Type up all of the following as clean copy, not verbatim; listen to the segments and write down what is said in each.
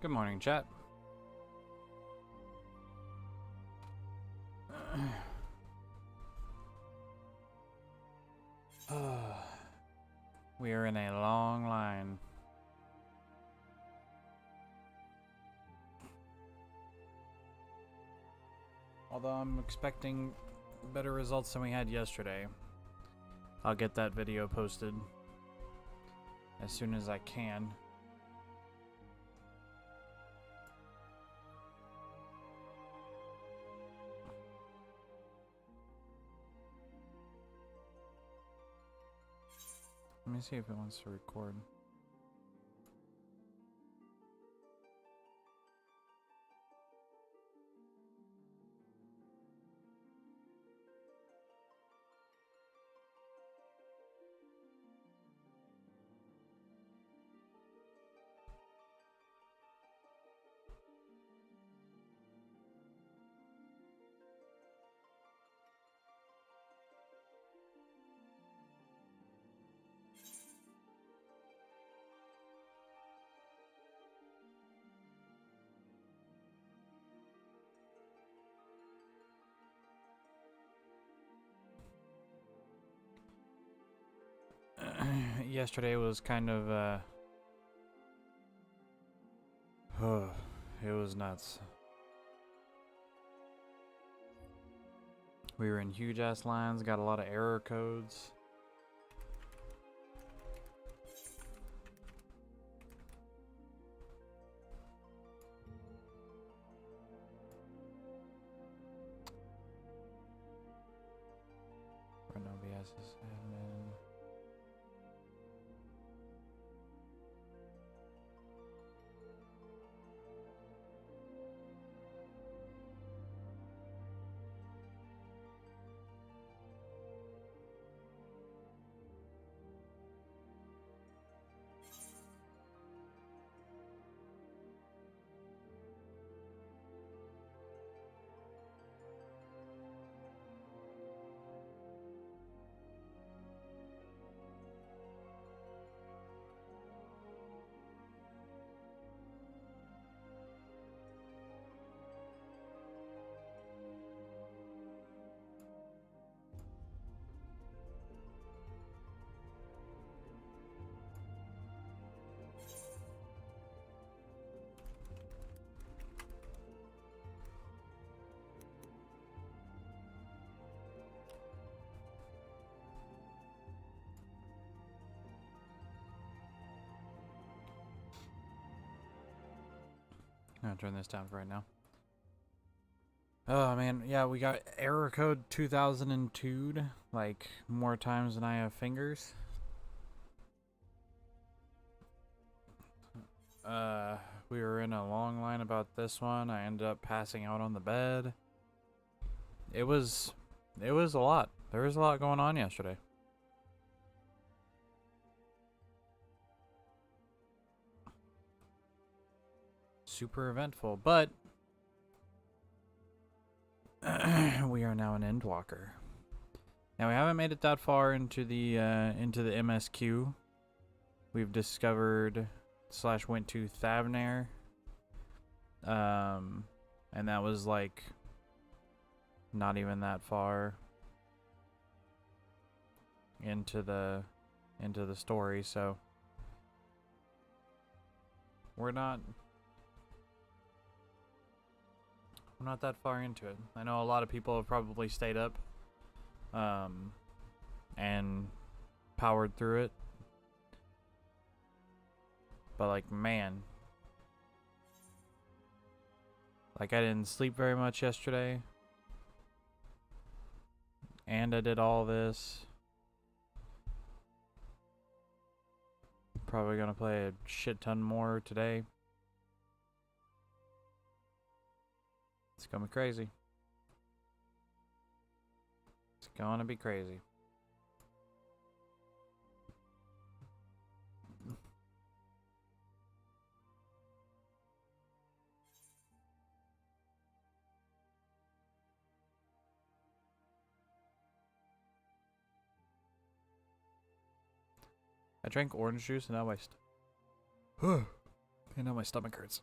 Good morning, chat. We are in a long line. Although I'm expecting better results than we had yesterday. I'll get that video posted as soon as I can. Let me see if it wants to record. Yesterday was kind of it was nuts. We were in huge ass lines, got a lot of error codes. Run OBS is admin. I'm gonna turn this down for right now. Oh man, yeah, we got error code 2002'd like more times than I have fingers. We were in a long line about this one. I ended up passing out on the bed. It was a lot. There was a lot going on yesterday. Super eventful, but we are now an Endwalker. Now we haven't made it that far into the MSQ. We've discovered / went to Thavnair. And that was like not even that far into the story, so we're not that far into it. I know a lot of people have probably stayed up and powered through it. But like, man, like I didn't sleep very much yesterday. And I did all this. Probably gonna play a shit ton more today. It's gonna be crazy. It's gonna be crazy. I drank orange juice and now my stomach hurts.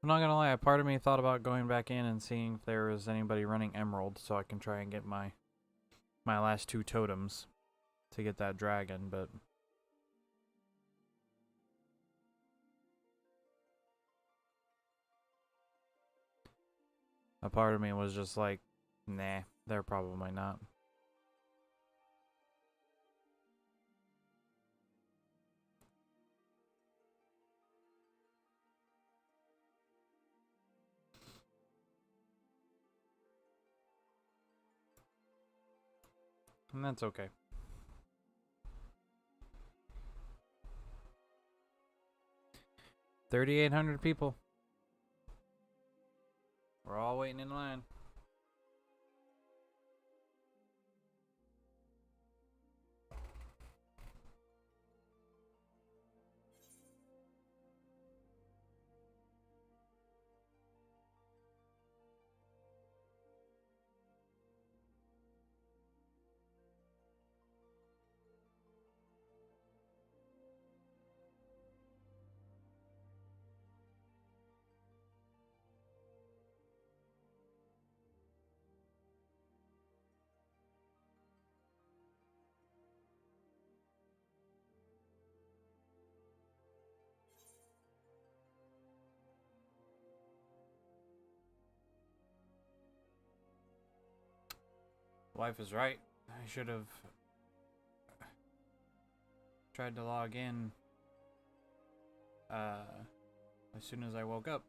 I'm not gonna lie, a part of me thought about going back in and seeing if there was anybody running Emerald so I can try and get my last 2 totems to get that dragon, but a part of me was just like, nah, they're probably not. And that's okay. $3,800 people. We're all waiting in line. Wife is right. I should have tried to log in as soon as I woke up.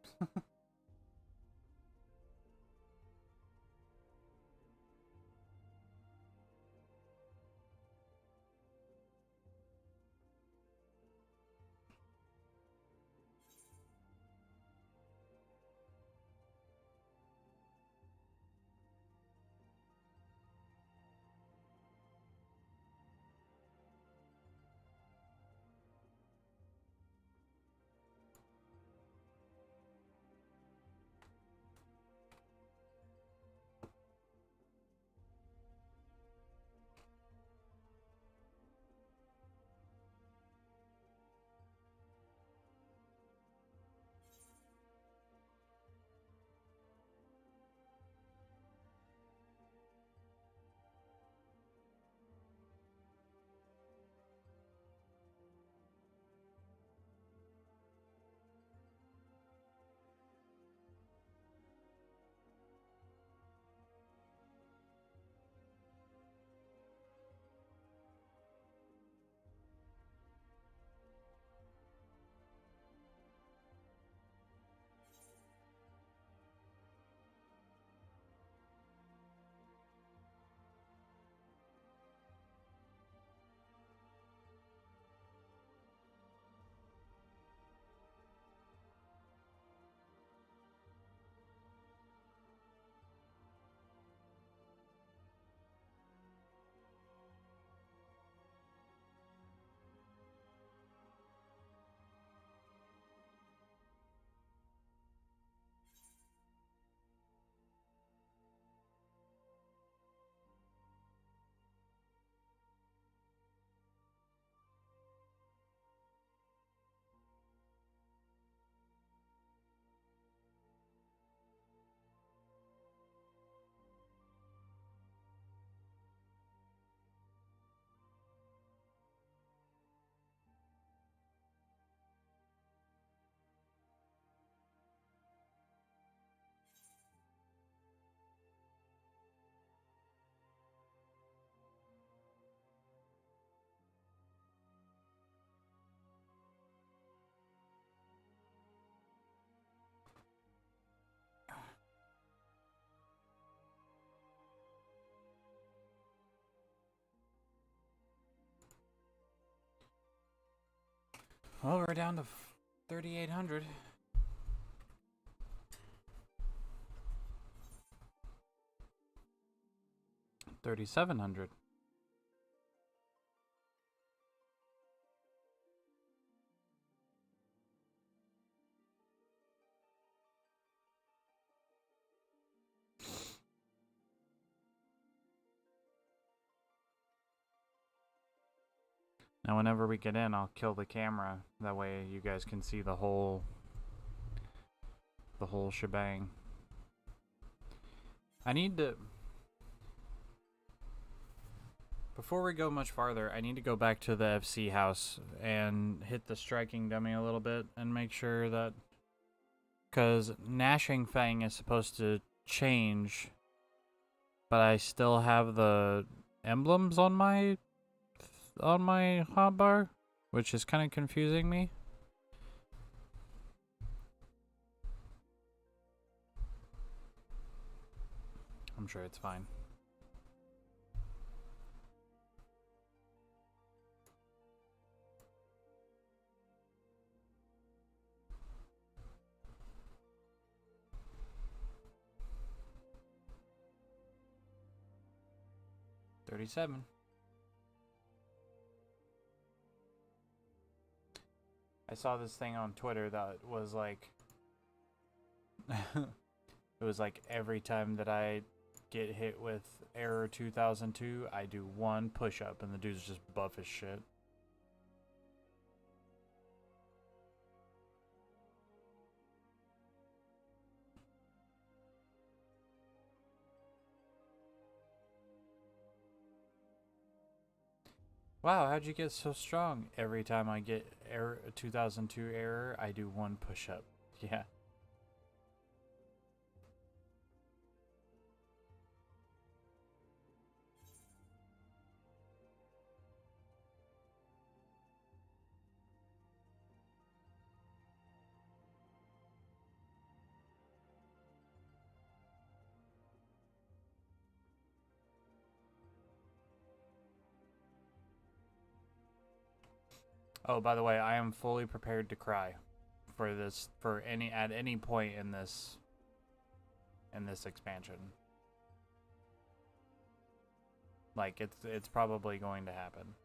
Well, we're down to 3,800. 3,700. Now, whenever we get in, I'll kill the camera. That way you guys can see the whole the whole shebang. I need to... Before we go much farther, I need to go back to the FC house and hit the striking dummy a little bit and make sure that... Because Gnashing Fang is supposed to change, but I still have the emblems on my hotbar, which is kind of confusing me. I'm sure it's fine. $37. I saw this thing on Twitter that was like, it was like every time that I get hit with error 2002, I do one push-up, and the dude's just buff as shit. Wow, how'd you get so strong? Every time I get error 2002 error, I do one push-up. Yeah. Oh, by the way, I am fully prepared to cry for this, at any point in this expansion. Like, it's probably going to happen.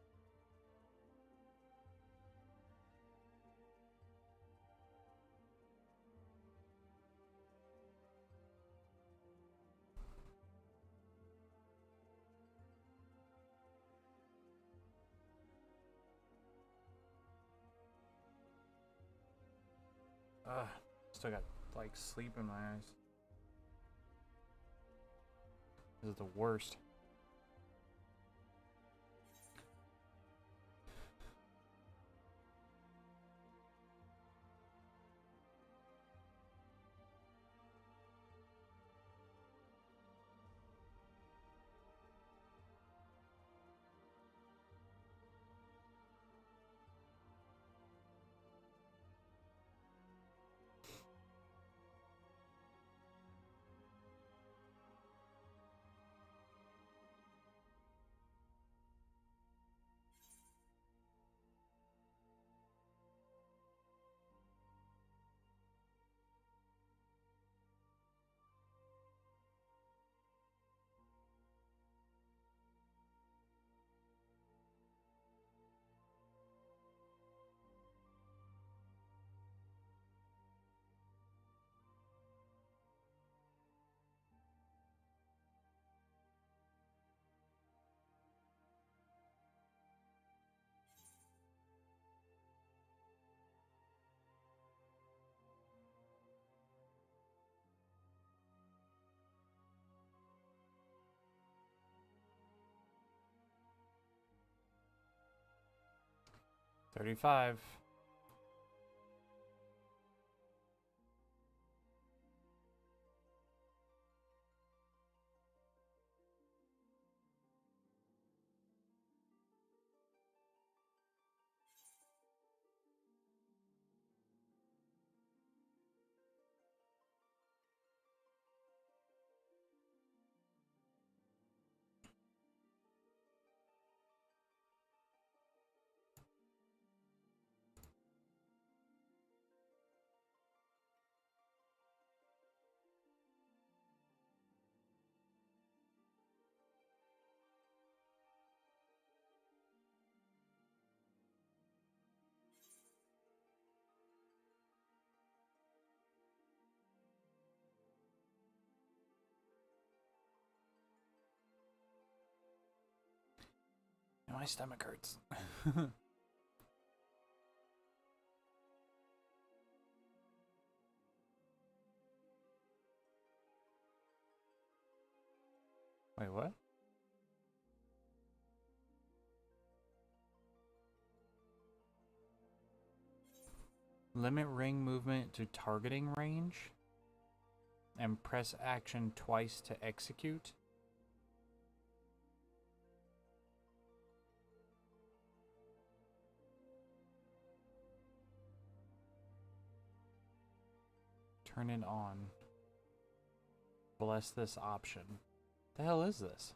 Ugh, still got, like, sleep in my eyes. This is the worst. $35. My stomach hurts. Limit ring movement to targeting range. And press action twice to execute. Turn it on. Bless this option. The hell is this?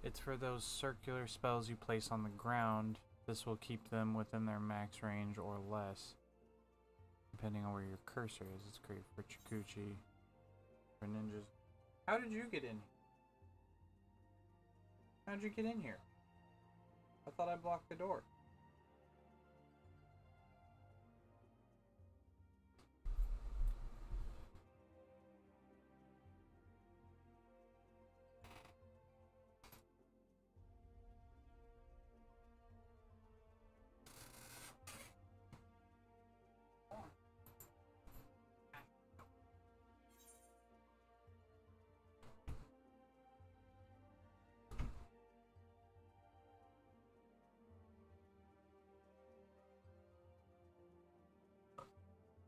It's for those circular spells you place on the ground. This will keep them within their max range or less, depending on where your cursor is. It's great for Chikuchi, for ninjas. How did you get in? How'd you get in here? I thought I blocked the door.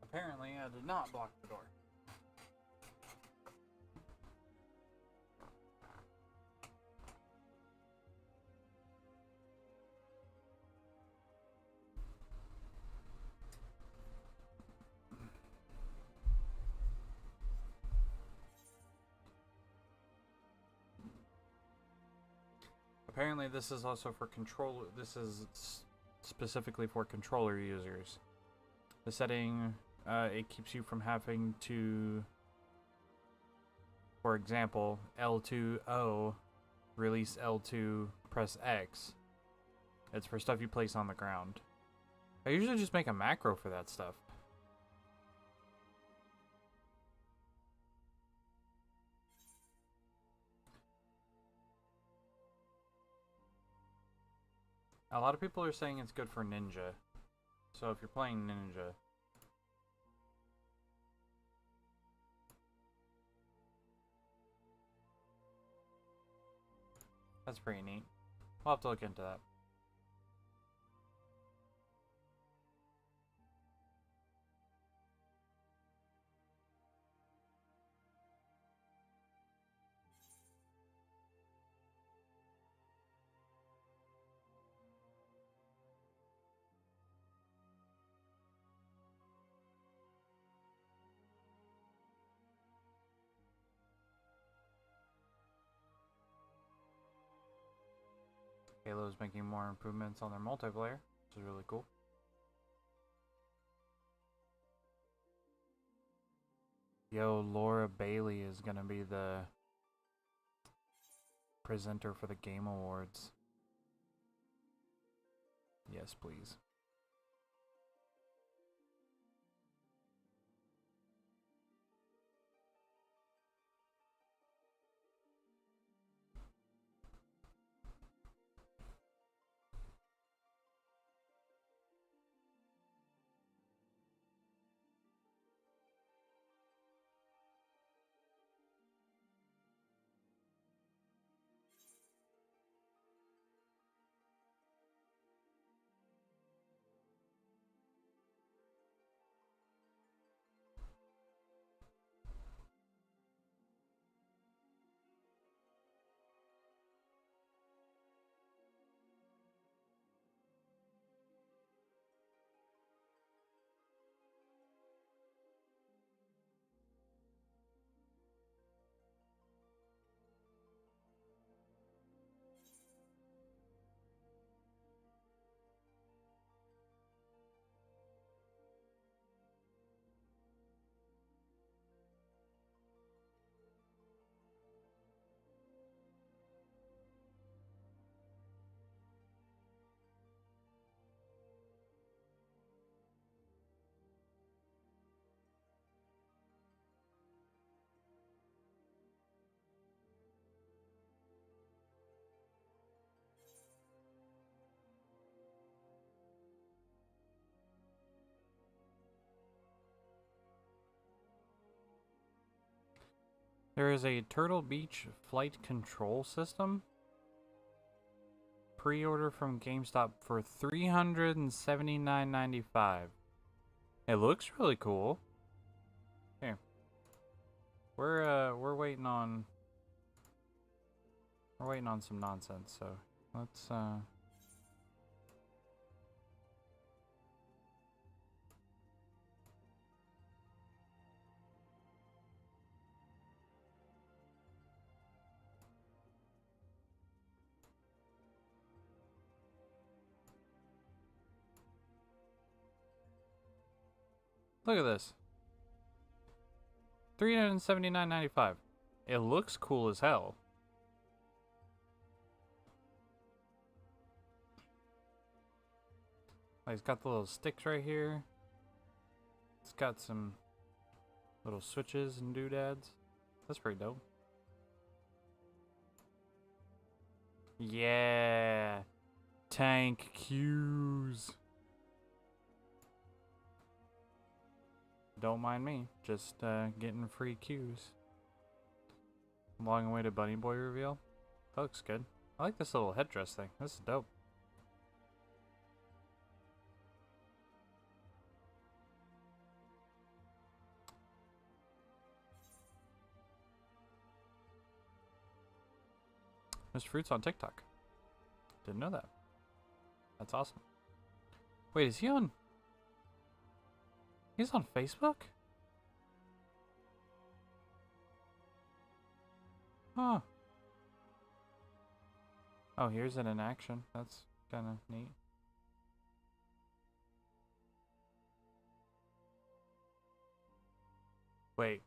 Apparently, I did not block the door. Apparently, this is also for controller. This is specifically for controller users. The setting, it keeps you from having to, for example, L2O, release L2, press X. It's for stuff you place on the ground. I usually just make a macro for that stuff. A lot of people are saying it's good for ninja. So if you're playing ninja, that's pretty neat. We'll have to look into that. Halo's making more improvements on their multiplayer, which is really cool. Yo, Laura Bailey is gonna be the presenter for the Game Awards. Yes, please. There is a Turtle Beach flight control system. Pre-order from GameStop for $379.95. It looks really cool. Here. We're waiting on some nonsense, so let's look at this. $379.95. It looks cool as hell. Like, it's got the little sticks right here. It's got some little switches and doodads. That's pretty dope. Yeah. Tank queues. Don't mind me. Just getting free queues. Long awaited Bunny Boy reveal. That looks good. I like this little headdress thing. This is dope. Mr. Fruit's on TikTok. Didn't know that. That's awesome. Wait, is he on... He's on Facebook? Huh. Oh, here's it in action. That's kind of neat. Wait.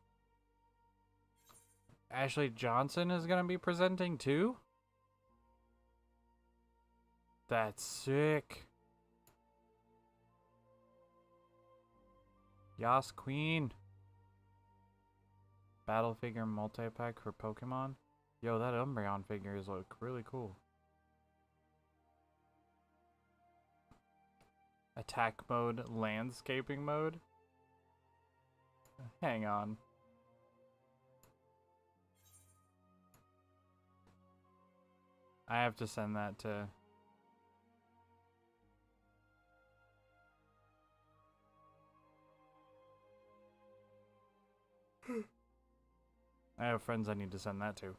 Ashley Johnson is going to be presenting too? That's sick. Yas Queen. Battle figure multi-pack for Pokemon. Yo, that Umbreon figures look really cool. Attack mode, landscaping mode. Hang on. I have to send that to... I have friends I need to send that to.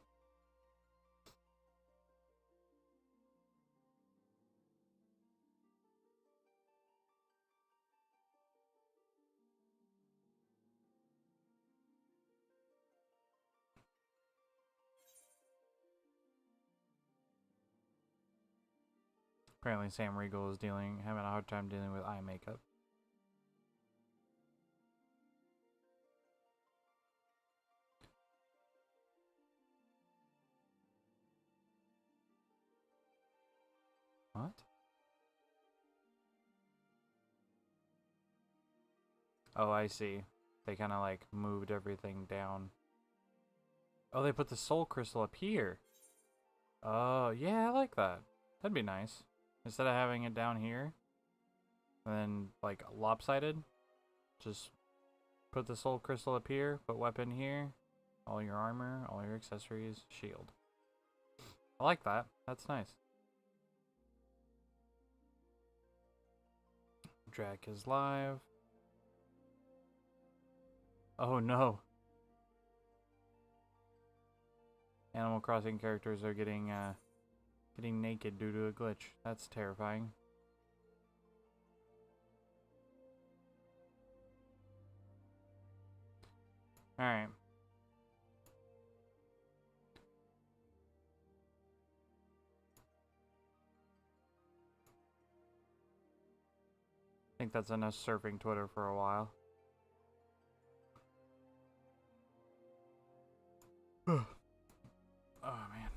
Apparently Sam Riegel is having a hard time dealing with eye makeup. What? Oh, I see. They kind of like moved everything down. Oh, they put the soul crystal up here. Oh, yeah, I like that. That'd be nice. Instead of having it down here, and then like lopsided, just put the soul crystal up here, put weapon here, all your armor, all your accessories, shield. I like that. That's nice. Drac is live. Oh no. Animal Crossing characters are getting naked due to a glitch. That's terrifying. Alright. I think that's enough surfing Twitter for a while. Oh man.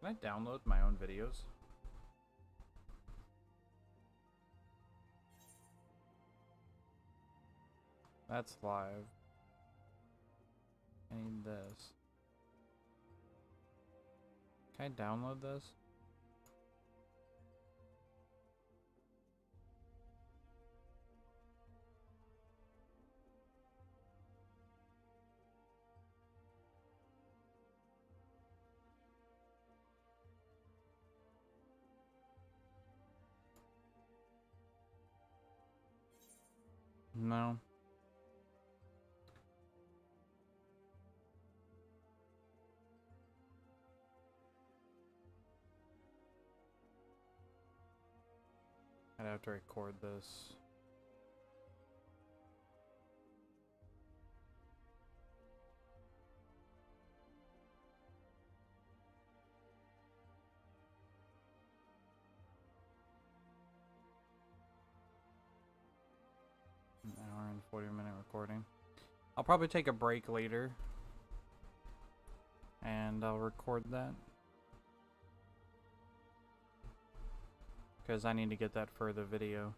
Can I download my own videos? That's live. I need this. Can I download this? No. I'd have to record this. An hour and 40-minute recording. I'll probably take a break later. And I'll record that. Because I need to get that for the video.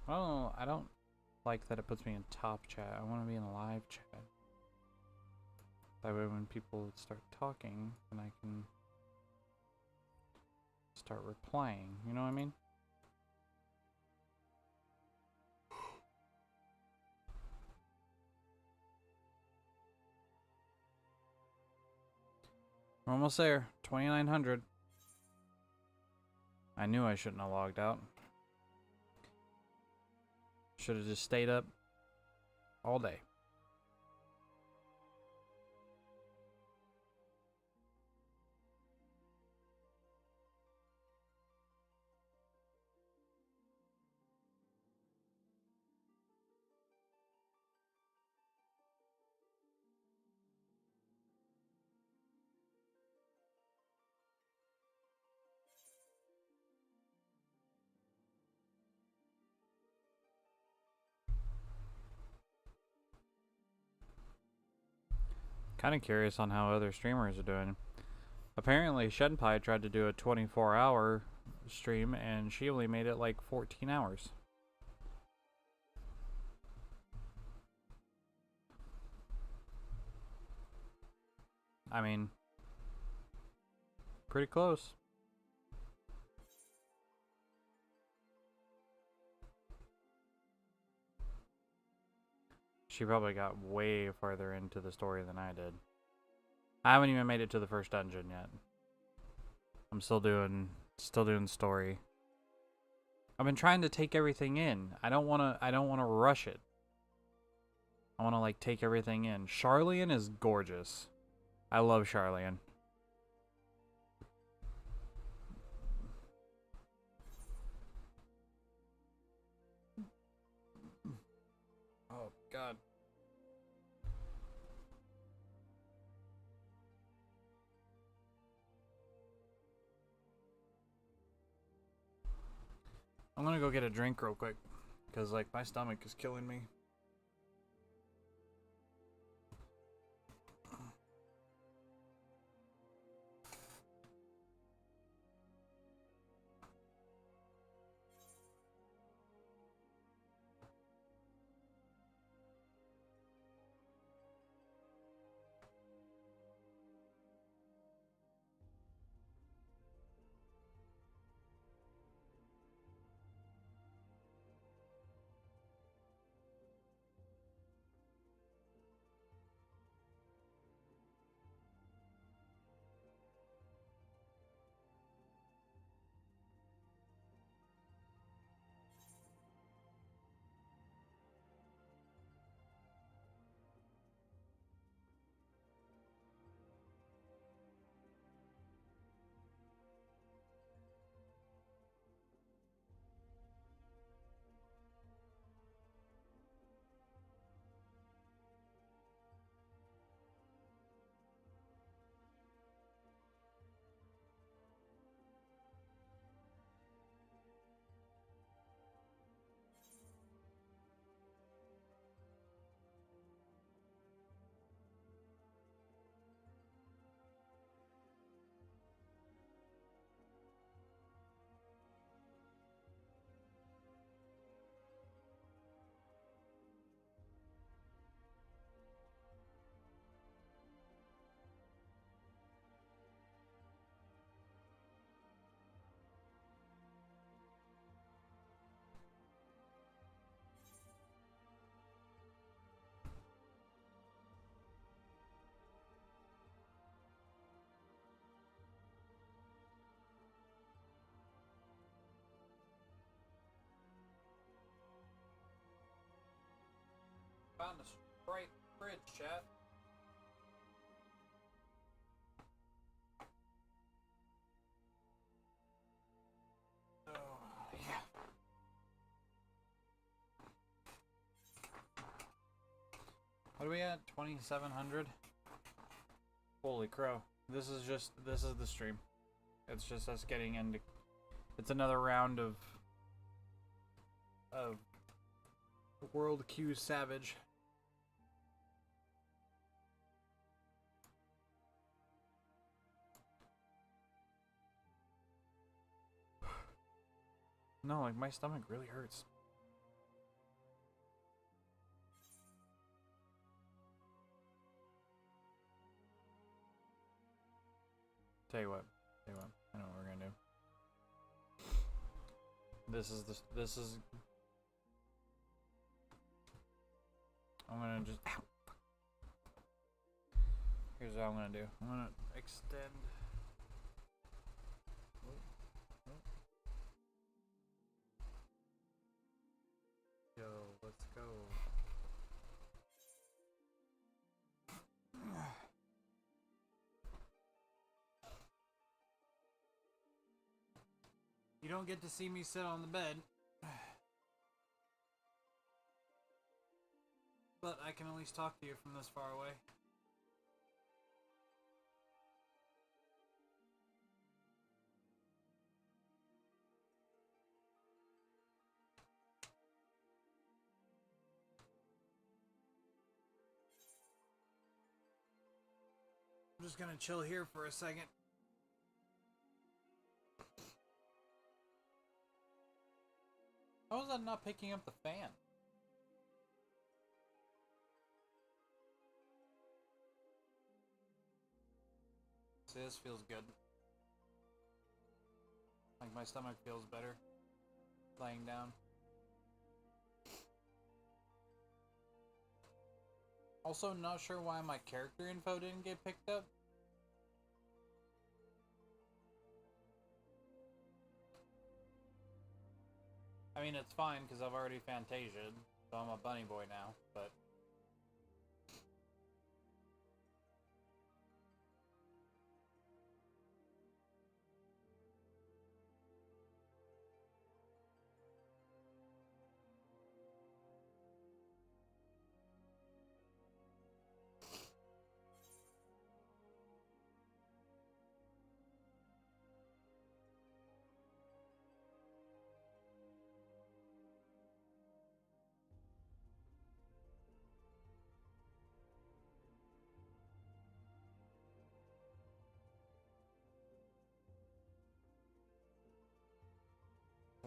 Oh, I don't like that it puts me in top chat. I want to be in a live chat. That way when people start talking, then I can start replying. You know what I mean? We're almost there. 2900. I knew I shouldn't have logged out. Should have just stayed up all day. Kind of curious on how other streamers are doing. Apparently, Shenpai tried to do a 24-hour stream, and she only made it like 14 hours. I mean, pretty close. She probably got way farther into the story than I did. I haven't even made it to the first dungeon yet. I'm still doing story. I've been trying to take everything in. I don't wanna rush it. I wanna like take everything in. Charlian is gorgeous. I love Charlian. Oh god. I'm gonna go get a drink real quick, because like my stomach is killing me. bright bridge, chat. Oh, yeah. What are we at? 2,700? Holy crow. This is the stream. It's just us getting into... It's another round of World Q Savage. No, like my stomach really hurts. Tell you what, I know what we're gonna do. I'm gonna just, ow. Here's what I'm gonna do. I'm gonna extend. Yo, let's go. You don't get to see me sit on the bed. But I can at least talk to you from this far away. I'm just gonna chill here for a second. How is that not picking up the fan? See, this feels good. Like my stomach feels better laying down. Also, not sure why my character info didn't get picked up. I mean, it's fine because I've already Fantasia'd, so I'm a bunny boy now, but...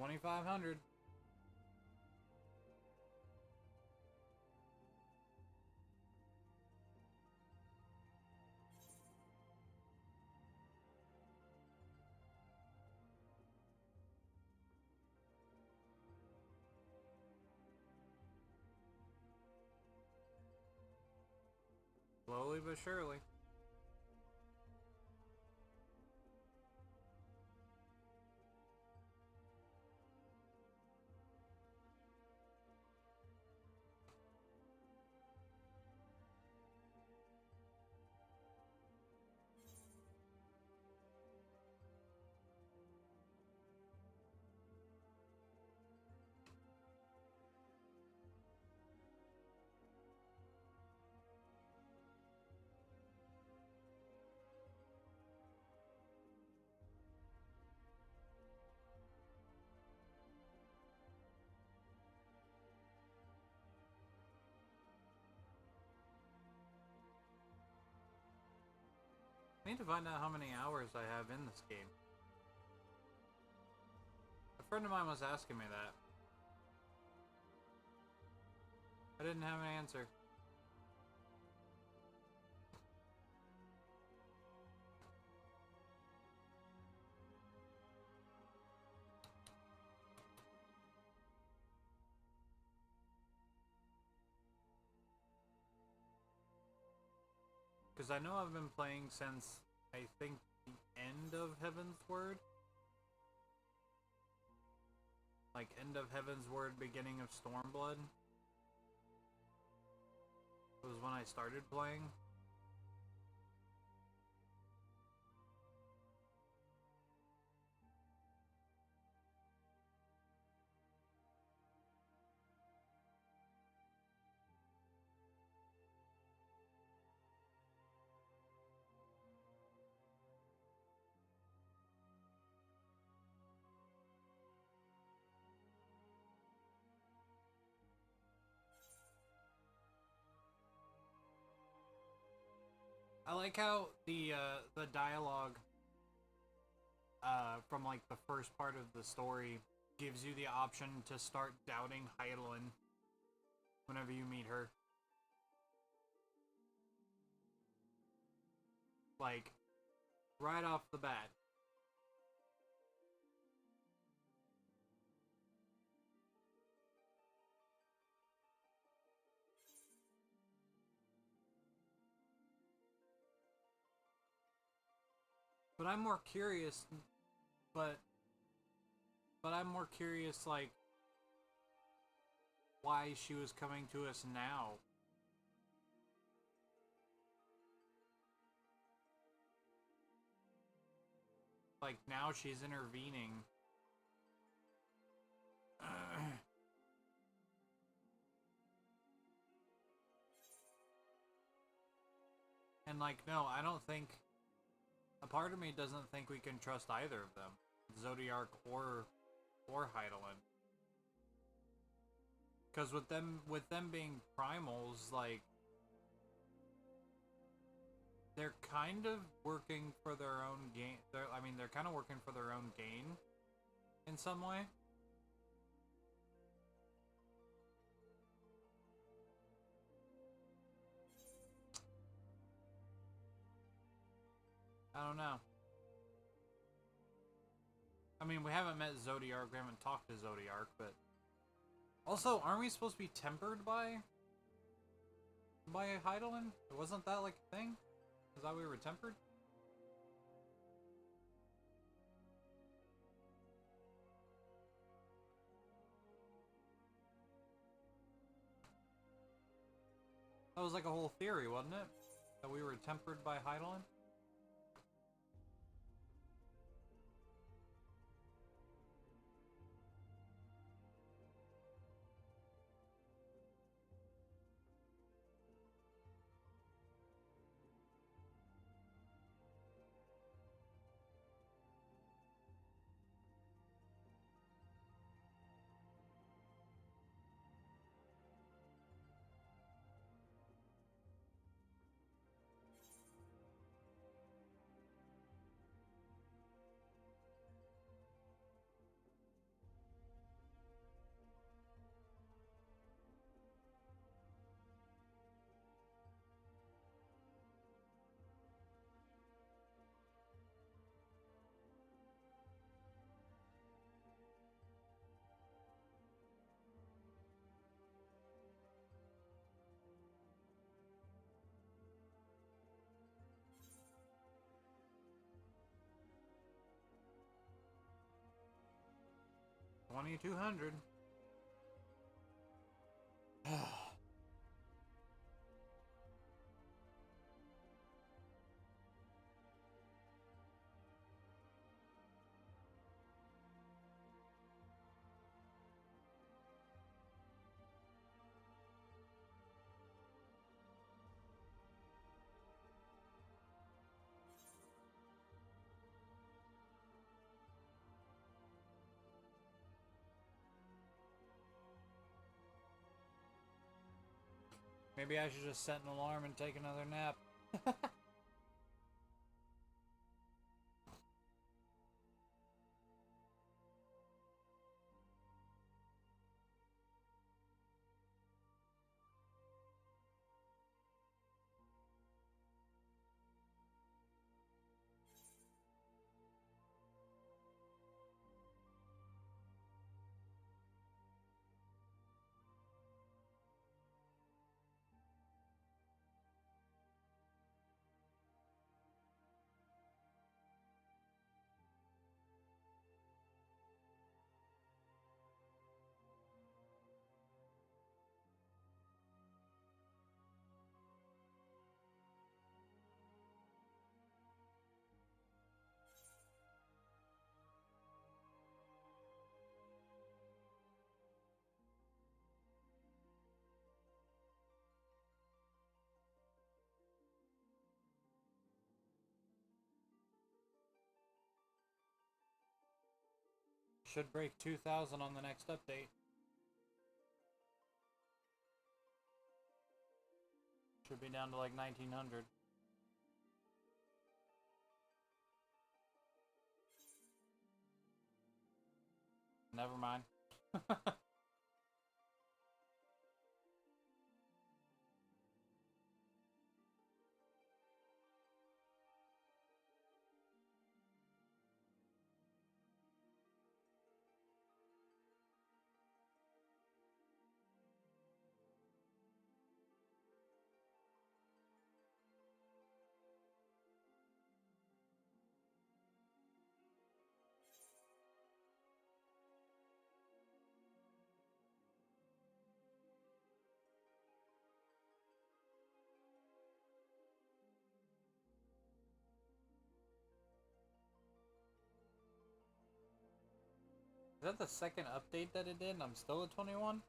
$2,500. Slowly but surely. I need to find out how many hours I have in this game. A friend of mine was asking me that. I didn't have an answer. Because I know I've been playing since, I think, the end of Heaven's Word. Like, end of Heaven's Word, beginning of Stormblood. was when I started playing. I like how the dialogue from like the first part of the story gives you the option to start doubting Heidelin whenever you meet her. Like, right off the bat. But I'm more curious, but I'm more curious, like, why she was coming to us now. Like, now she's intervening. And, like, no, I don't think... A part of me doesn't think we can trust either of them. Zodiark or Heidelin. Because with them being primals, like... They're kind of working for their own gain. They're kind of working for their own gain. In some way. I don't know. I mean, we haven't met Zodiark, we haven't talked to Zodiark, but... Also, aren't we supposed to be tempered by Heidelin? Wasn't that like a thing? Is that we were tempered? That was like a whole theory, wasn't it? That we were tempered by Heidelin? $2,200. Maybe I should just set an alarm and take another nap. Should break 2,000 on the next update. Should be down to like 1,900. Never mind. Is that the second update that it did and I'm still at 21?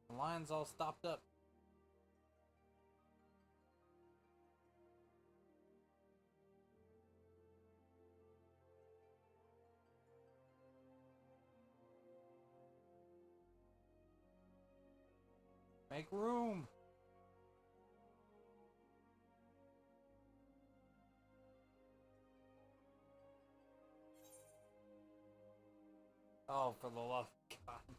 The line's all stopped up. Make room! Oh, for the love of God.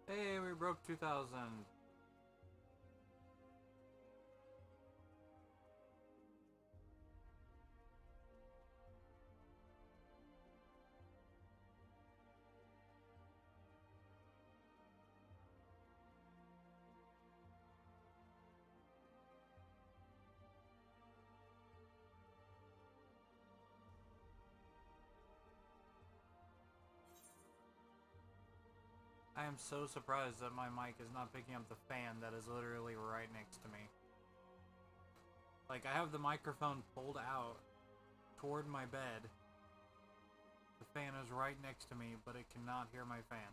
Hey, we broke 2,000. I am so surprised that my mic is not picking up the fan that is literally right next to me. Like, I have the microphone pulled out toward my bed. The fan is right next to me, but it cannot hear my fan.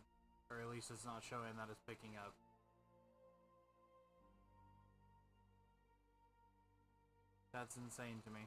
Or at least it's not showing that it's picking up. That's insane to me.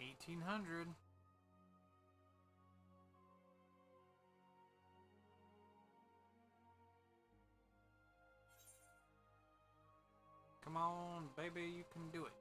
$1,800. Come on, baby, you can do it.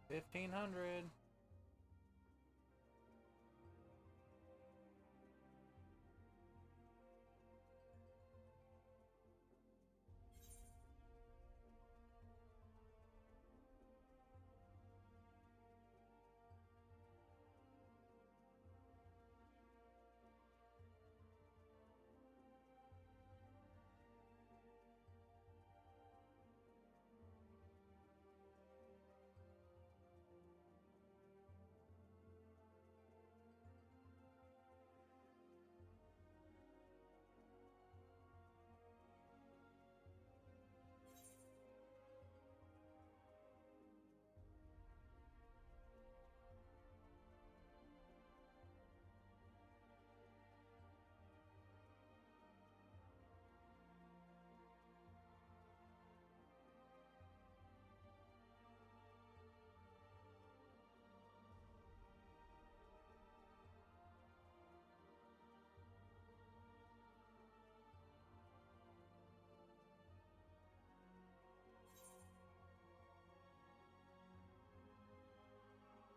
1500.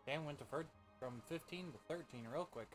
Dan went to from 15 to 13 real quick.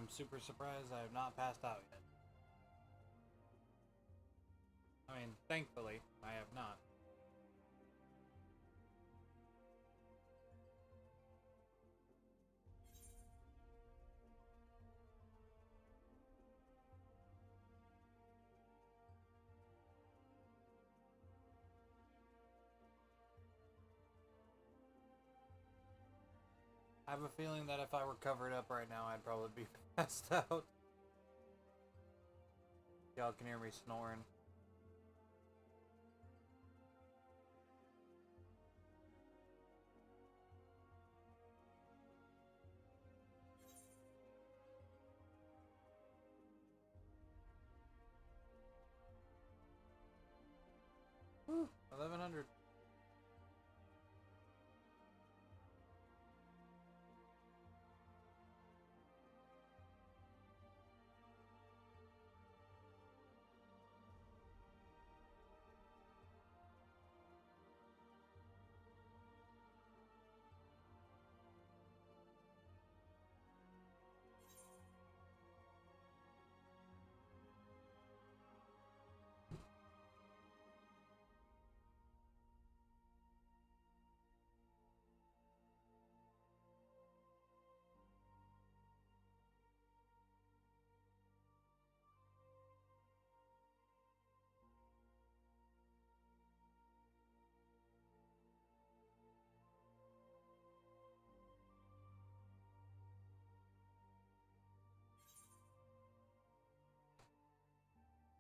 I'm super surprised I have not passed out yet. I mean, thankfully, I have not. have a feeling that if I were covered up right now, I'd probably be passed out. Y'all can hear me snoring. Whew, 1100.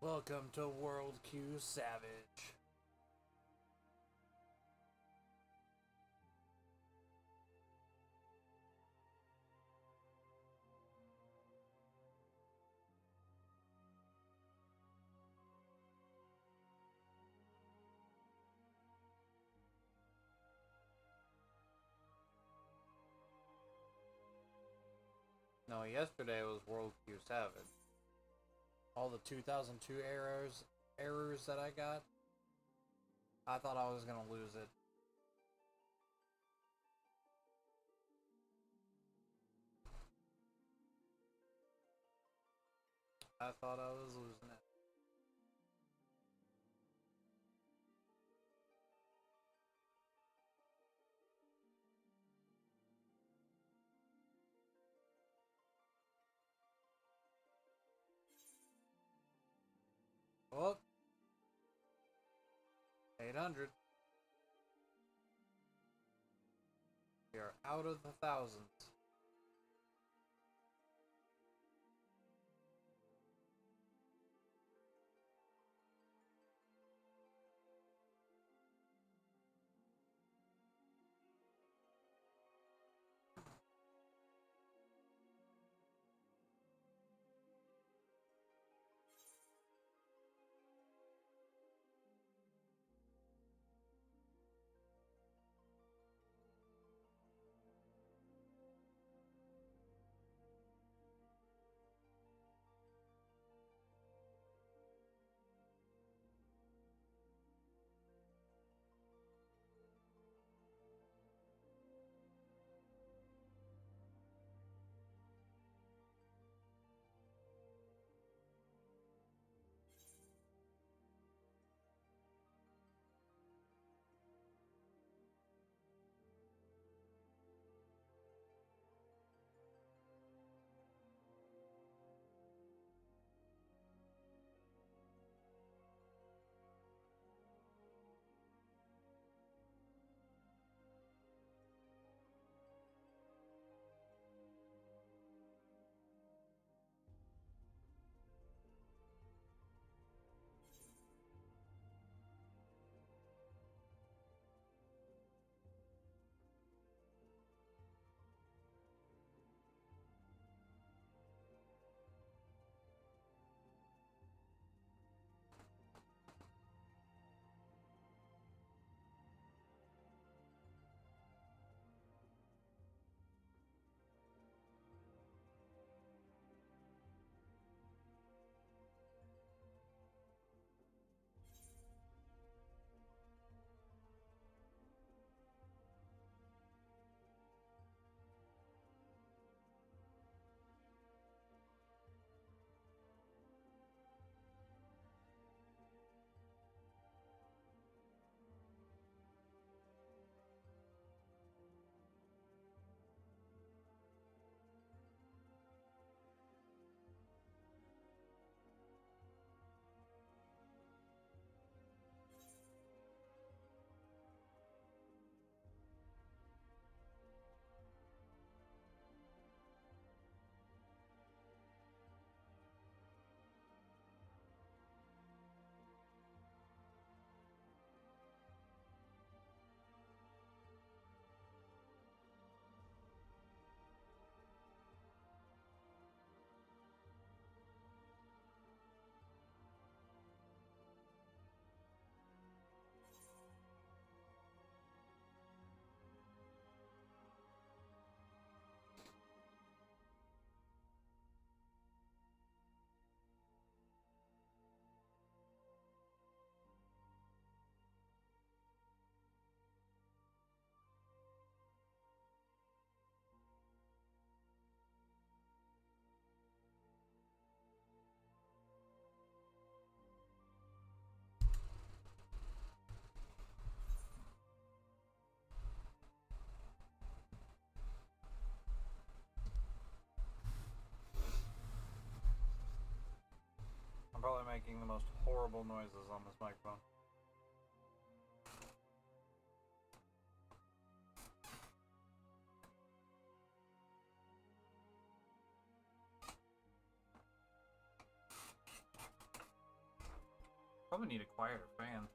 Welcome to World Q Savage. No, yesterday was World Q Savage. All the 2002 errors that I got, I thought I was gonna lose it. I thought I was losing it. Oh, 800. We are out of the thousands. making the most horrible noises on this microphone. Probably need a quieter fan.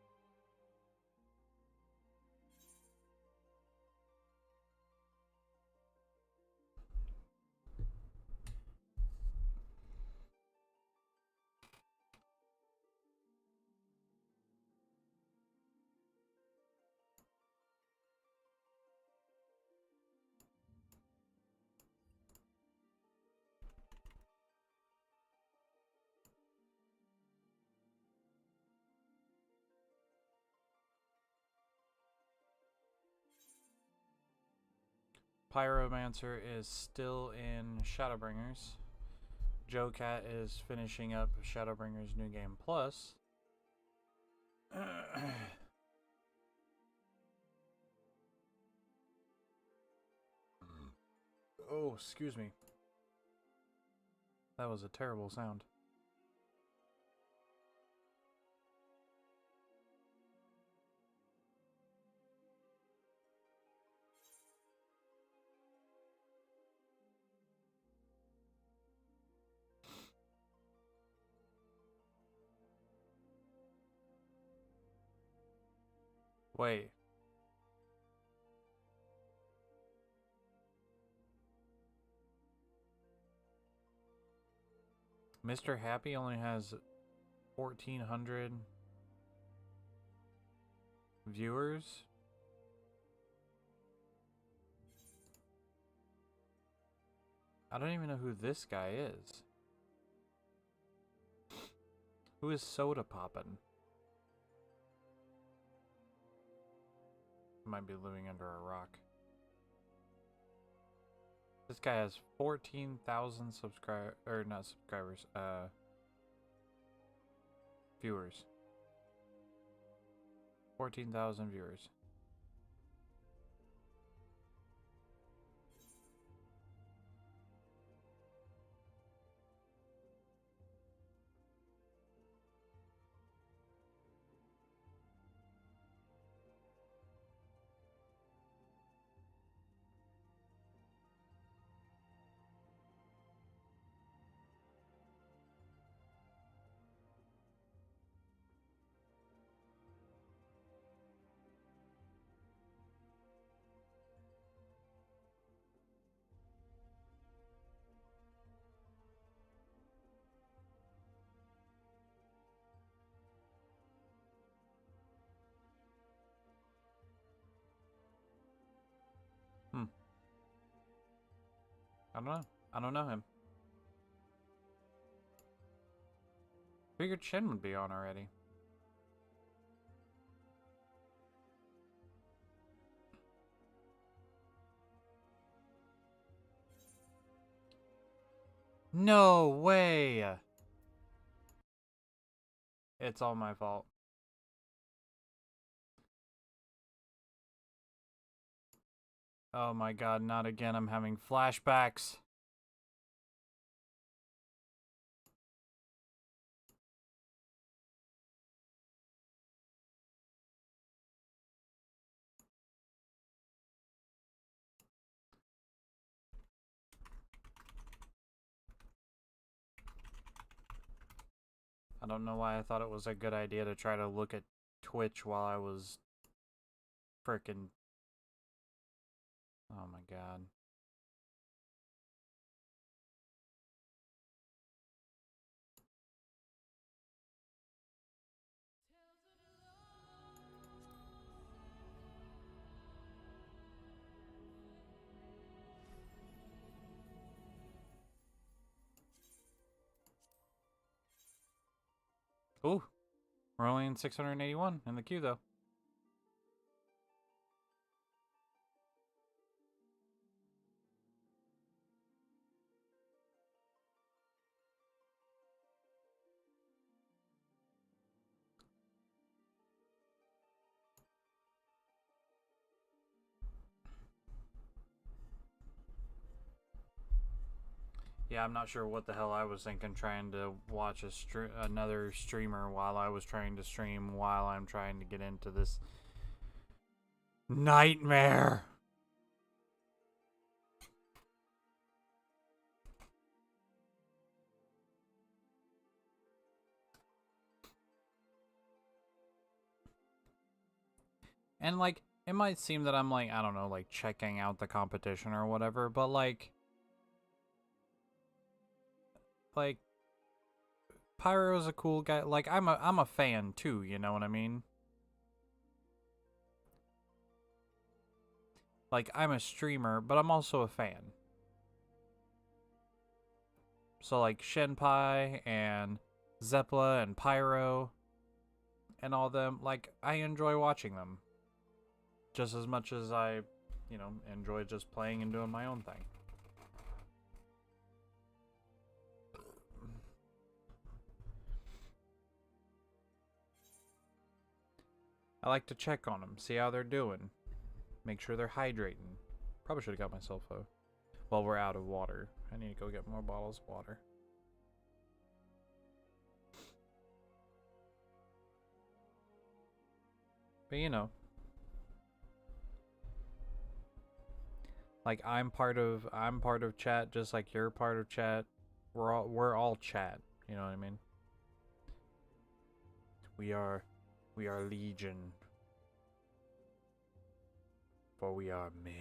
Pyromancer is still in Shadowbringers. Joe Cat is finishing up Shadowbringers New Game Plus. Oh, excuse me. That was a terrible sound. Wait. Mr. Happy only has 1,400 viewers? I don't even know who this guy is. Who is Soda Poppin'? Might be living under a rock. This guy has 14,000 viewers. 14,000 viewers. I don't know. I don't know him. Figured Shen would be on already. No way! It's all my fault. Oh my god, not again. I'm having flashbacks. I don't know why I thought it was a good idea to try to look at Twitch while I was frickin'... Oh my god. Ooh, we're only in 681 in the queue though. Yeah, I'm not sure what the hell I was thinking trying to watch another streamer while I was trying to stream while I'm trying to get into this nightmare. And like, it might seem that I'm like, I don't know, like checking out the competition or whatever, but like Pyro's a cool guy. Like I'm a fan too, you know what I mean? Like I'm a streamer, but I'm also a fan. So like Shenpai and Zeppla and Pyro and all them, like I enjoy watching them just as much as I, you know, enjoy just playing and doing my own thing. I like to check on them, see how they're doing, make sure they're hydrating. Probably should have got myself a... Well, we're out of water. I need to go get more bottles of water. But you know, like I'm part of chat just like you're part of chat. We're all chat, you know what I mean? We are legion. For we are many.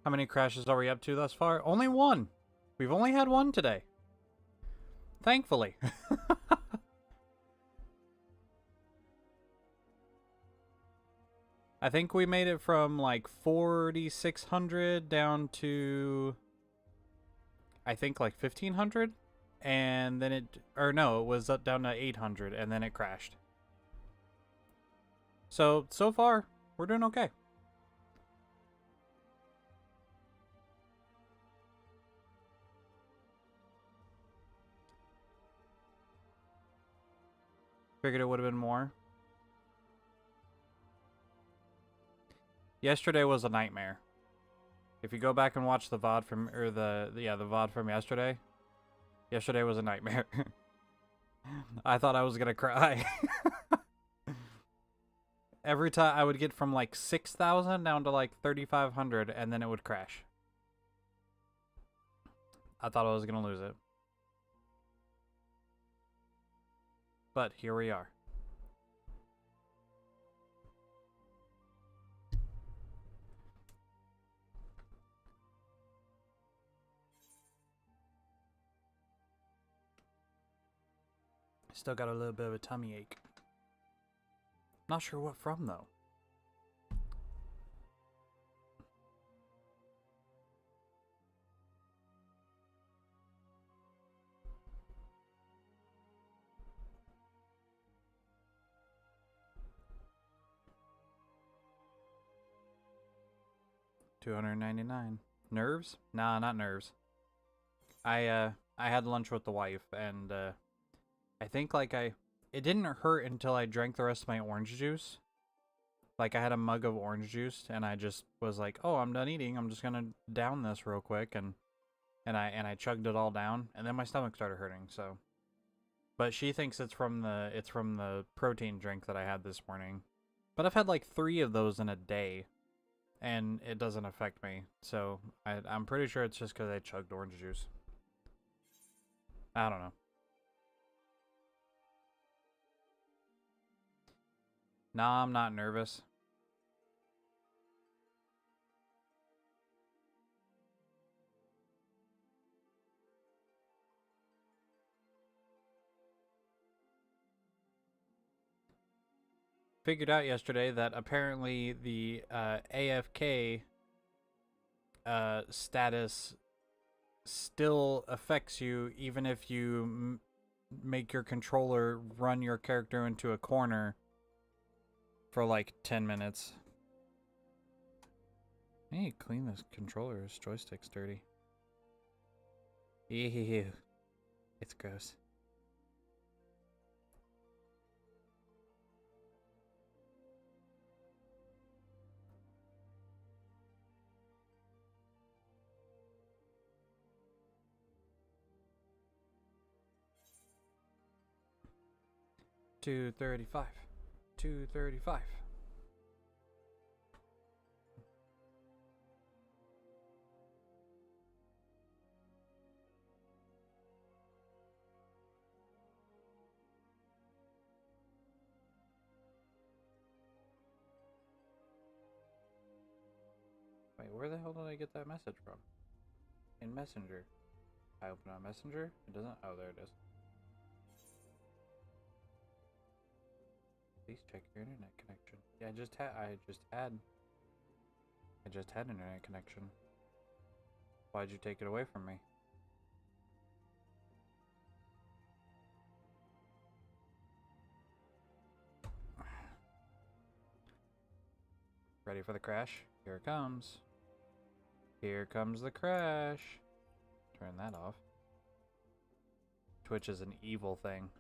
How many crashes are we up to thus far? Only one. We've only had one today. Thankfully. I think we made it from like 4,600 down to I think like 1,500, and then it, or no, it was up down to 800, and then it crashed. So far, we're doing okay. Figured it would have been more. Yesterday was a nightmare. If you go back and watch the VOD from, or the VOD from yesterday, yesterday was a nightmare. I thought I was gonna cry. Every time I would get from like 6,000 down to like 3,500, and then it would crash. I thought I was gonna lose it. But here we are. Still got a little bit of a tummy ache. Not sure what from though. $299. Nerves? Nah, not nerves. I had lunch with the wife, and I think like it didn't hurt until I drank the rest of my orange juice. Like I had a mug of orange juice, and I just was like, "Oh, I'm done eating. I'm just gonna down this real quick," and I chugged it all down, and then my stomach started hurting. So, but she thinks it's from the protein drink that I had this morning. But I've had like 3 of those in a day, and it doesn't affect me. So I'm pretty sure it's just because I chugged orange juice. I don't know. Nah, I'm not nervous. figured out yesterday that apparently the AFK status still affects you even if you make your controller run your character into a corner for like 10 minutes. I need to clean this controller's joystick's dirty. Ew. It's gross. $2.35. $2.35. Wait, where the hell did I get that message from? In Messenger. I open on Messenger. It doesn't. Oh, there it is. Please check your internet connection. Yeah, I just had internet connection. Why'd you take it away from me? Ready for the crash? Here it comes. Here comes the crash. Turn that off. Twitch is an evil thing.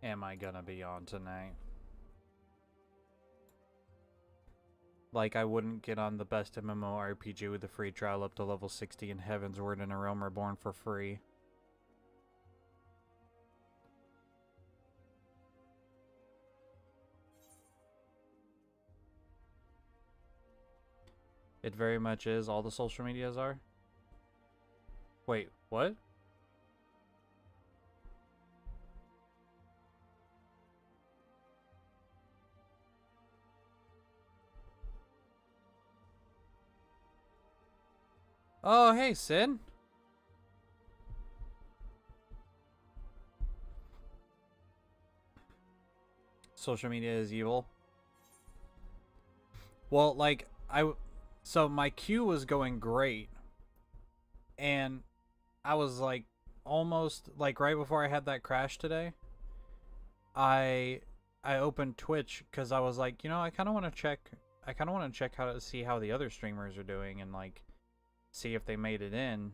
Am I gonna be on tonight? Like, I wouldn't get on the best MMORPG with a free trial up to level 60 in Heaven's Word and A Realm Reborn for free. It very much is. All the social medias are. Wait, what? Oh, hey, Sid. Social media is evil. Well, like, so my queue was going great. And I was like, almost, like, right before I had that crash today, I opened Twitch because I was like, you know, I kind of want to check how to see how the other streamers are doing and, like, see if they made it in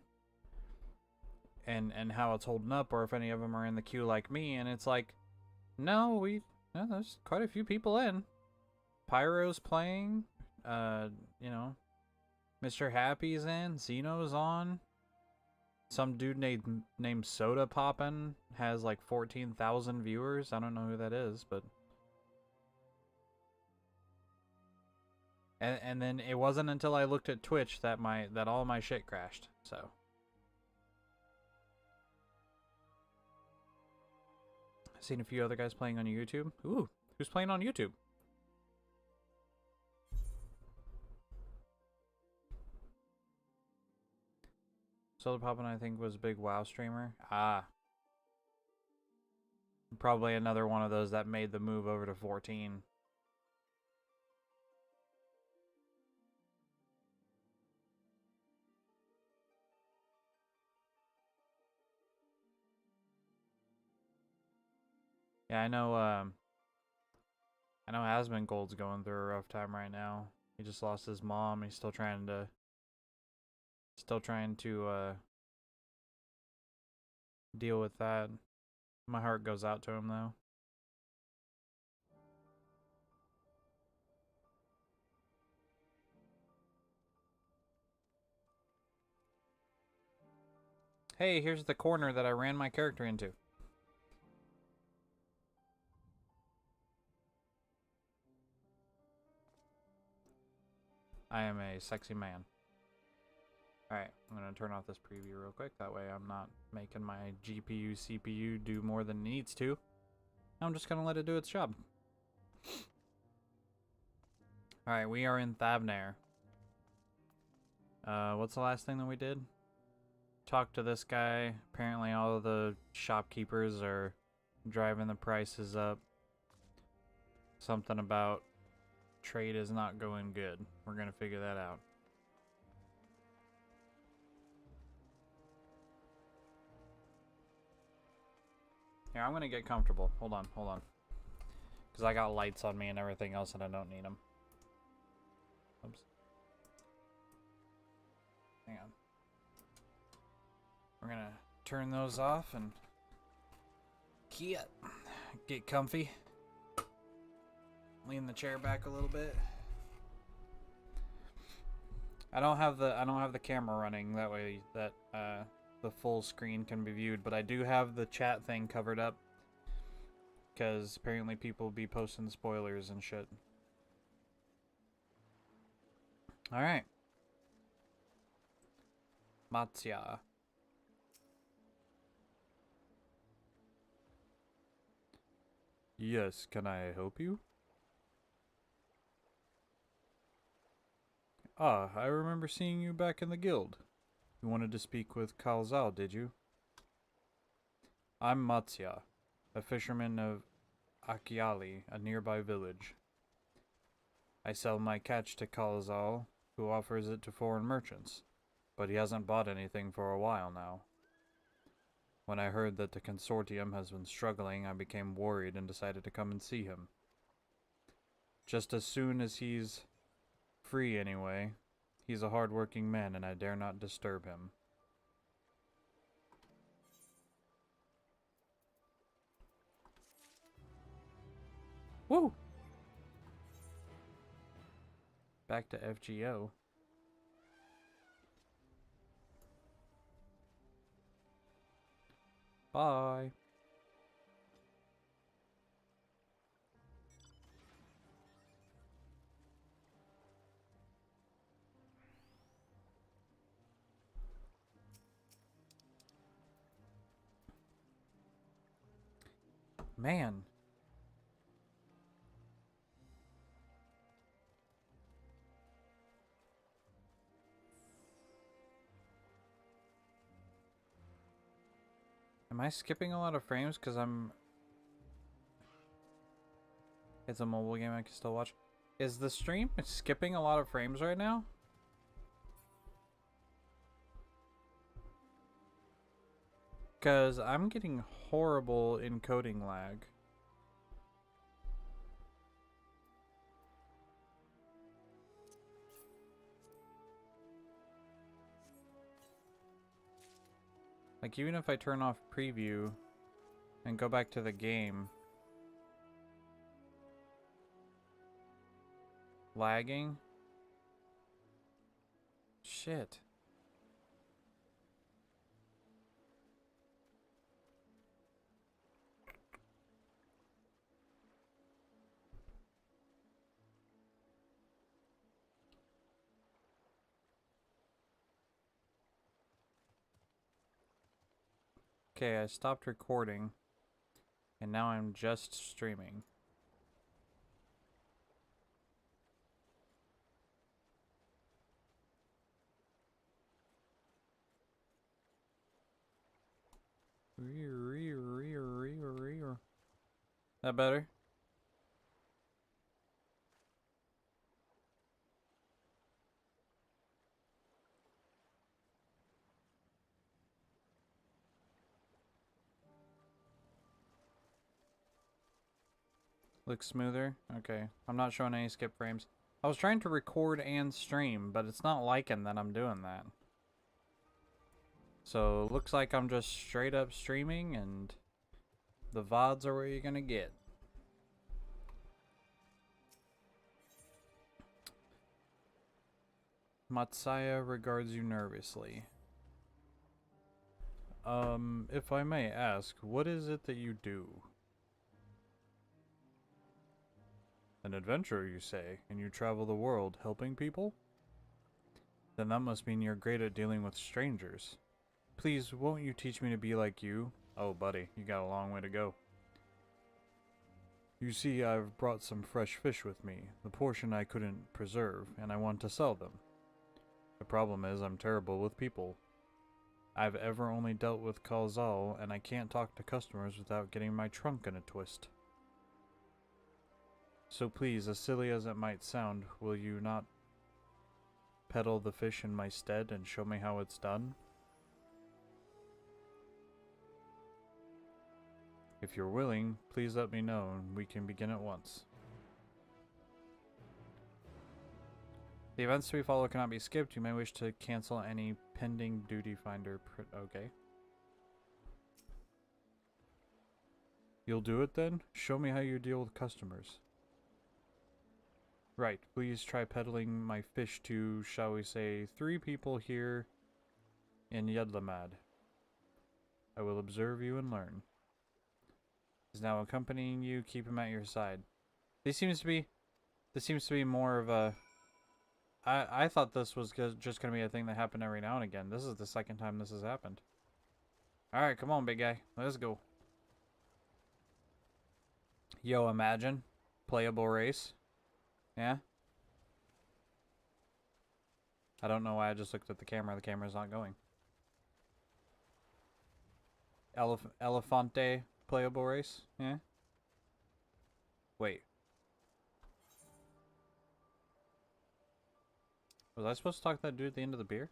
and how it's holding up, or if any of them are in the queue like me. And it's like, no, there's quite a few people in. Pyro's playing, you know, Mr. Happy's in, Xeno's on. Some dude named Soda Poppin' has like 14,000 viewers. I don't know who that is, but and then it wasn't until I looked at Twitch that all my shit crashed. So I've seen a few other guys playing on YouTube. Ooh, who's playing on YouTube? Soda Poppin', I think, was a big WoW streamer. Ah. Probably another one of those that made the move over to 14. Yeah, I know Asmongold's going through a rough time right now. He just lost his mom. He's still trying to deal with that. My heart goes out to him, though. Hey, here's the corner that I ran my character into. I am a sexy man. Alright, I'm going to turn off this preview real quick. That way I'm not making my GPU, CPU do more than it needs to. I'm just going to let it do its job. Alright, we are in Thavnair. What's the last thing that we did? Talk to this guy. Apparently all of the shopkeepers are driving the prices up. Something about trade is not going good. We're gonna figure that out. Here, I'm gonna get comfortable. Hold on. Because I got lights on me and everything else and I don't need them. Oops. Hang on. We're gonna turn those off and get comfy. Lean the chair back a little bit. I don't have the camera running that way that the full screen can be viewed, but I do have the chat thing covered up because apparently people be posting spoilers and shit. All right. Matsya. Yes, can I help you? Ah, I remember seeing you back in the guild. You wanted to speak with Kalzal, did you? I'm Matsya, a fisherman of Akiali, a nearby village. I sell my catch to Kalzal, who offers it to foreign merchants, but he hasn't bought anything for a while now. When I heard that the consortium has been struggling, I became worried and decided to come and see him. Just as soon as he's free anyway. He's a hard-working man and I dare not disturb him. Woo! Back to FGO. Bye. Man. Am I skipping a lot of frames because it's a mobile game I can still watch? Is the stream skipping a lot of frames right now? Because I'm getting horrible encoding lag. Like, even if I turn off preview and go back to the game, lagging? Shit. Okay, I stopped recording, and now I'm just streaming. That better? Looks smoother? Okay. I'm not showing any skip frames. I was trying to record and stream, but it's not liking that I'm doing that. So, it looks like I'm just straight up streaming, and the VODs are where you're gonna get. Matsaya regards you nervously. If I may ask, what is it that you do? An adventurer, you say, and you travel the world helping people? Then that must mean you're great at dealing with strangers. Please, won't you teach me to be like you? Oh, buddy, you got a long way to go. You see, I've brought some fresh fish with me, the portion I couldn't preserve, and I want to sell them. The problem is I'm terrible with people. I've ever only dealt with Calzal, and I can't talk to customers without getting my trunk in a twist. So please, as silly as it might sound, will you not peddle the fish in my stead and show me how it's done? If you're willing, please let me know and we can begin at once. The events we follow cannot be skipped. You may wish to cancel any pending duty finder. Okay. You'll do it then? Show me how you deal with customers. Right, please try peddling my fish to, shall we say, 3 people here in Yedlamad. I will observe you and learn. Is now accompanying you, keep him at your side. This seems to be more of a... I thought this was just going to be a thing that happened every now and again. This is the second time this has happened. Alright, come on, big guy. Let's go. Yo, imagine. Playable race. Yeah? I don't know why I just looked at the camera. The camera's not going. Elefante playable race? Yeah? Wait. Was I supposed to talk to that dude at the end of the beer?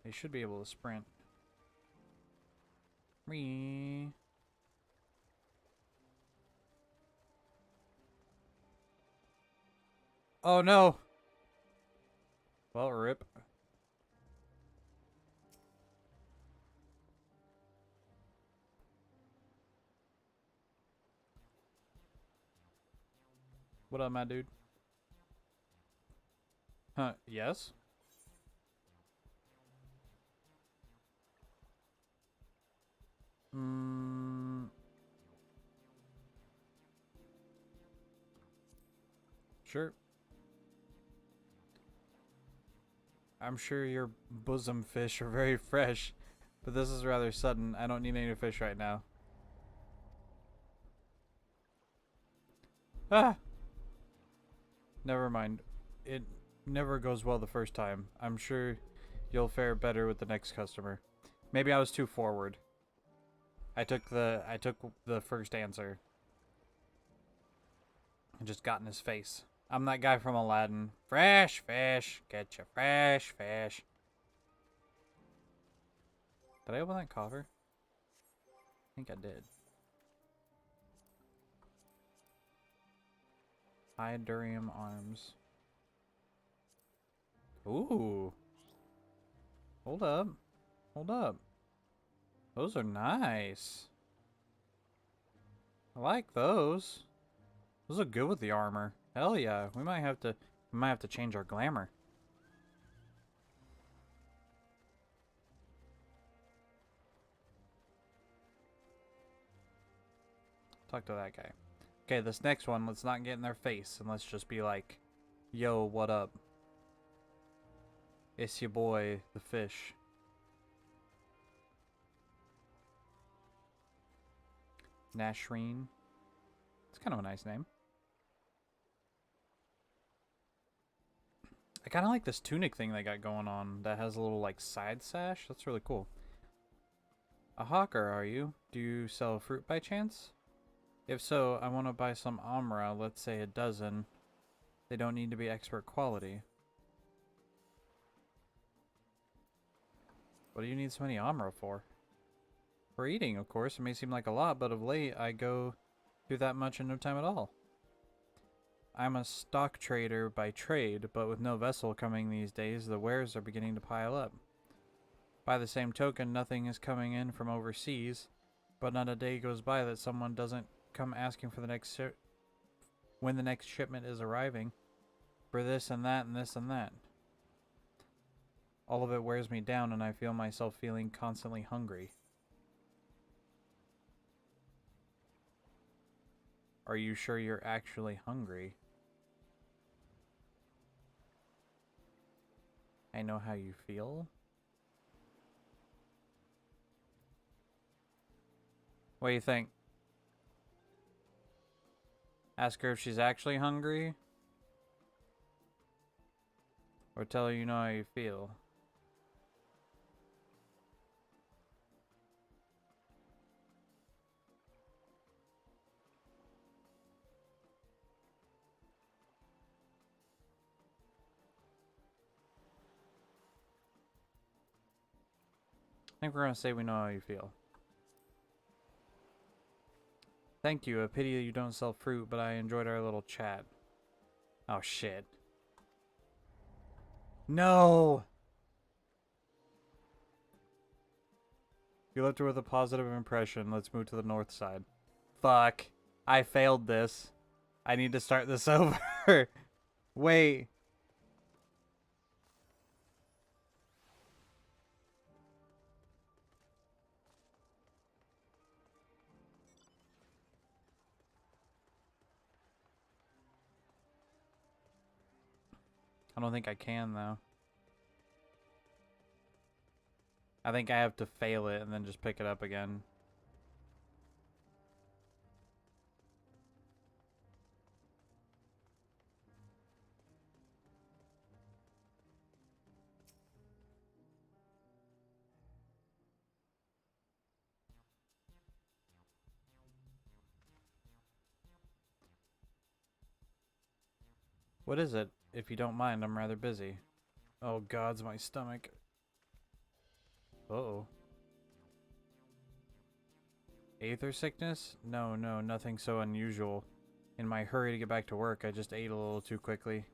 They should be able to sprint. Me. Oh no! Well, rip. What up, my dude? Huh, yes? Sure. I'm sure your bosom fish are very fresh, but this is rather sudden. I don't need any fish right now. Ah! Never mind. It never goes well the first time. I'm sure you'll fare better with the next customer. Maybe I was too forward. I took the first answer and just got in his face. I'm that guy from Aladdin. Fresh fish. Get you fresh fish. Did I open that coffer? I think I did. Hyadurium arms. Ooh. Hold up. Hold up. Those are nice. I like those. Those look good with the armor. Hell yeah. We might have to change our glamour. Talk to that guy. Okay, this next one, let's not get in their face and let's just be like, yo, what up? It's your boy, the fish. Nashreen. It's kind of a nice name. I kind of like this tunic thing they got going on that has a little like side sash. That's really cool. A hawker, are you? Do you sell fruit by chance? If so, I want to buy some amra, let's say a dozen. They don't need to be expert quality. What do you need so many amra for? For eating, of course. It may seem like a lot, but of late I go through that much in no time at all. I'm a stock trader by trade, but with no vessel coming these days, the wares are beginning to pile up. By the same token, nothing is coming in from overseas, but not a day goes by that someone doesn't come asking for the next when the next shipment is arriving, for this and that and this and that. All of it wears me down and I feel myself feeling constantly hungry. Are you sure you're actually hungry? I know how you feel. What do you think? Ask her if she's actually hungry? Or tell her you know how you feel? I think we're gonna say we know how you feel. Thank you. A pity that you don't sell fruit, but I enjoyed our little chat. Oh, shit. No! You left her with a positive impression. Let's move to the north side. Fuck. I failed this. I need to start this over. Wait. I don't think I can, though. I think I have to fail it and then just pick it up again. What is it? If you don't mind, I'm rather busy. Oh, God's my stomach. Uh-oh. Aether sickness? No, nothing so unusual. In my hurry to get back to work, I just ate a little too quickly.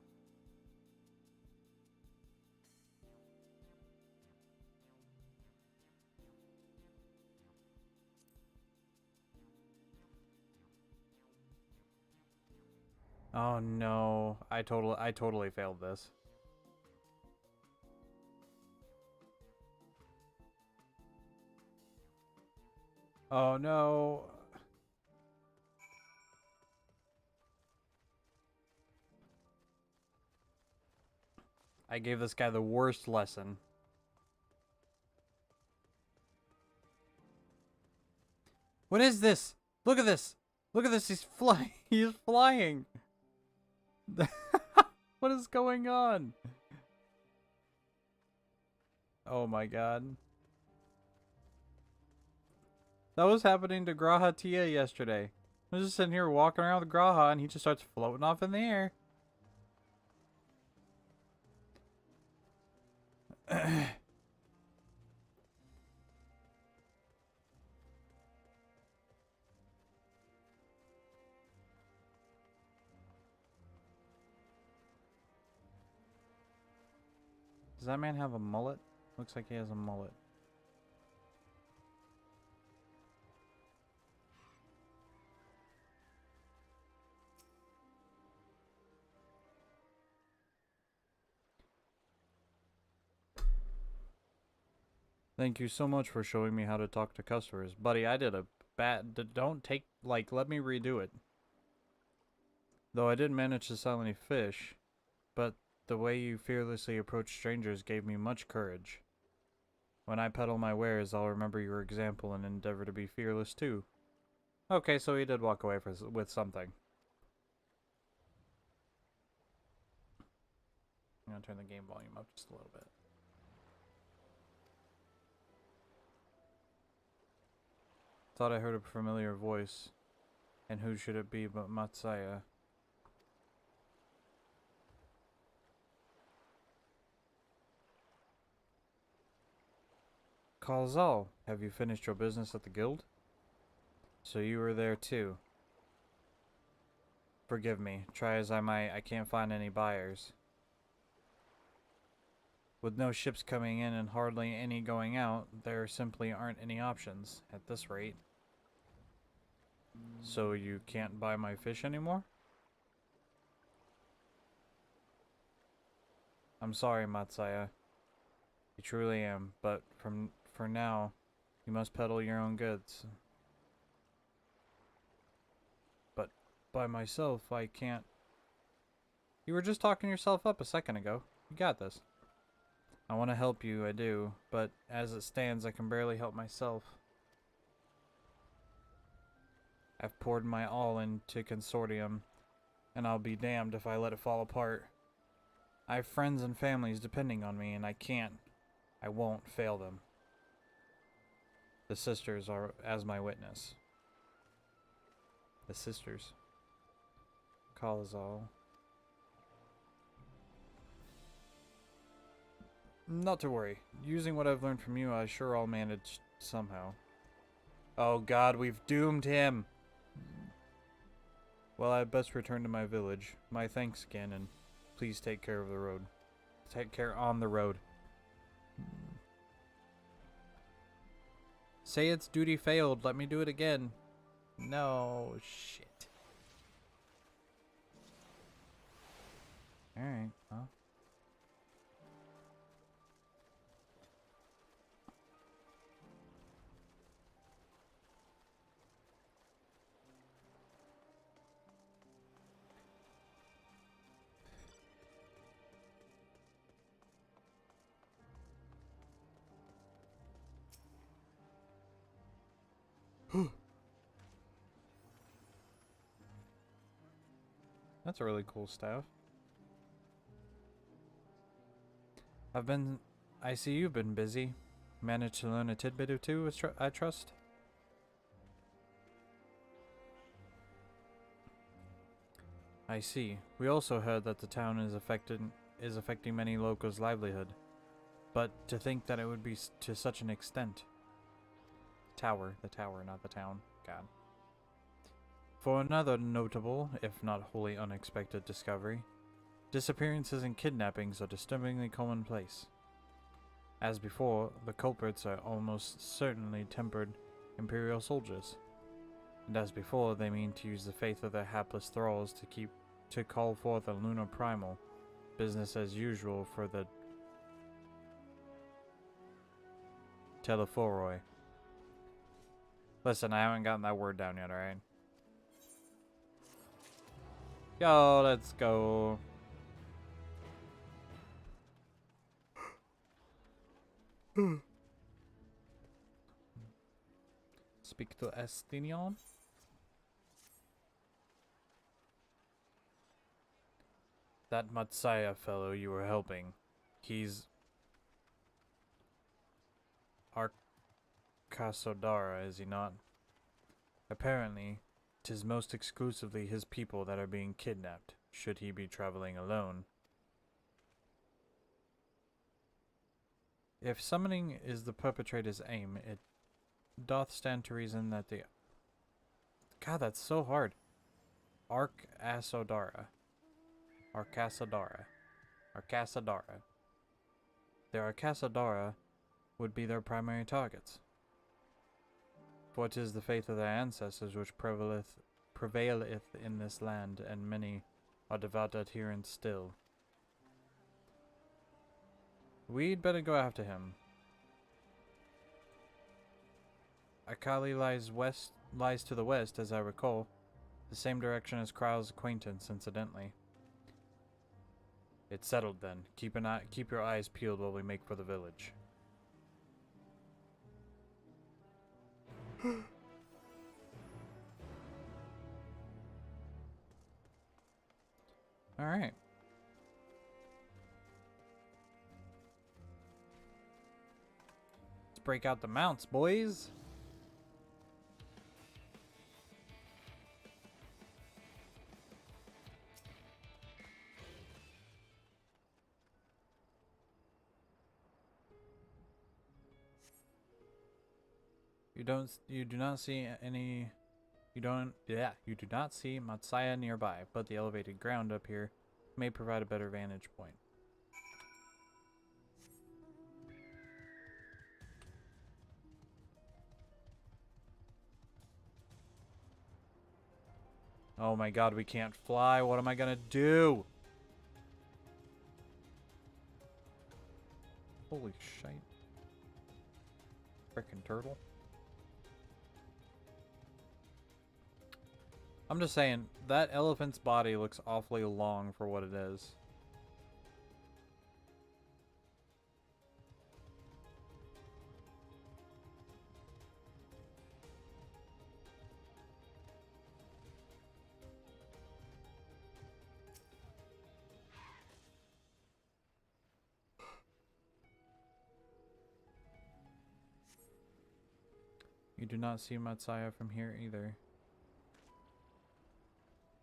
Oh no, I totally failed this. Oh no. I gave this guy the worst lesson. What is this? Look at this. Look at this. He's flying. He's flying. What is going on? Oh my god. That was happening to Graha Tia yesterday. I was just sitting here walking around with Graha and he just starts floating off in the air. Does that man have a mullet? Looks like he has a mullet. Thank you so much for showing me how to talk to customers. Buddy, I did a bad... Don't take... Like, let me redo it. Though I didn't manage to sell any fish, but the way you fearlessly approach strangers gave me much courage. When I peddle my wares, I'll remember your example and endeavor to be fearless too. Okay, so he did walk away with something. I'm gonna turn the game volume up just a little bit. Thought I heard a familiar voice. And who should it be but Matsaya? Kalzal, have you finished your business at the guild? So you were there too. Forgive me, try as I might, I can't find any buyers. With no ships coming in and hardly any going out, there simply aren't any options, at this rate. So you can't buy my fish anymore? I'm sorry, Matsaya. You truly am, but for now, you must peddle your own goods. But by myself, I can't. You were just talking yourself up a second ago. You got this. I want to help you, I do, but as it stands, I can barely help myself. I've poured my all into Consortium, and I'll be damned if I let it fall apart. I have friends and families depending on me, and I won't fail them. The sisters are as my witness. The sisters. Call us all. Not to worry. Using what I've learned from you, I sure I'll manage somehow. Oh god, we've doomed him! Well, I'd best return to my village. My thanks again, and please take care of the road. Take care on the road. Say its duty failed. Let me do it again. No, shit. Alright, well. That's a really cool staff. I see you've been busy. Managed to learn a tidbit or two, I trust? I see. We also heard that the town is affecting many locals' livelihood. But to think that it would be to such an extent. The tower, not the town. God. For another notable, if not wholly unexpected discovery, disappearances and kidnappings are disturbingly commonplace. As before, the culprits are almost certainly tempered Imperial soldiers. And as before, they mean to use the faith of their hapless thralls to call forth a lunar primal. Business as usual for the Telephoroi. Listen, I haven't gotten that word down yet, alright? Yo, let's go. Speak to Estinian. That Matsaya fellow you were helping, he's Arkasodara, is he not? Apparently, 'tis most exclusively his people that are being kidnapped, should he be traveling alone. If summoning is the perpetrator's aim, it doth stand to reason that the... God, that's so hard. Arkasodara. The Arkasodara would be their primary targets. For 'tis the faith of their ancestors which prevaileth in this land, and many are devout adherents still. We'd better go after him. Akali lies to the west, as I recall. The same direction as Krau's acquaintance, incidentally. It's settled then. Keep your eyes peeled while we make for the village. Alright. Let's break out the mounts, boys. You do not see Matsaya nearby, but the elevated ground up here may provide a better vantage point. Oh my god, we can't fly. What am I gonna do? Holy shite. Frickin' turtle. I'm just saying, that elephant's body looks awfully long for what it is. You do not see Matsaya from here either.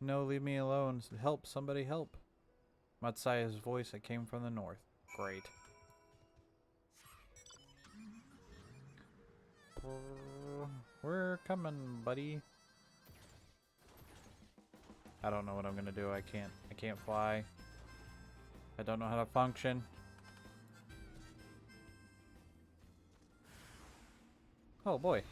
No, leave me alone. Help, somebody help. Matsaya's voice that came from the north. Great. We're coming, buddy. I don't know what I'm gonna do. I can't fly. I don't know how to function. Oh boy.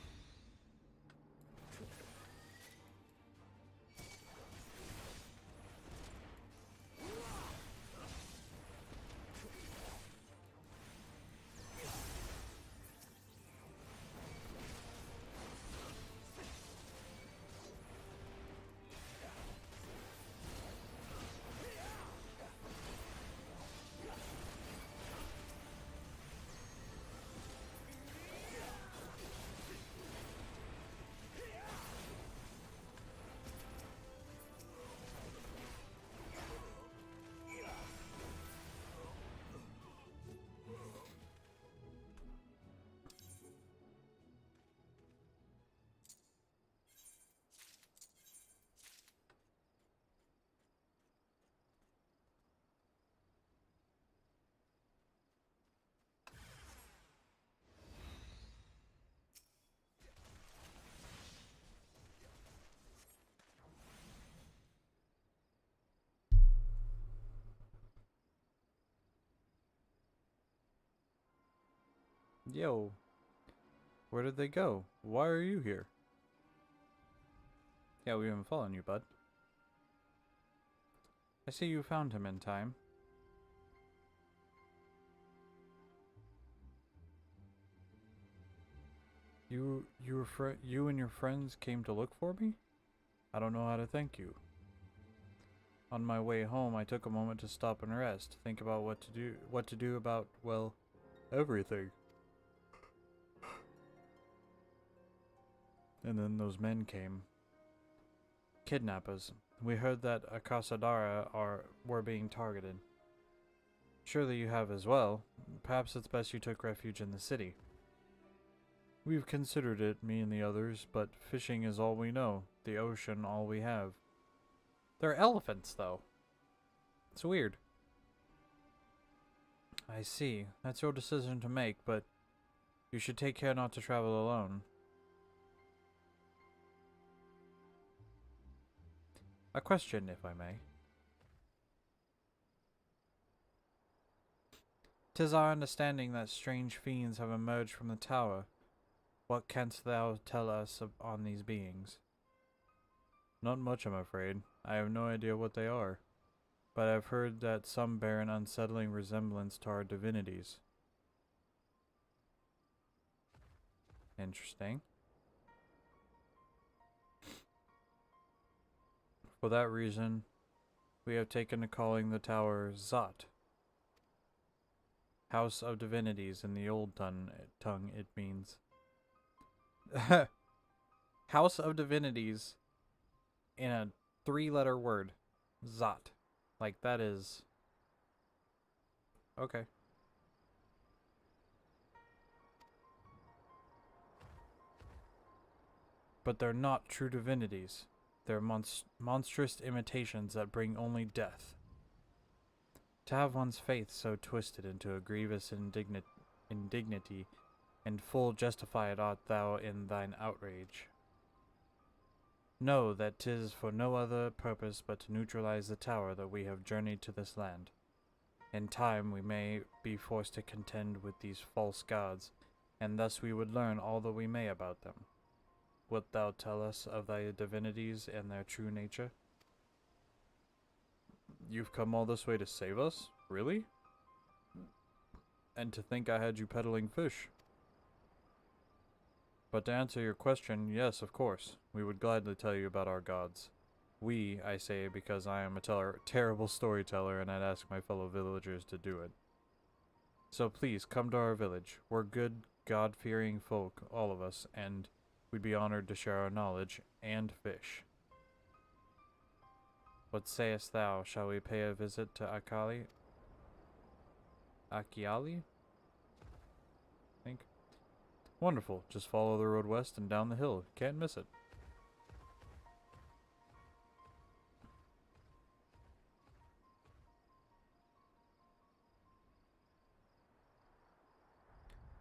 Yo. Where did they go? Why are you here? Yeah, we've been following you, bud. I see you found him in time. You and your friends came to look for me? I don't know how to thank you. On my way home, I took a moment to stop and rest, think about what to do about, well, everything. And then those men came. Kidnappers. We heard that Akasadara were being targeted. Surely you have as well. Perhaps it's best you took refuge in the city. We've considered it, me and the others, but fishing is all we know. The ocean, all we have. They're elephants, though. It's weird. I see. That's your decision to make, but you should take care not to travel alone. A question, if I may. 'Tis our understanding that strange fiends have emerged from the tower. What canst thou tell us on these beings? Not much, I'm afraid. I have no idea what they are. But I've heard that some bear an unsettling resemblance to our divinities. Interesting. For that reason, we have taken to calling the tower Zot. House of Divinities in the old tongue it means. House of Divinities in a 3-letter word. Zot. Like, that is... Okay. But they're not true divinities. They're monstrous imitations that bring only death. To have one's faith so twisted into a grievous indignity, and full justified art thou in thine outrage. Know that 'tis for no other purpose but to neutralize the tower that we have journeyed to this land. In time we may be forced to contend with these false gods, and thus we would learn all that we may about them. Wilt thou tell us of thy divinities and their true nature? You've come all this way to save us? Really? And to think I had you peddling fish. But to answer your question, yes, of course. We would gladly tell you about our gods. We, I say, because I am a terrible storyteller and I'd ask my fellow villagers to do it. So please, come to our village. We're good, God-fearing folk, all of us, and we'd be honored to share our knowledge and fish. What sayest thou? Shall we pay a visit to Akiali? I think. Wonderful. Just follow the road west and down the hill. Can't miss it.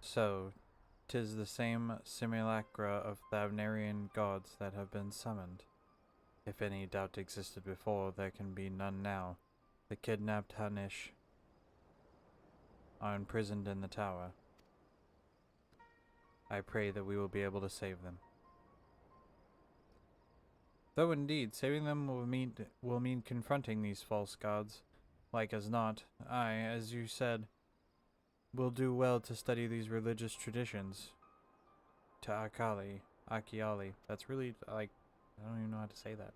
So, 'tis the same simulacra of Thavnarian gods that have been summoned. If any doubt existed before, there can be none now. The kidnapped Hanish are imprisoned in the tower. I pray that we will be able to save them. Though indeed, saving them will mean confronting these false gods. Like as not, I, as you said, will do well to study these religious traditions. To Akiali. That's really, like, I don't even know how to say that.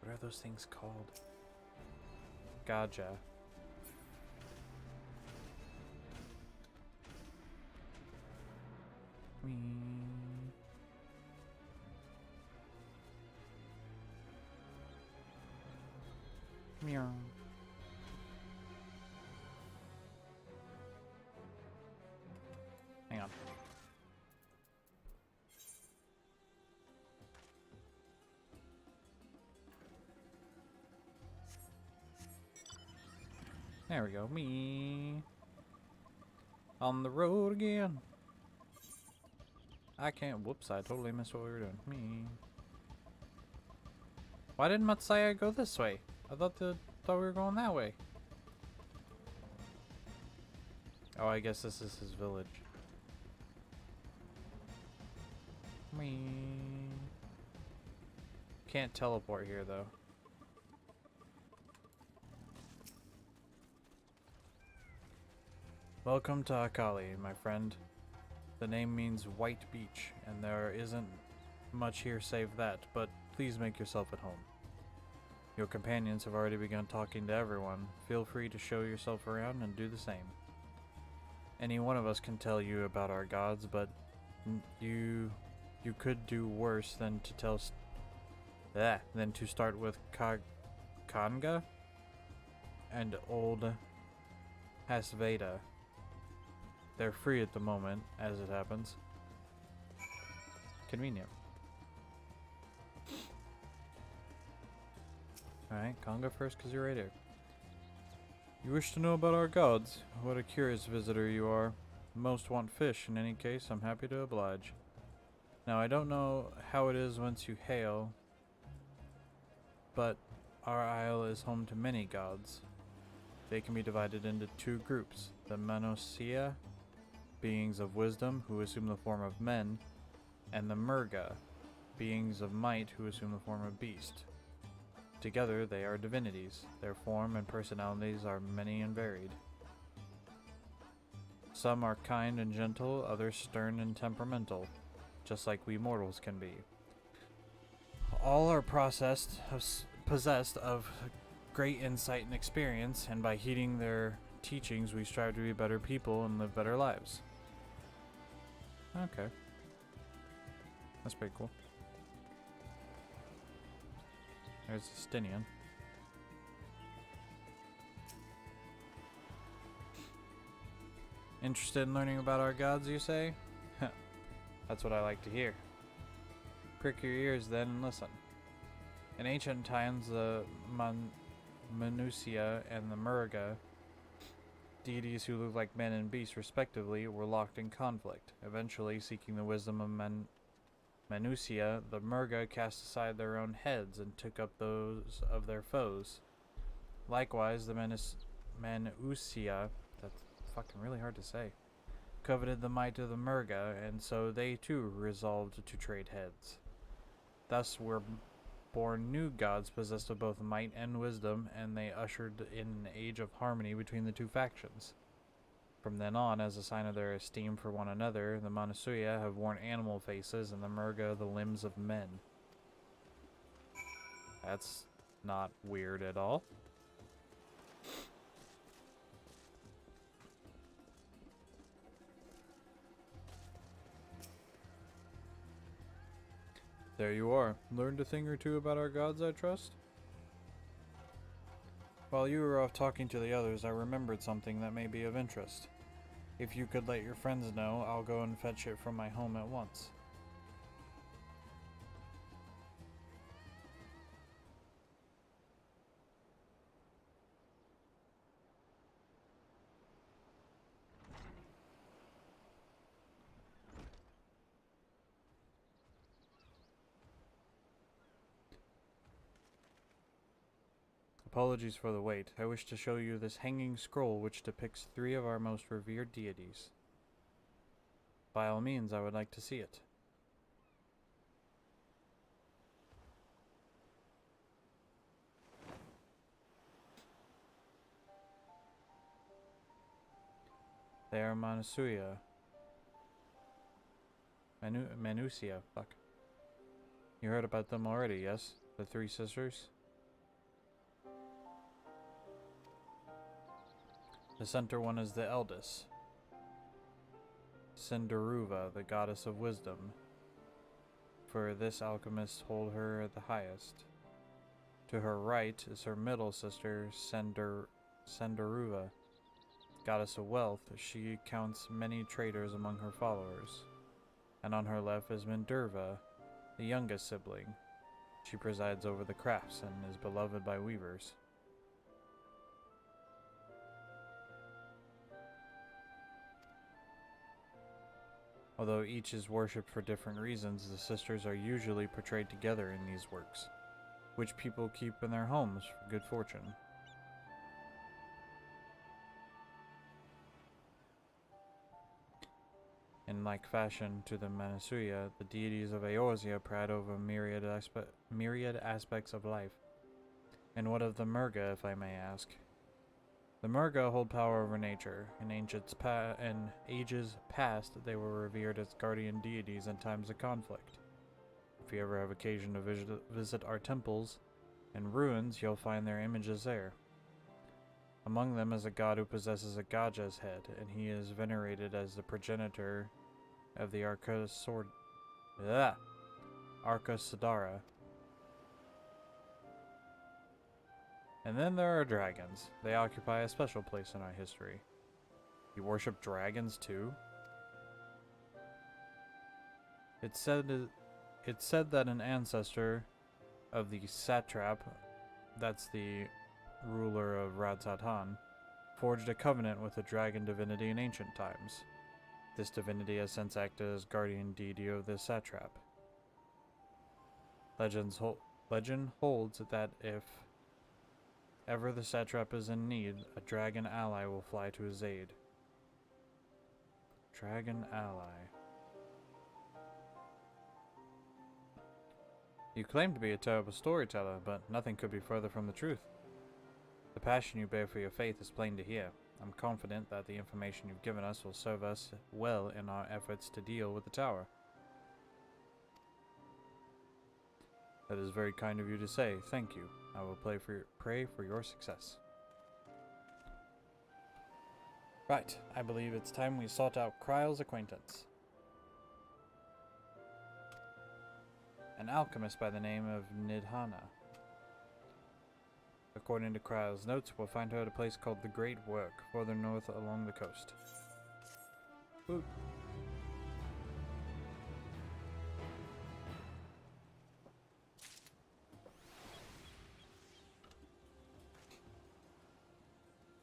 What are those things called? Gotcha. Meow. Hang on. There we go. Me. On the road again. I can't. Whoops, I totally missed what we were doing. Me. Why didn't Matsaya go this way? I thought we were going that way. Oh, I guess this is his village. Me. Can't teleport here though. Welcome to Akali, my friend. The name means white beach, and there isn't much here save that, but please make yourself at home. Your companions have already begun talking to everyone. Feel free to show yourself around and do the same. Any one of us can tell you about our gods, but you could do worse than to start with Kanga and old Hasveda. They're free at the moment, as it happens. Convenient. Alright, Kanga first because you're right here. You wish to know about our gods? What a curious visitor you are. Most want fish. In any case, I'm happy to oblige. Now, I don't know how it is whence you hail, but our isle is home to many gods. They can be divided into two groups. The Manosia, beings of wisdom who assume the form of men, and the Murga, beings of might who assume the form of beast. Together, they are divinities. Their form and personalities are many and varied. Some are kind and gentle, others stern and temperamental, just like we mortals can be. All are possessed of great insight and experience, and by heeding their teachings, we strive to be better people and live better lives. Okay. That's pretty cool. There's Justinian. Interested in learning about our gods, you say? That's what I like to hear. Prick your ears then and listen. In ancient times, the Manusia and the Murga, deities who look like men and beasts respectively, were locked in conflict. Eventually, seeking the wisdom of Manusia, the Murga cast aside their own heads and took up those of their foes. Likewise, the Manusia, that's fucking really hard to say, coveted the might of the Murga, and so they too resolved to trade heads. Thus were born new gods possessed of both might and wisdom, and they ushered in an age of harmony between the two factions. From then on, as a sign of their esteem for one another, the Manasuya have worn animal faces and the Murga the limbs of men. That's not weird at all. There you are. Learned a thing or two about our gods, I trust? While you were off talking to the others, I remembered something that may be of interest. If you could let your friends know, I'll go and fetch it from my home at once. Apologies for the wait. I wish to show you this hanging scroll which depicts 3 of our most revered deities. By all means, I would like to see it. They are Manusia, fuck. You heard about them already, yes? The 3 sisters? The center one is the eldest, Cinderuva, the goddess of wisdom. For this alchemists hold her the highest. To her right is her middle sister, Cinderuva, goddess of wealth. She counts many traders among her followers. And on her left is Minerva, the youngest sibling. She presides over the crafts and is beloved by weavers. Although each is worshipped for different reasons, the sisters are usually portrayed together in these works, which people keep in their homes for good fortune. In like fashion to the Manasuya, the deities of Eorzea pride over myriad aspects of life. And what of the Murga, if I may ask? The Murga hold power over nature. In ages past, they were revered as guardian deities in times of conflict. If you ever have occasion to visit our temples and ruins, you'll find their images there. Among them is a god who possesses a Gaja's head, and he is venerated as the progenitor of the Arcasadara. And then there are dragons. They occupy a special place in our history. You worship dragons too? It's said that an ancestor of the satrap, that's the ruler of Radsatan, forged a covenant with a dragon divinity in ancient times. This divinity has since acted as guardian deity of the satrap. Legend holds that if ever the satrap is in need, a dragon ally will fly to his aid. Dragon ally. You claim to be a terrible storyteller, but nothing could be further from the truth. The passion you bear for your faith is plain to hear. I'm confident that the information you've given us will serve us well in our efforts to deal with the tower. That is very kind of you to say. Thank you. I will pray for your success. Right, I believe it's time we sought out Kryle's acquaintance. An alchemist by the name of Nidhana. According to Kryle's notes, we'll find her at a place called the Great Work, further north along the coast. Ooh.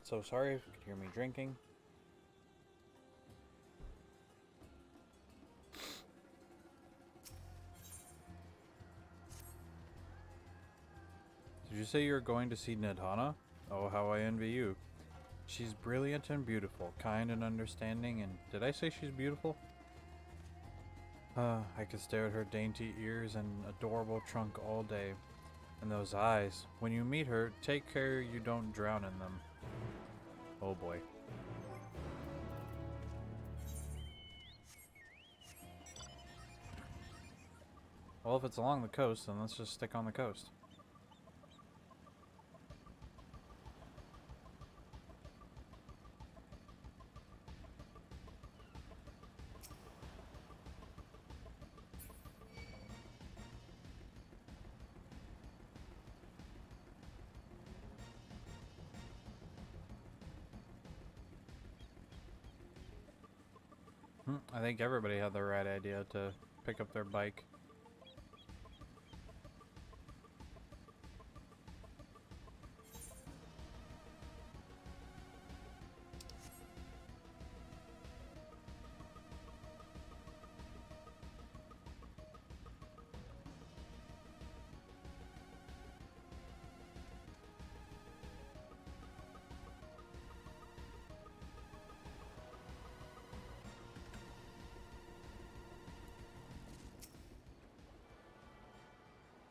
So sorry if you could hear me drinking. Did you say you're going to see Nidhana? Oh, how I envy you. She's brilliant and beautiful, kind and understanding, and did I say she's beautiful? I could stare at her dainty ears and adorable trunk all day. And those eyes. When you meet her, take care you don't drown in them. Oh boy. Well, if it's along the coast, then let's just stick on the coast. I think everybody had the right idea to pick up their bike.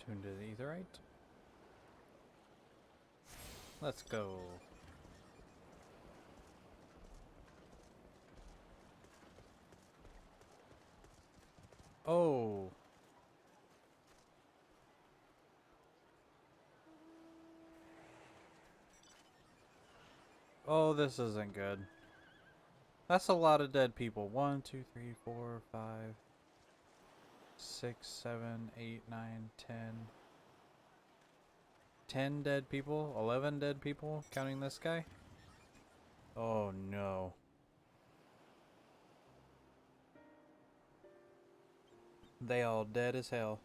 Tune to the etherite. Let's go. Oh. Oh, this isn't good. That's a lot of dead people. 1, 2, 3, 4, 5, 6, 7, 8, 9, 10. 10 dead people? 11 dead people, counting this guy? Oh no. They all dead as hell.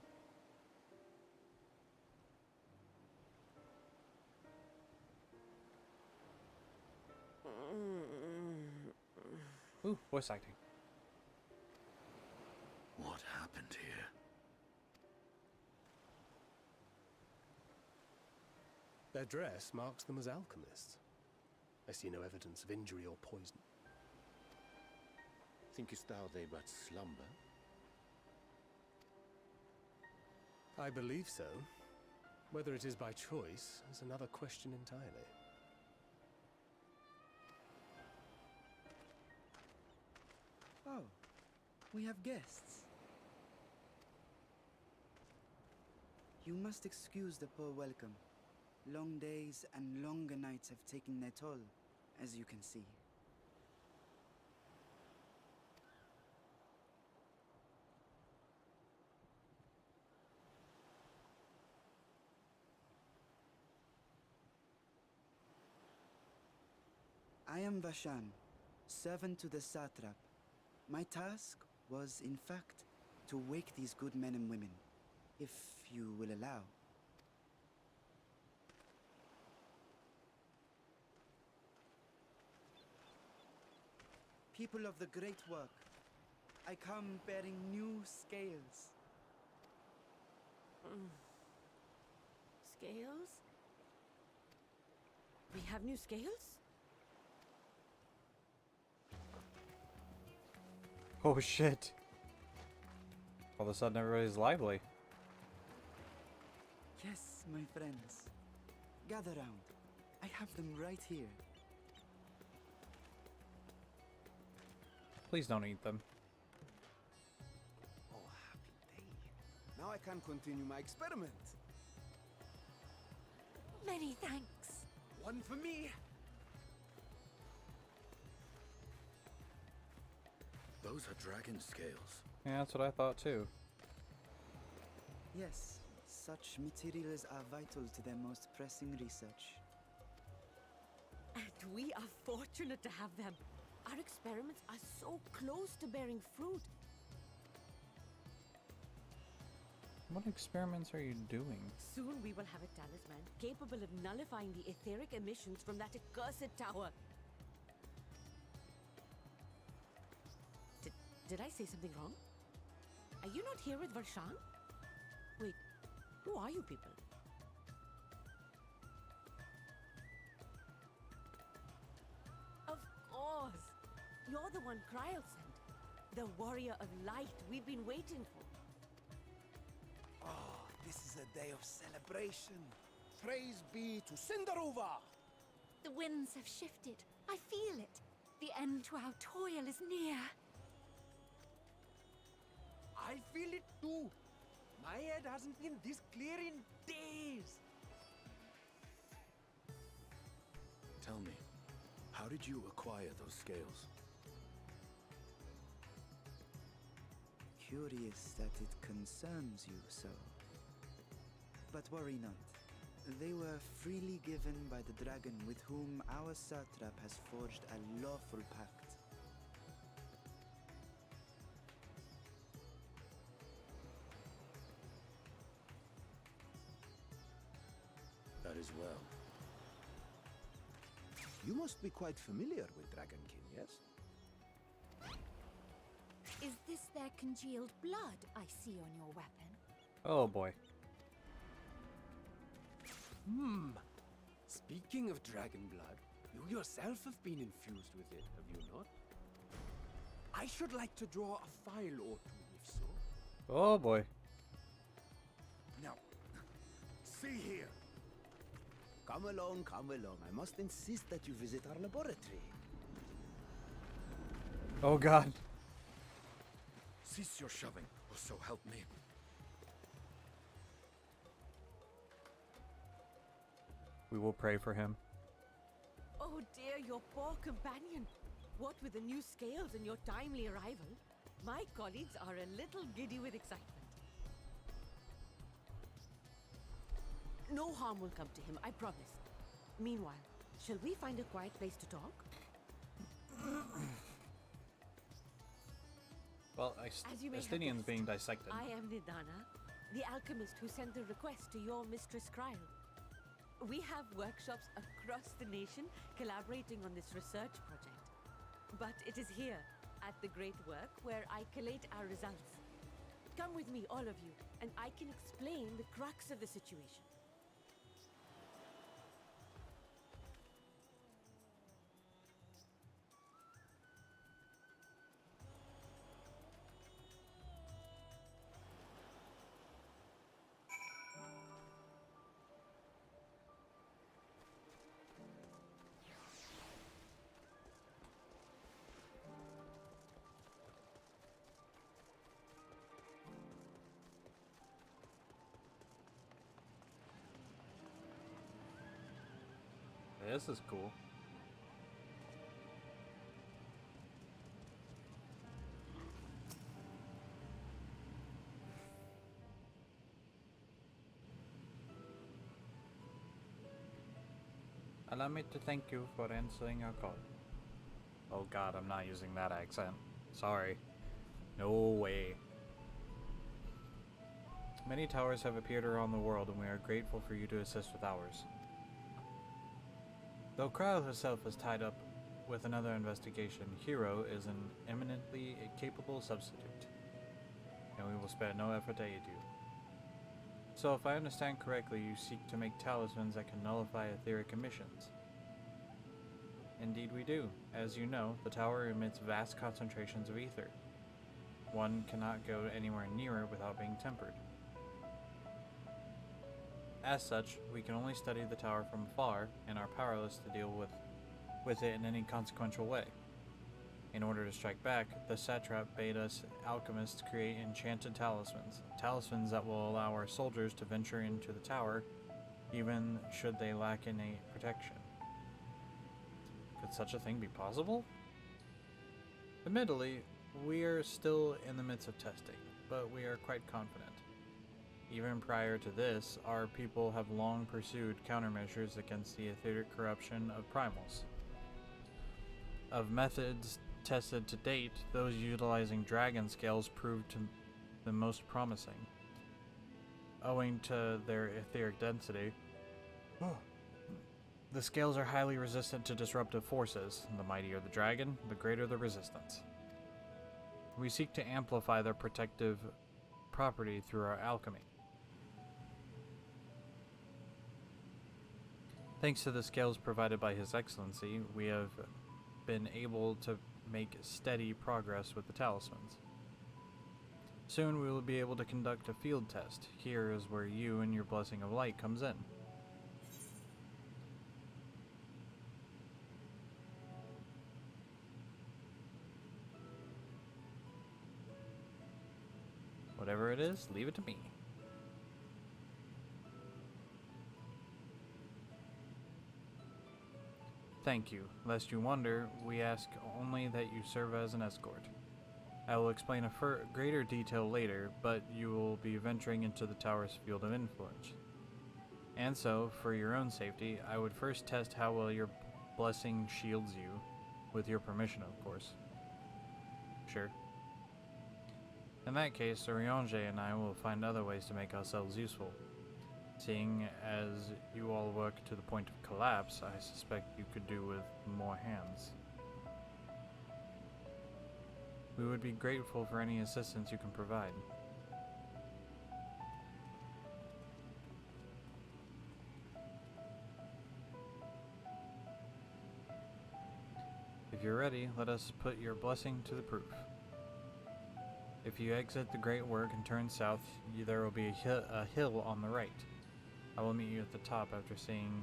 Ooh, voice acting. What happened here? Their dress marks them as alchemists. I see no evidence of injury or poison. Thinkest thou they but slumber? I believe so. Whether it is by choice is another question entirely. Oh, we have guests. You must excuse the poor welcome. Long days and longer nights have taken their toll, as you can see. I am Vashan, servant to the satrap. My task was, in fact, to wake these good men and women, if you will allow. People of the great work, I come bearing new scales. Scales? We have new scales? Oh shit. All of a sudden everybody's lively. Yes, my friends. Gather round. I have them right here. Please don't eat them. Oh, happy day. Now I can continue my experiment. Many thanks. One for me. Those are dragon scales. Yeah, that's what I thought too. Yes, such materials are vital to their most pressing research. And we are fortunate to have them. Our experiments are so close to bearing fruit. What experiments are you doing? Soon we will have a talisman capable of nullifying the etheric emissions from that accursed tower. Did I say something wrong? Are you not here with Varshan? Wait, who are you people? Of course! You're the one Kryl sent. The warrior of light we've been waiting for. Oh, this is a day of celebration. Praise be to Cinderova. The winds have shifted. I feel it. The end to our toil is near. I feel it too. My head hasn't been this clear in days. Tell me, how did you acquire those scales? Curious that it concerns you so. But worry not. They were freely given by the dragon with whom our satrap has forged a lawful pact. You must be quite familiar with Dragonkin, yes? Is this their congealed blood I see on your weapon? Oh boy. Speaking of dragon blood, you yourself have been infused with it, have you not? I should like to draw a file or two, if so. Oh boy. Now, see here. Come along, come along. I must insist that you visit our laboratory. Oh god. Cease your shoving, or so help me. We will pray for him. Oh dear, your poor companion. What with the new scales and your timely arrival, my colleagues are a little giddy with excitement. No harm will come to him, I promise. Meanwhile, shall we find a quiet place to talk? Well, As you may have Estinian's guessed, being dissected. I am Nidana, the alchemist who sent the request to your mistress Kryle. We have workshops across the nation collaborating on this research project. But it is here, at the Great Work, where I collate our results. Come with me, all of you, and I can explain the crux of the situation. This is cool. Allow me to thank you for answering our call. Oh god, I'm not using that accent. Sorry. No way. Many towers have appeared around the world, and we are grateful for you to assist with ours. Though Kryle herself is tied up with another investigation, Hero is an eminently capable substitute, and we will spare no effort to aid you. So, if I understand correctly, you seek to make talismans that can nullify etheric emissions. Indeed we do. As you know, the tower emits vast concentrations of ether. One cannot go anywhere near it without being tempered. As such, we can only study the tower from afar and are powerless to deal with it in any consequential way. In order to strike back, the satrap bade us alchemists create enchanted talismans. Talismans that will allow our soldiers to venture into the tower, even should they lack innate protection. Could such a thing be possible? Admittedly, we are still in the midst of testing, but we are quite confident. Even prior to this, our people have long pursued countermeasures against the etheric corruption of primals. Of methods tested to date, those utilizing dragon scales proved to the most promising. Owing to their etheric density, the scales are highly resistant to disruptive forces. The mightier the dragon, the greater the resistance. We seek to amplify their protective property through our alchemy. Thanks to the scales provided by His Excellency, we have been able to make steady progress with the talismans. Soon we will be able to conduct a field test. Here is where you and your blessing of light comes in. Whatever it is, leave it to me. Thank you. Lest you wonder, we ask only that you serve as an escort. I will explain a greater detail later, but you will be venturing into the tower's field of influence. And so, for your own safety, I would first test how well your blessing shields you, with your permission, of course. Sure. In that case, Oriange and I will find other ways to make ourselves useful. Seeing as you all work to the point of collapse, I suspect you could do with more hands. We would be grateful for any assistance you can provide. If you're ready, let us put your blessing to the proof. If you exit the Great Work and turn south, there will be a hill on the right. I will meet you at the top after seeing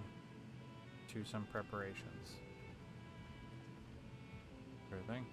to some preparations. Sure thing.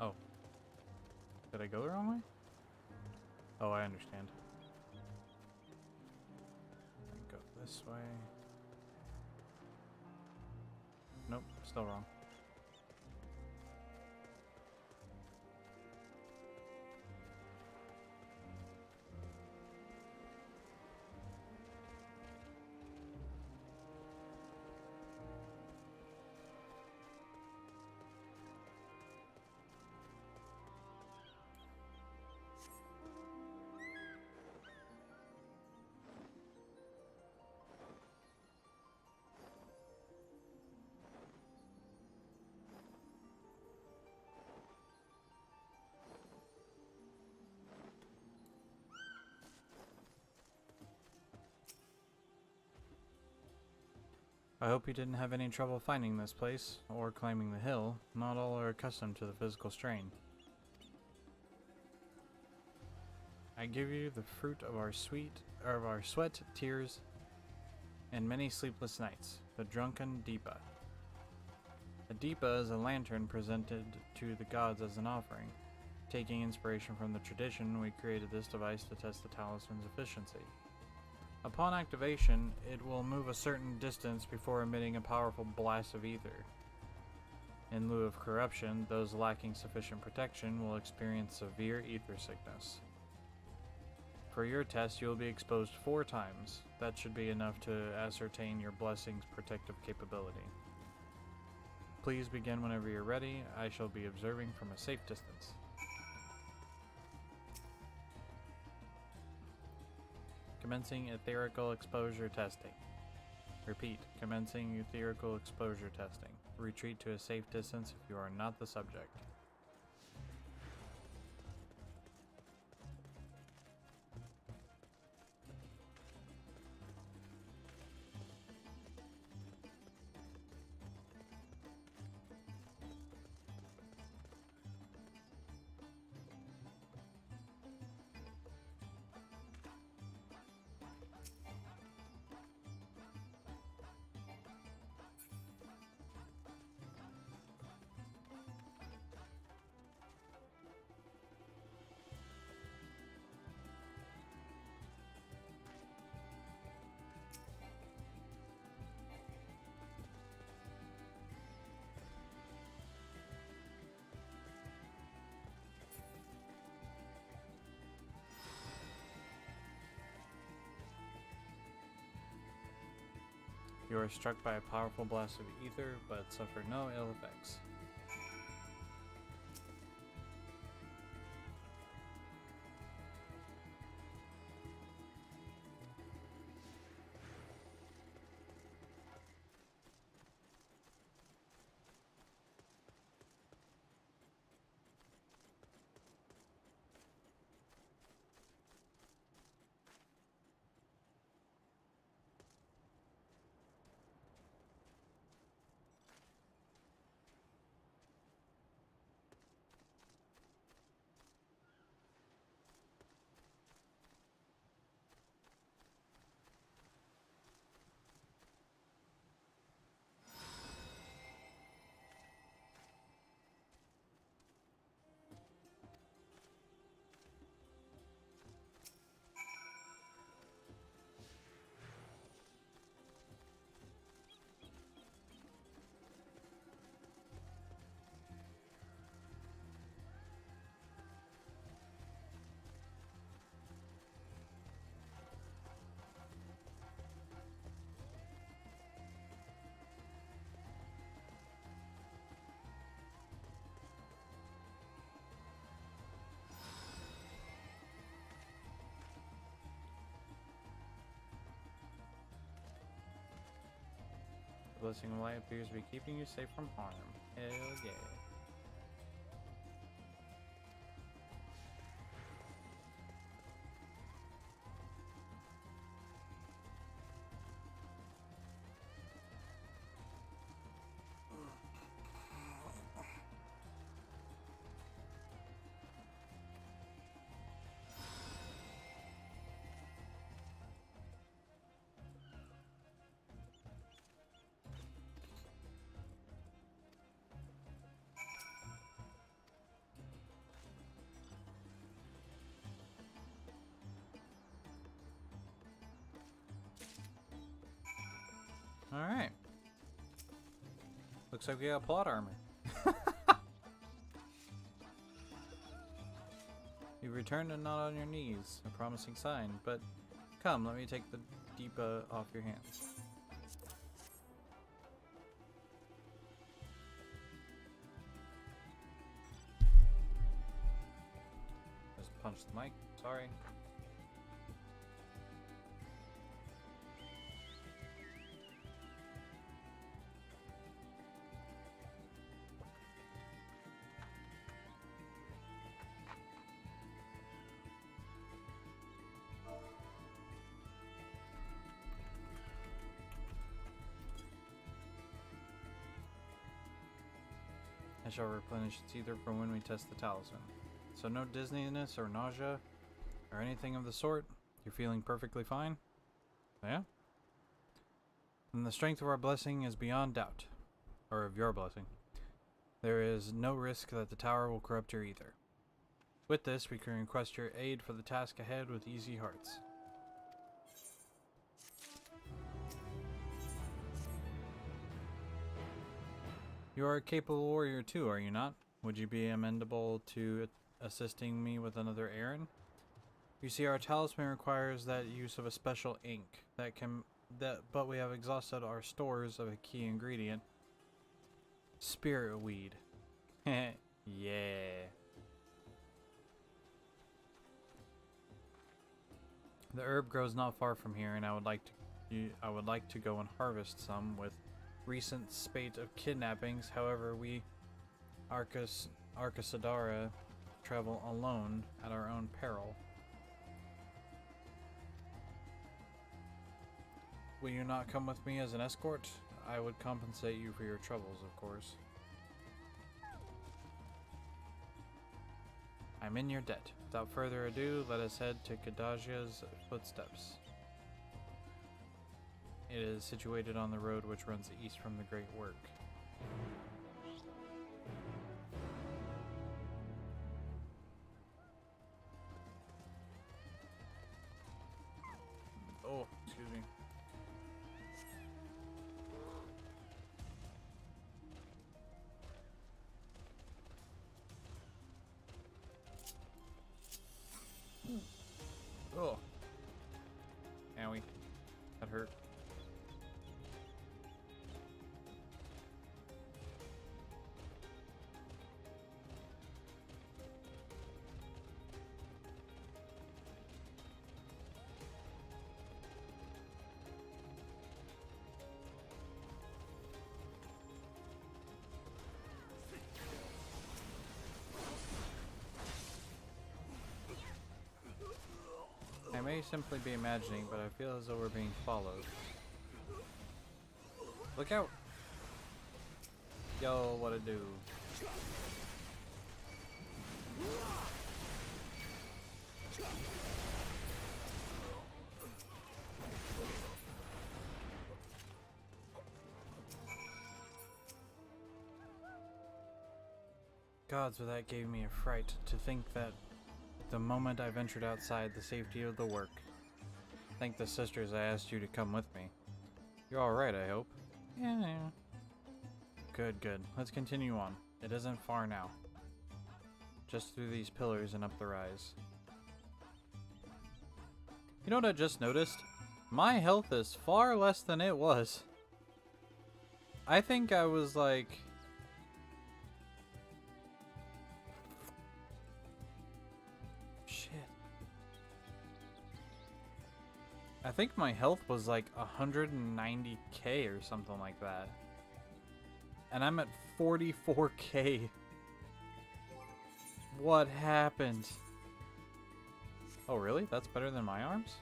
Oh. Did I go the wrong way? Oh, I understand. Go this way. Nope, still wrong. I hope you didn't have any trouble finding this place, or climbing the hill. Not all are accustomed to the physical strain. I give you the fruit of our sweat, tears, and many sleepless nights, the drunken Deepa. A Deepa is a lantern presented to the gods as an offering. Taking inspiration from the tradition, we created this device to test the talisman's efficiency. Upon activation, it will move a certain distance before emitting a powerful blast of ether. In lieu of corruption, those lacking sufficient protection will experience severe ether sickness. For your test, you will be exposed 4 times. That should be enough to ascertain your blessing's protective capability. Please begin whenever you're ready. I shall be observing from a safe distance. Commencing etherical exposure testing. Repeat, commencing etherical exposure testing. Retreat to a safe distance if you are not the subject. You are struck by a powerful blast of ether, but suffer no ill effects. The blessing of light appears to be keeping you safe from harm. Hell yeah. Alright. Looks like we got plot armor. You returned and not on your knees. A promising sign, but come, let me take the Deepa off your hands. Just punch the mic, sorry. I shall replenish its ether for when we test the talisman. So no dizziness or nausea or anything of the sort? You're feeling perfectly fine? Yeah? Then the strength of our blessing is beyond doubt. Or of your blessing. There is no risk that the tower will corrupt your ether. With this, we can request your aid for the task ahead with easy hearts. You are a capable warrior too, are you not? Would you be amenable to assisting me with another errand? You see, our talisman requires that use of a special ink but we have exhausted our stores of a key ingredient. Spirit weed. Yeah. The herb grows not far from here, and I would like to go and harvest some with recent spate of kidnappings. However, we Arcasadara travel alone at our own peril. Will you not come with me as an escort? I would compensate you for your troubles, of course. I'm in your debt. Without further ado, let us head to Kadajia's footsteps. It is situated on the road which runs east from the Great Work. Oh, excuse me. Oh. Owie. That hurt. I may simply be imagining, but I feel as though we're being followed. Look out! Yo, what it do? Gods, but that gave me a fright to think that the moment I ventured outside the safety of the work. Thank the sisters I asked you to come with me. You're alright, I hope? Yeah. Good, good. Let's continue on. It isn't far now. Just through these pillars and up the rise. You know what I just noticed? My health is far less than it was. I think I was like... I think my health was like 190k or something like that. And I'm at 44k. What happened? Oh, really? That's better than my arms?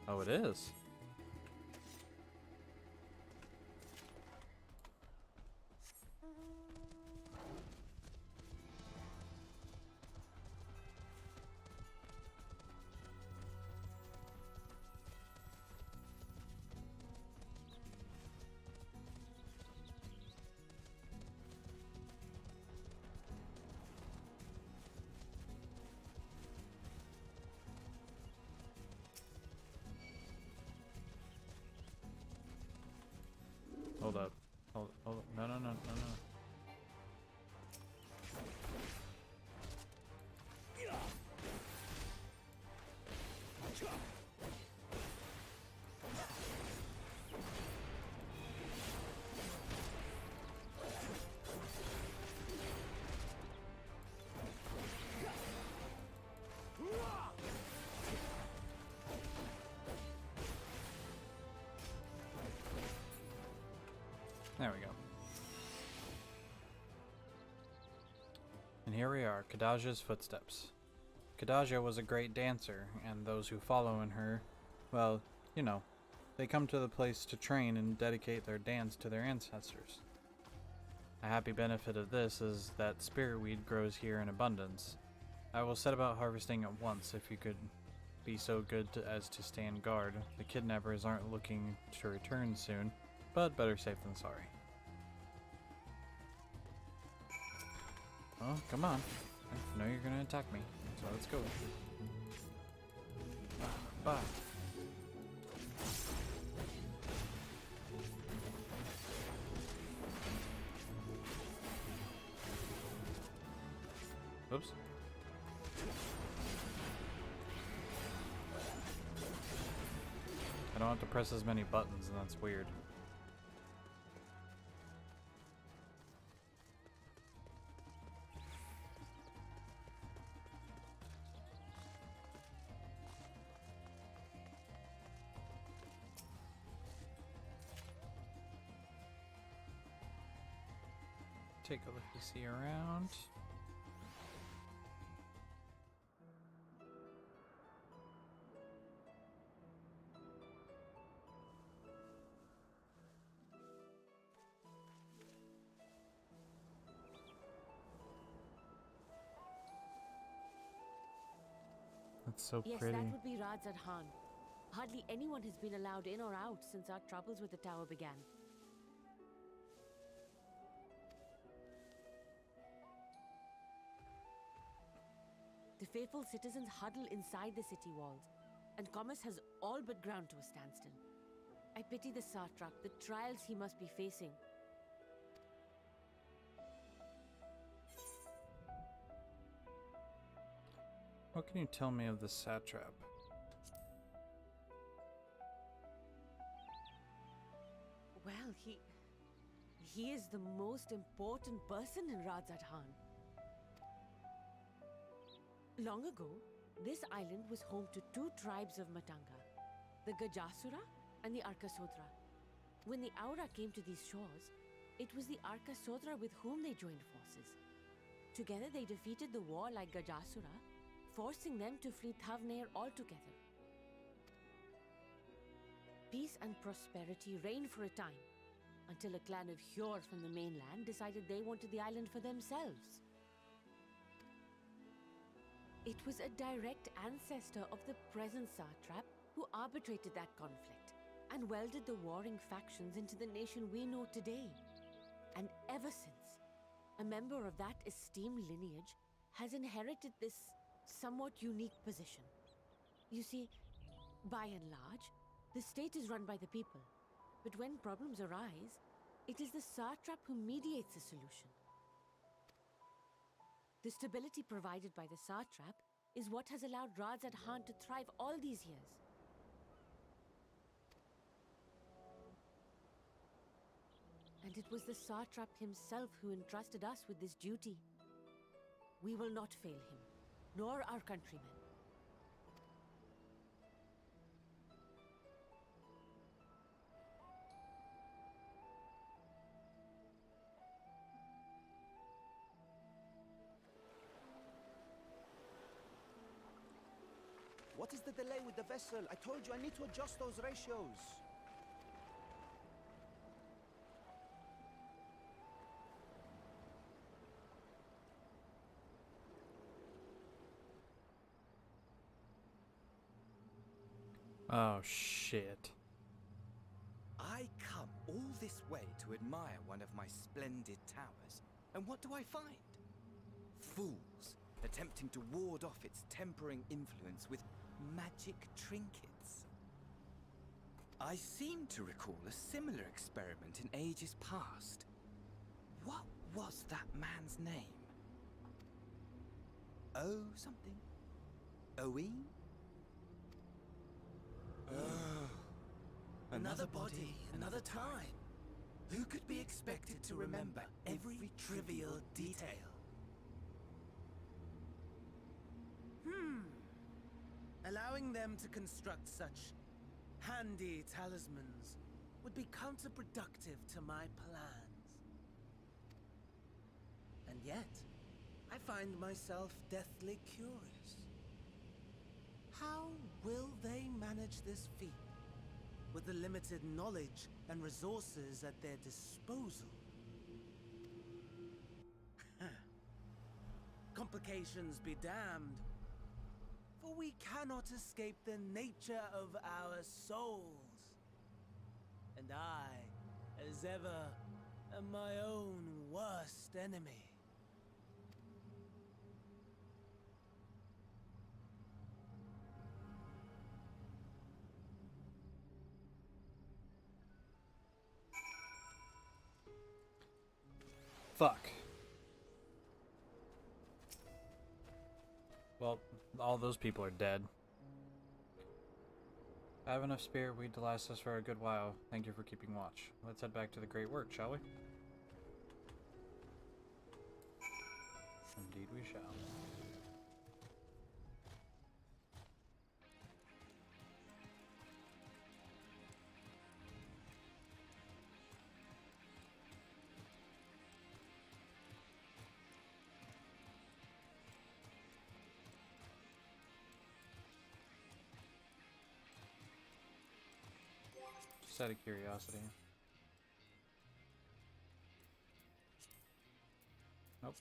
Oh, it is. Hold up. Hold up. No, no, no, no, no. There we go. And here we are, Kadaja's footsteps. Kadaja was a great dancer, and those who follow in her, well, you know, they come to the place to train and dedicate their dance to their ancestors. A happy benefit of this is that spirit weed grows here in abundance. I will set about harvesting at once if you could be so good as to stand guard. The kidnappers aren't looking to return soon, but better safe than sorry. Oh, come on. I know you're gonna attack me, so let's go. Bye. Oops. I don't have to press as many buttons, and that's weird. Take a look-see around. That's so Yes, pretty. that would be Radzad Khan. Hardly anyone has been allowed in or out since our troubles with the tower began. The faithful citizens huddle inside the city walls, and commerce has all but ground to a standstill. I pity the satrap, the trials he must be facing. What can you tell me of the satrap? Well, he is the most important person in Radzad Khan. Long ago, this island was home to two tribes of Matanga, the Gajasura and the Arkasodra. When the Aura came to these shores, it was the Arkasodra with whom they joined forces. Together they defeated the warlike Gajasura, forcing them to flee Thavnair altogether. Peace and prosperity reigned for a time, until a clan of Hjor from the mainland decided they wanted the island for themselves. It was a direct ancestor of the present satrap who arbitrated that conflict and welded the warring factions into the nation we know today. And ever since, a member of that esteemed lineage has inherited this somewhat unique position. You see, by and large, the state is run by the people, but when problems arise, it is the satrap who mediates a solution. The stability provided by the satrap is what has allowed Radzad Khan to thrive all these years. And it was the satrap himself who entrusted us with this duty. We will not fail him, nor our countrymen. What is the delay with the vessel? I told you I need to adjust those ratios. Oh, shit. I come all this way to admire one of my splendid towers, and what do I find? Fools attempting to ward off its tempering influence with magic trinkets. I seem to recall a similar experiment in ages past. What was that man's name? Oh, something? Owen? Another body, another time. Who could be expected to remember every trivial detail? Allowing them to construct such handy talismans would be counterproductive to my plans. And yet, I find myself deathly curious. How will they manage this feat with the limited knowledge and resources at their disposal? Complications be damned, for we cannot escape the nature of our souls. And I, as ever, am my own worst enemy. Fuck. Well, all those people are dead. I have enough spirit weed to last us for a good while. Thank you for keeping watch. Let's head back to the great work, shall we? Indeed we shall. Just out of curiosity. Nope.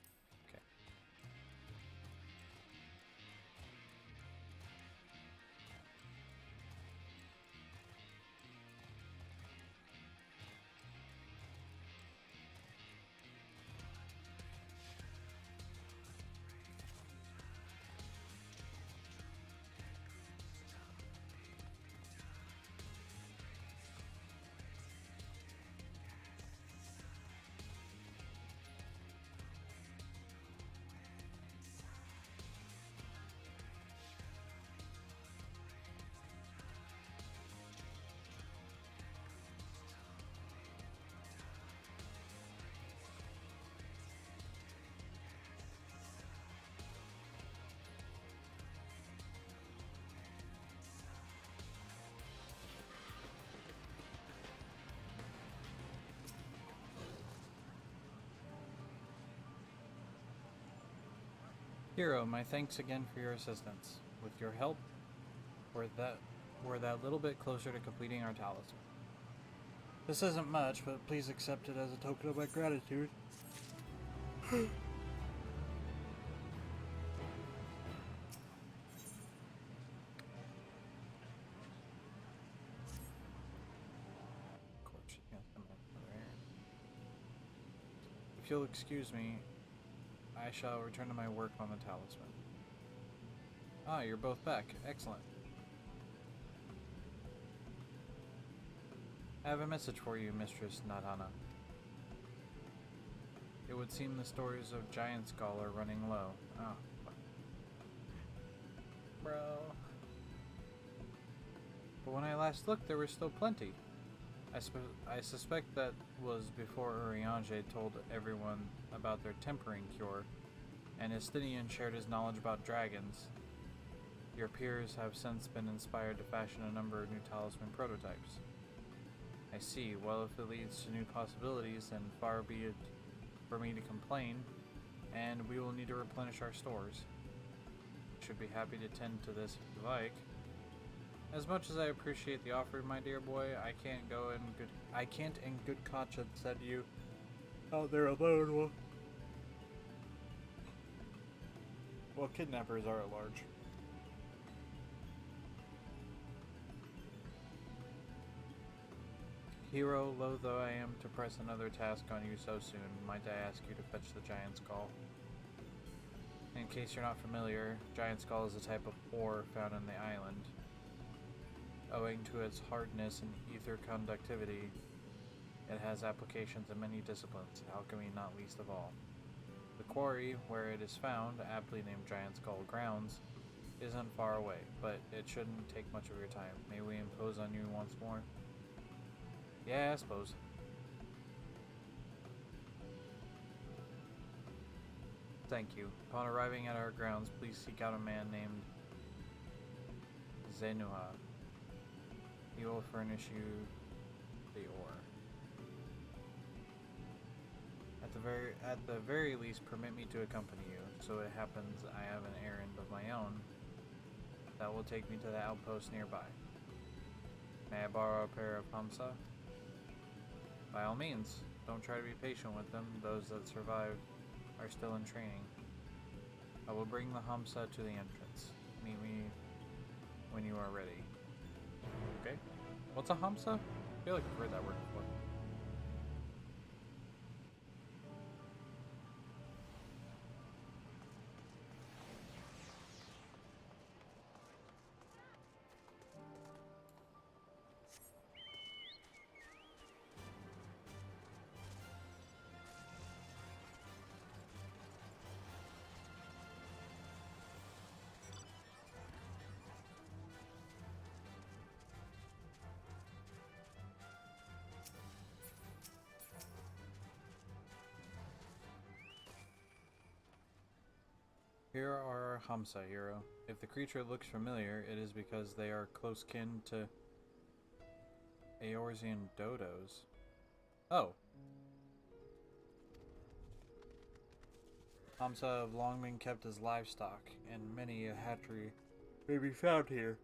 Okay. Hero, my thanks again for your assistance. With your help, we're that little bit closer to completing our talisman. This isn't much, but please accept it as a token of my gratitude. If you'll excuse me, I shall return to my work on the talisman. Ah, you're both back. Excellent. I have a message for you, Mistress Nadana. It would seem the stories of Giant Skull are running low. Oh, fuck. Bro. But when I last looked, there were still plenty. I suspect that was before Urianger told everyone about their tempering cure. and Estinian shared his knowledge about dragons. Your peers have since been inspired to fashion a number of new talisman prototypes. I see. Well, if it leads to new possibilities, then far be it for me to complain, and we will need to replenish our stores. Should be happy to tend to this if you like. As much as I appreciate the offer, my dear boy, I can't in good conscience send you out there alone. Well, kidnappers are at large. Hero, loath though I am to press another task on you so soon, might I ask you to fetch the giant skull? In case you're not familiar, giant skull is a type of ore found on the island. Owing to its hardness and ether conductivity, it has applications in many disciplines, alchemy not least of all. The quarry, where it is found, aptly named Giant Skull Grounds, isn't far away, but it shouldn't take much of your time. May we impose on you once more? Yeah, I suppose. Thank you. Upon arriving at our grounds, please seek out a man named Zenuha. He will furnish you the ore. At the very least, permit me to accompany you. So it happens I have an errand of my own that will take me to the outpost nearby. May I borrow a pair of Hamsa? By all means, don't try to be patient with them. Those that survive are still in training. I will bring the Hamsa to the entrance. Meet me when you are ready. Okay. What's a Hamsa? I feel like I've heard that word before. Here are our Hamsa, hero. If the creature looks familiar, it is because they are close kin to Eorzean dodos. Oh. Hamsa have long been kept as livestock, and many a hatchery may be found here.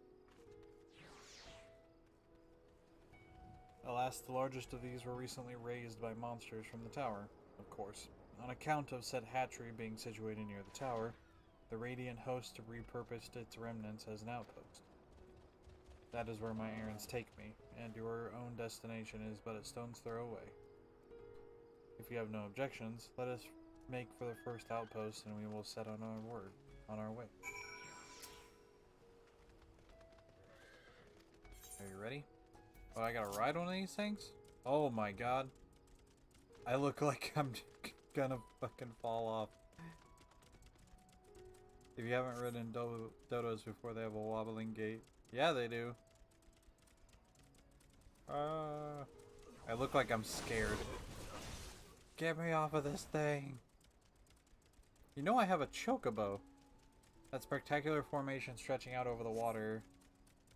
Alas, the largest of these were recently raised by monsters from the tower, of course. On account of said hatchery being situated near the tower, the Radiant host repurposed its remnants as an outpost. That is where my errands take me, and your own destination is but a stone's throw away. If you have no objections, let us make for the first outpost, and we will set on our way. Are you ready? Oh, I gotta ride one of these things? Oh my god. I look like I'm gonna fucking fall off. If you haven't ridden dodos before, they have a wobbling gait. Yeah, they do. I look like I'm scared. Get me off of this thing. You know I have a chocobo. That spectacular formation stretching out over the water.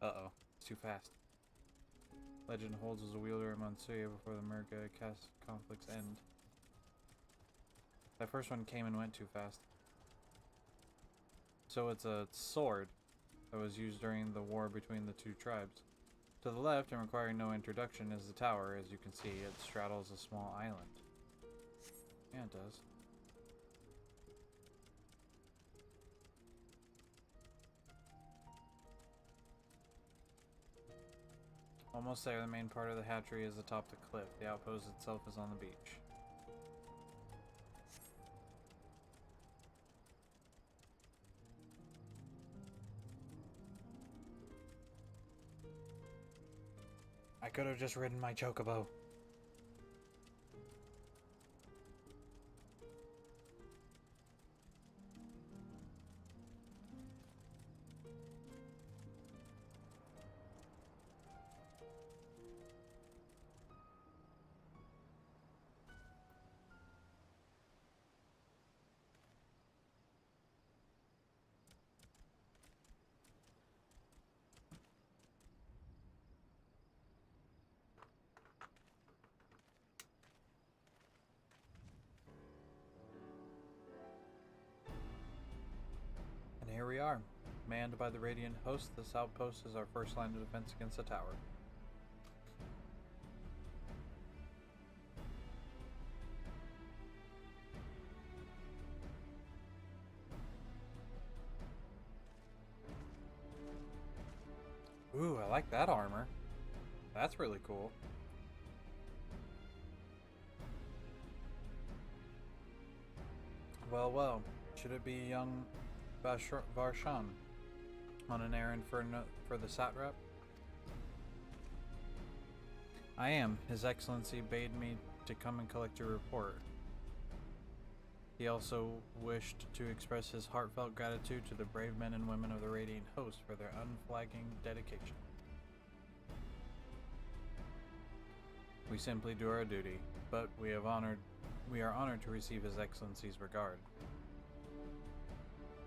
Uh-oh. It's too fast. Legend holds as a wielder in Mansuya before the Merga cast conflicts end. That first one came and went too fast. So it's a sword that was used during the war between the two tribes. To the left, and requiring no introduction, is the tower. As you can see, it straddles a small island. Yeah, it does. Almost there, the main part of the hatchery is atop the cliff. The outpost itself is on the beach. I could have just ridden my chocobo. are. Manned by the Radiant host, this outpost is our first line of defense against the tower. Ooh, I like that armor. That's really cool. Well, well, should it be young Varshan on an errand for the satrap? I am. His Excellency bade me to come and collect your report. He also wished to express his heartfelt gratitude to the brave men and women of the Radiant Host for their unflagging dedication. We simply do our duty, but we are honored to receive His Excellency's regard.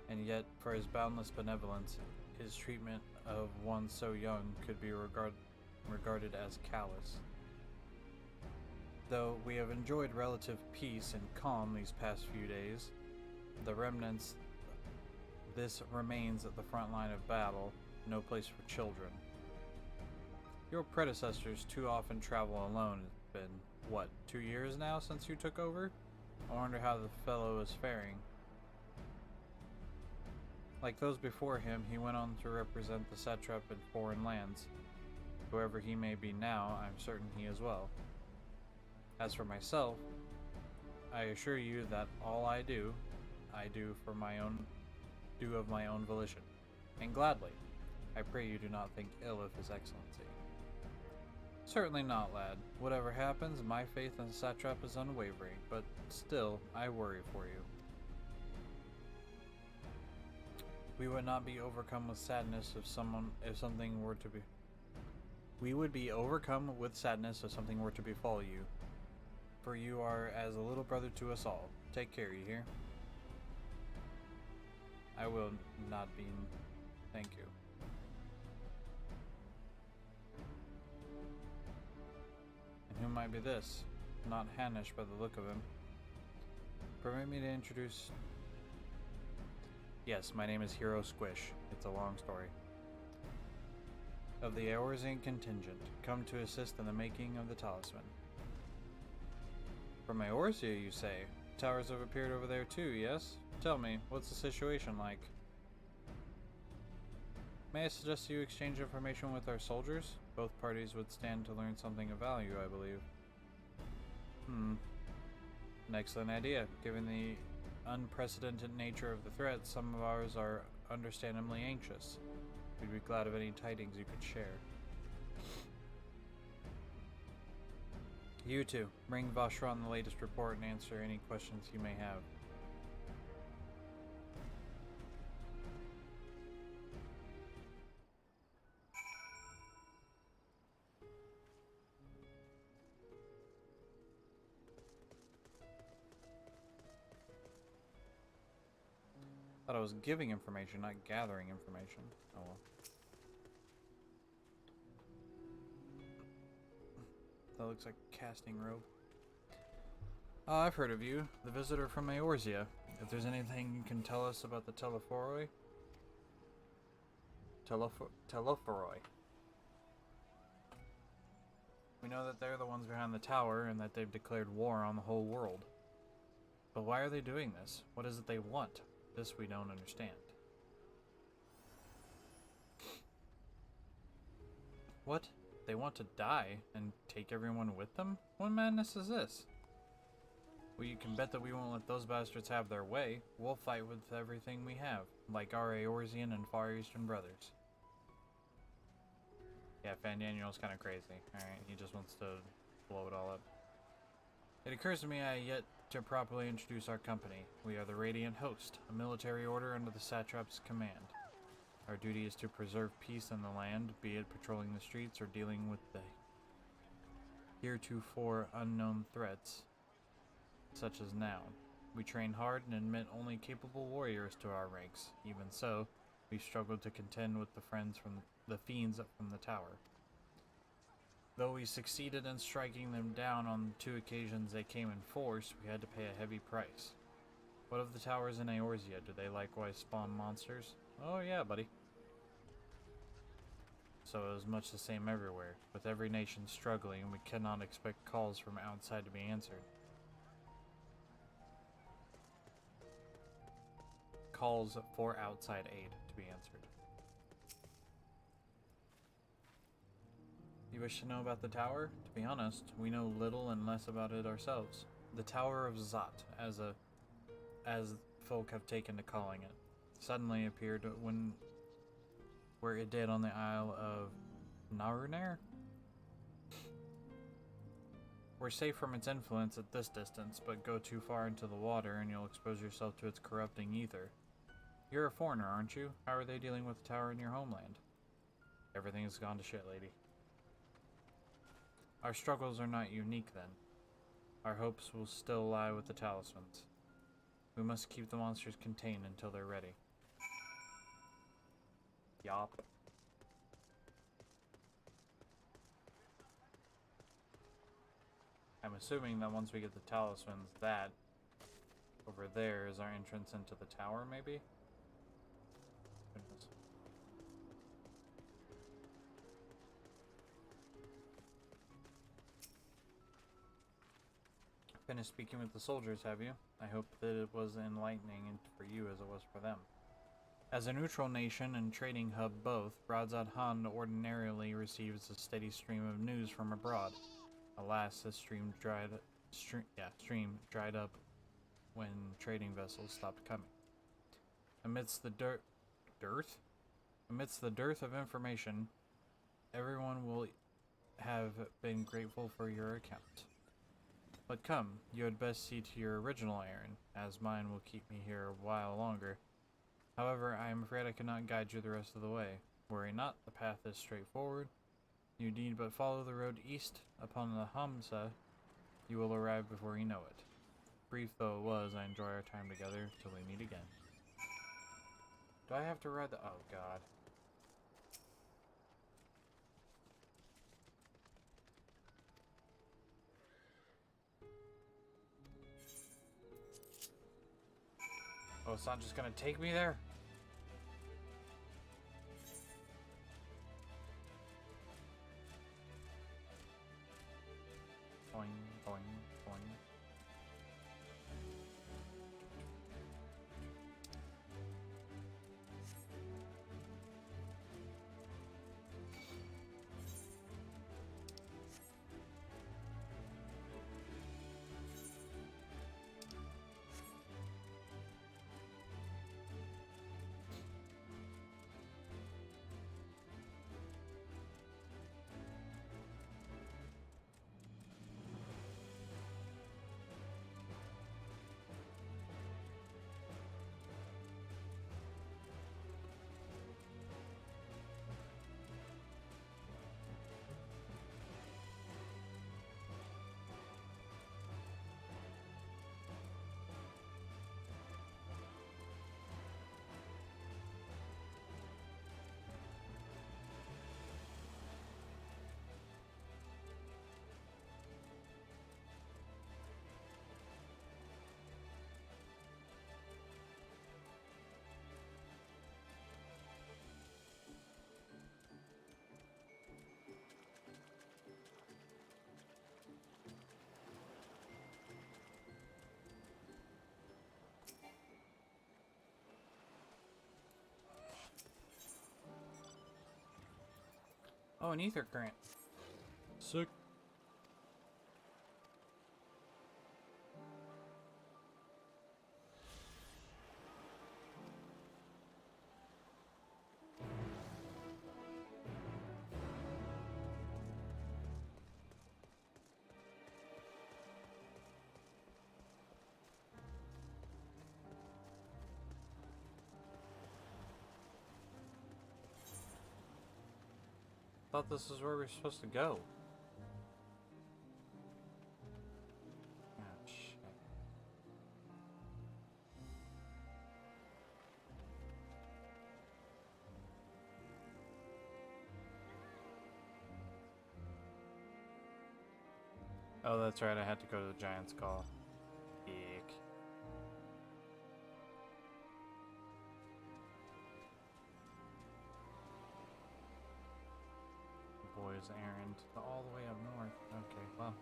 And yet, for his boundless benevolence, his treatment of one so young could be regarded as callous. Though we have enjoyed relative peace and calm these past few days, the remnants, this remains at the front line of battle, no place for children. Your predecessors too often travel alone. It's been, what, 2 years now since you took over? I wonder how the fellow is faring. Like those before him, he went on to represent the satrap in foreign lands. Whoever he may be now, I'm certain he is well. As for myself, I assure you that all I do of my own volition, and gladly. I pray you do not think ill of His Excellency. Certainly not, lad. Whatever happens, my faith in the satrap is unwavering, but still, I worry for you. We would not be overcome with sadness if something were to be. We would be overcome with sadness if something were to befall you. For you are as a little brother to us all. Take care, you hear? I will not be. Thank you. And who might be this? Not Hanish by the look of him. Permit me to introduce. Yes, my name is Hero Squish. It's a long story. Of the Eorzean contingent, come to assist in the making of the talisman. From Eorzea, you say? Towers have appeared over there too, yes? Tell me, what's the situation like? May I suggest you exchange information with our soldiers? Both parties would stand to learn something of value, I believe. An excellent idea. Given the unprecedented nature of the threat, some of ours are understandably anxious. We'd be glad of any tidings you could share. You two, bring Vashran the latest report and answer any questions you may have. Thought I was giving information, not gathering information. Oh well. That looks like a casting robe. Oh, I've heard of you, the visitor from Eorzea. If there's anything you can tell us about the Telephoroi. Telephoroi. We know that they're the ones behind the tower and that they've declared war on the whole world. But why are they doing this? What is it they want? This we don't understand. What? They want to die and take everyone with them? What madness is this? Well, you can bet that we won't let those bastards have their way. We'll fight with everything we have, like our Eorzean and Far Eastern brothers. Yeah, Fandaniel's kind of crazy. Alright, he just wants to blow it all up. It occurs to me I yet to properly introduce our company. We are the Radiant Host, a military order under the satrap's command. Our duty is to preserve peace in the land, be it patrolling the streets or dealing with the heretofore unknown threats, such as now. We train hard and admit only capable warriors to our ranks. Even so, we've struggled to contend with the fiends from the tower. Though we succeeded in striking them down on 2 occasions they came in force, we had to pay a heavy price. What of the towers in Eorzea? Do they likewise spawn monsters? Oh yeah, buddy. So it was much the same everywhere. With every nation struggling, we cannot expect calls from outside to be answered. Calls for outside aid to be answered. You wish to know about the tower? To be honest, we know little and less about it ourselves. The Tower of Zot, as folk have taken to calling it, suddenly appeared where it did on the Isle of Narunair. We're safe from its influence at this distance, but go too far into the water and you'll expose yourself to its corrupting ether. You're a foreigner, aren't you? How are they dealing with the tower in your homeland? Everything has gone to shit, lady. Our struggles are not unique, then. Our hopes will still lie with the talismans. We must keep the monsters contained until they're ready. Yop. I'm assuming that once we get the talismans, that over there is our entrance into the tower, maybe? Goodness. Finished speaking with the soldiers, have you? I hope that it was enlightening for you as it was for them. As a neutral nation and trading hub both, Bradzat Han ordinarily receives a steady stream of news from abroad. Alas, this stream dried up when trading vessels stopped coming. Amidst the dearth of information, everyone will have been grateful for your account. But come, you had best see to your original errand, as mine will keep me here a while longer. However, I am afraid I cannot guide you the rest of the way. Worry not, the path is straightforward. You need but follow the road east upon the Hamza. You will arrive before you know it. Brief though it was, I enjoy our time together till we meet again. Do I have to ride the... Oh, God. Oh, it's not just gonna take me there? Boing, boing, boing. Oh, an ether current. Sick. Thought this is where we're supposed to go. Ah, shit. Oh, that's right, I had to go to the Giant's Call. Eek. his errand all the way up north. Okay, well.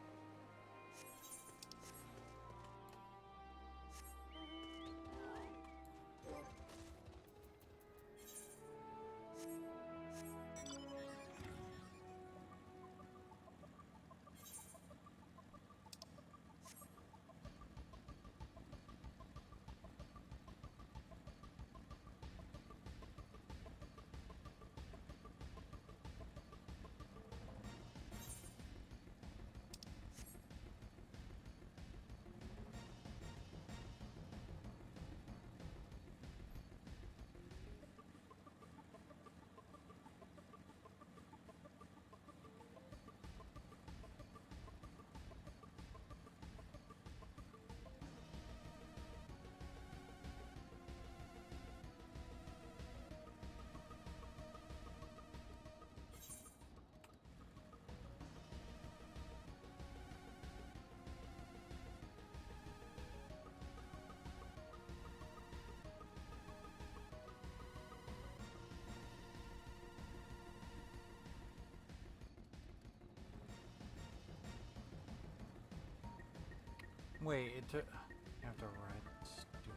Wait, it took. I have to ride. Stupid.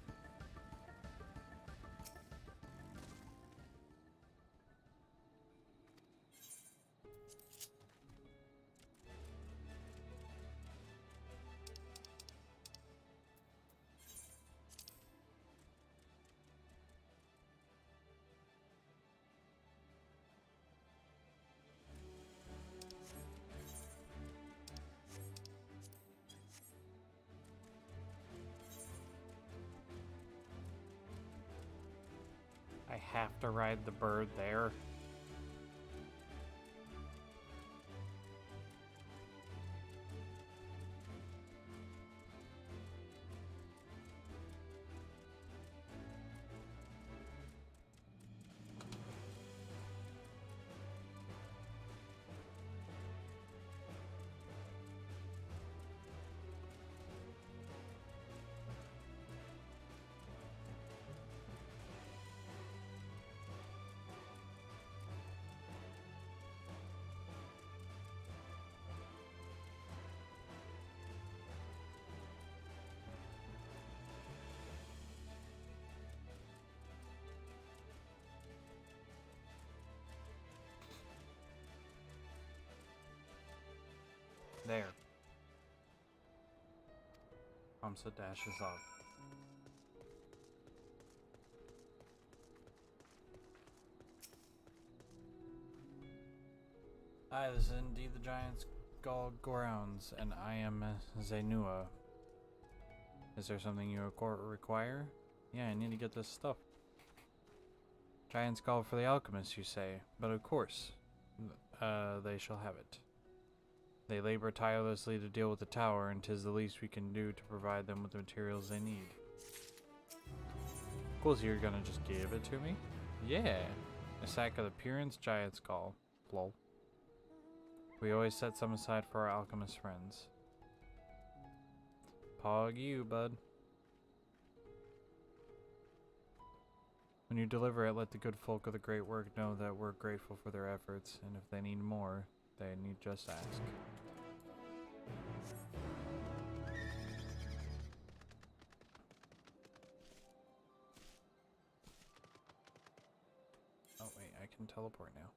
I have to ride the bird there. There. Pumps it, dashes off. Hi, this is indeed the Giant's Skull grounds, and I am Zenua. Is there something you require? Yeah, I need to get this stuff. Giant's Skull for the alchemists, you say? But of course, they shall have it. They labor tirelessly to deal with the tower, and 'tis the least we can do to provide them with the materials they need. Cool, so you're gonna just give it to me? Yeah! A sack of appearance, Giant's Skull. Lol. We always set some aside for our alchemist friends. Pog you, bud. When you deliver it, let the good folk of the great work know that we're grateful for their efforts, and if they need more, they need just ask. Oh wait, I can teleport now.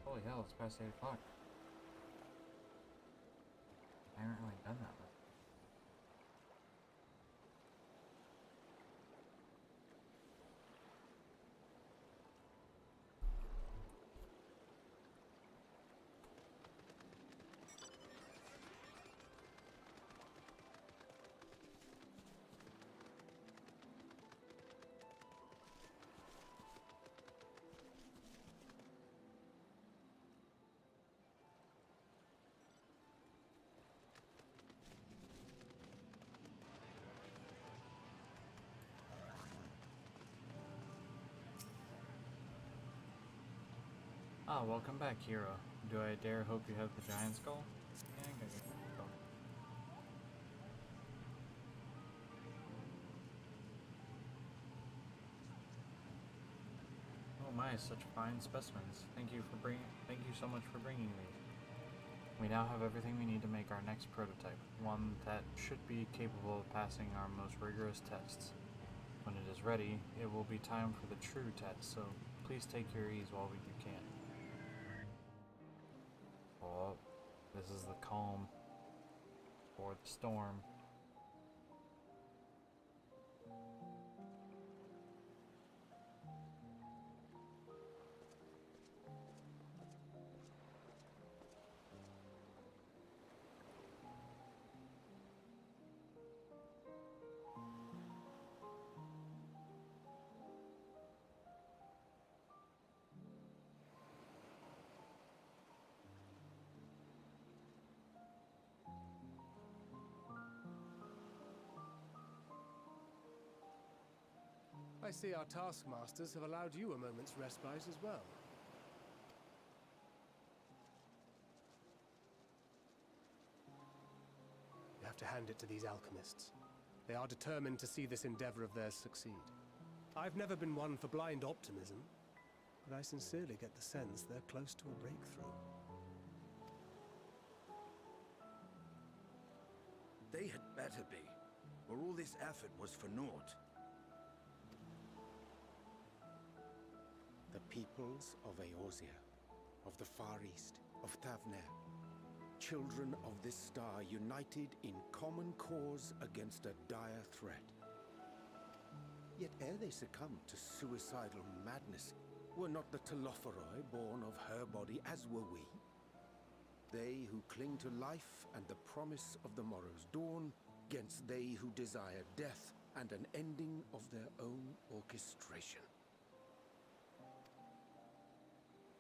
Holy hell, it's past 8 o'clock. I haven't really done that before. Ah, welcome back, hero. Do I dare hope you have the giant skull? Yeah, I got it. Skull. Oh my, such fine specimens. Thank you so much for bringing these. We now have everything we need to make our next prototype, one that should be capable of passing our most rigorous tests. When it is ready, it will be time for the true test, so please take your ease while you can. Oh, this is the calm or the storm. I see our taskmasters have allowed you a moment's respite as well. You have to hand it to these alchemists. They are determined to see this endeavor of theirs succeed. I've never been one for blind optimism, but I sincerely get the sense they're close to a breakthrough. They had better be, or all this effort was for naught. The peoples of Eorzea, of the Far East, of Thavner, children of this star united in common cause against a dire threat. Yet ere they succumbed to suicidal madness, were not the Telophoroi born of her body as were we? They who cling to life and the promise of the morrow's dawn, against they who desire death and an ending of their own orchestration.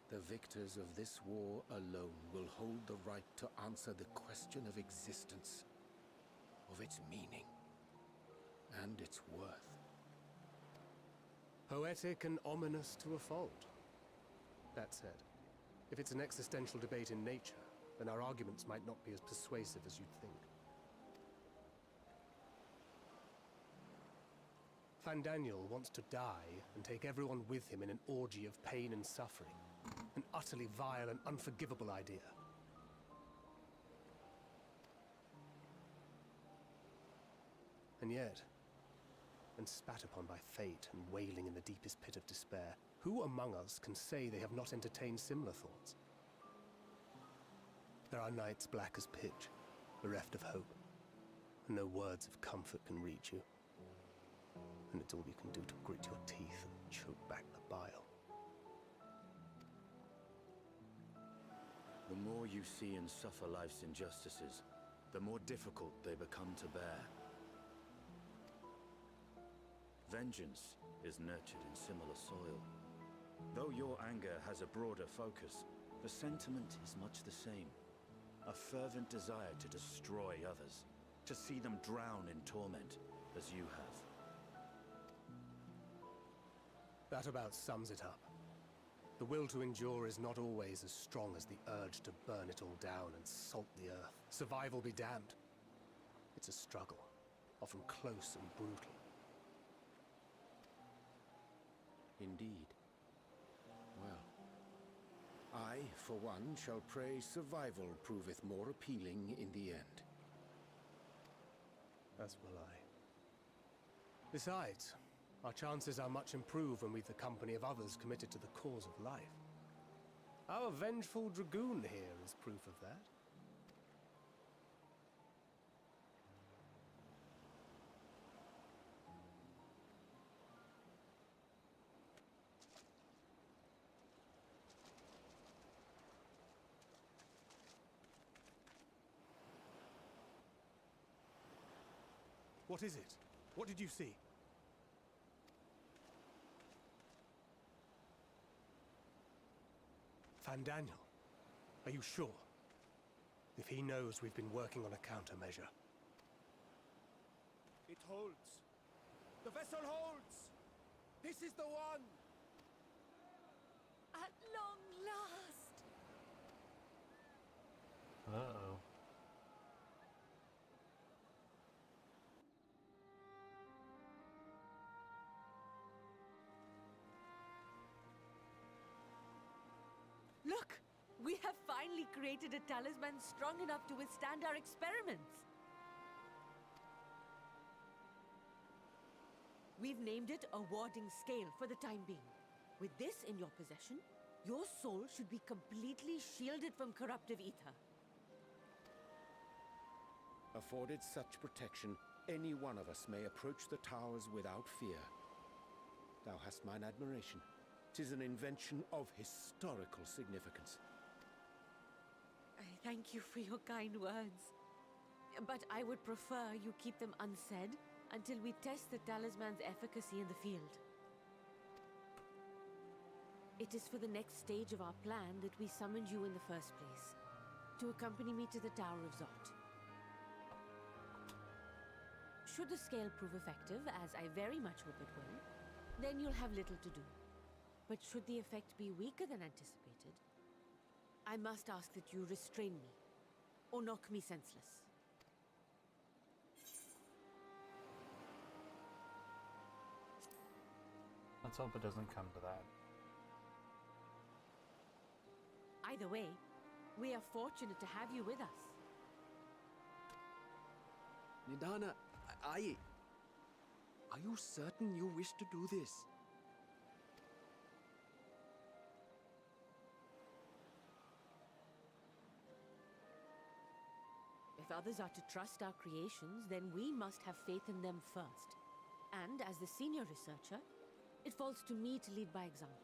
The victors of this war alone will hold the right to answer the question of existence, of its meaning, and its worth. Poetic and ominous to a fault. That said, if it's an existential debate in nature, then our arguments might not be as persuasive as you'd think. Fandaniel wants to die and take everyone with him in an orgy of pain and suffering. An utterly vile and unforgivable idea. And yet, when spat upon by fate and wailing in the deepest pit of despair, who among us can say they have not entertained similar thoughts? There are nights black as pitch, bereft of hope, and no words of comfort can reach you. And it's all you can do to grit your teeth and choke back the bile. The more you see and suffer life's injustices, the more difficult they become to bear. Vengeance is nurtured in similar soil. Though your anger has a broader focus, the sentiment is much the same. A fervent desire to destroy others, to see them drown in torment, as you have. That about sums it up. The will to endure is not always as strong as the urge to burn it all down and salt the earth. Survival be damned. It's a struggle, often close and brutal. Indeed. Well, I, for one, shall pray survival proveth more appealing in the end. As will I. Besides, our chances are much improved when we've the company of others committed to the cause of life. Our vengeful dragoon here is proof of that. What is it? What did you see? Fandaniel, are you sure? If he knows we've been working on a countermeasure. It holds. The vessel holds! This is the one! At long last. Uh-oh. Look! We have finally created a talisman strong enough to withstand our experiments. We've named it a warding scale for the time being. With this in your possession, your soul should be completely shielded from corruptive ether. Afforded such protection, any one of us may approach the towers without fear. Thou hast mine admiration. 'Tis an invention of historical significance. I thank you for your kind words. But I would prefer you keep them unsaid until we test the talisman's efficacy in the field. It is for the next stage of our plan that we summoned you in the first place, to accompany me to the Tower of Zot. Should the scale prove effective, as I very much hope it will, then you'll have little to do. But should the effect be weaker than anticipated, I must ask that you restrain me, or knock me senseless. Let's hope it doesn't come to that. Either way, we are fortunate to have you with us. Nidana, are you certain you wish to do this? If others are to trust our creations, then we must have faith in them first. And as the senior researcher, it falls to me to lead by example.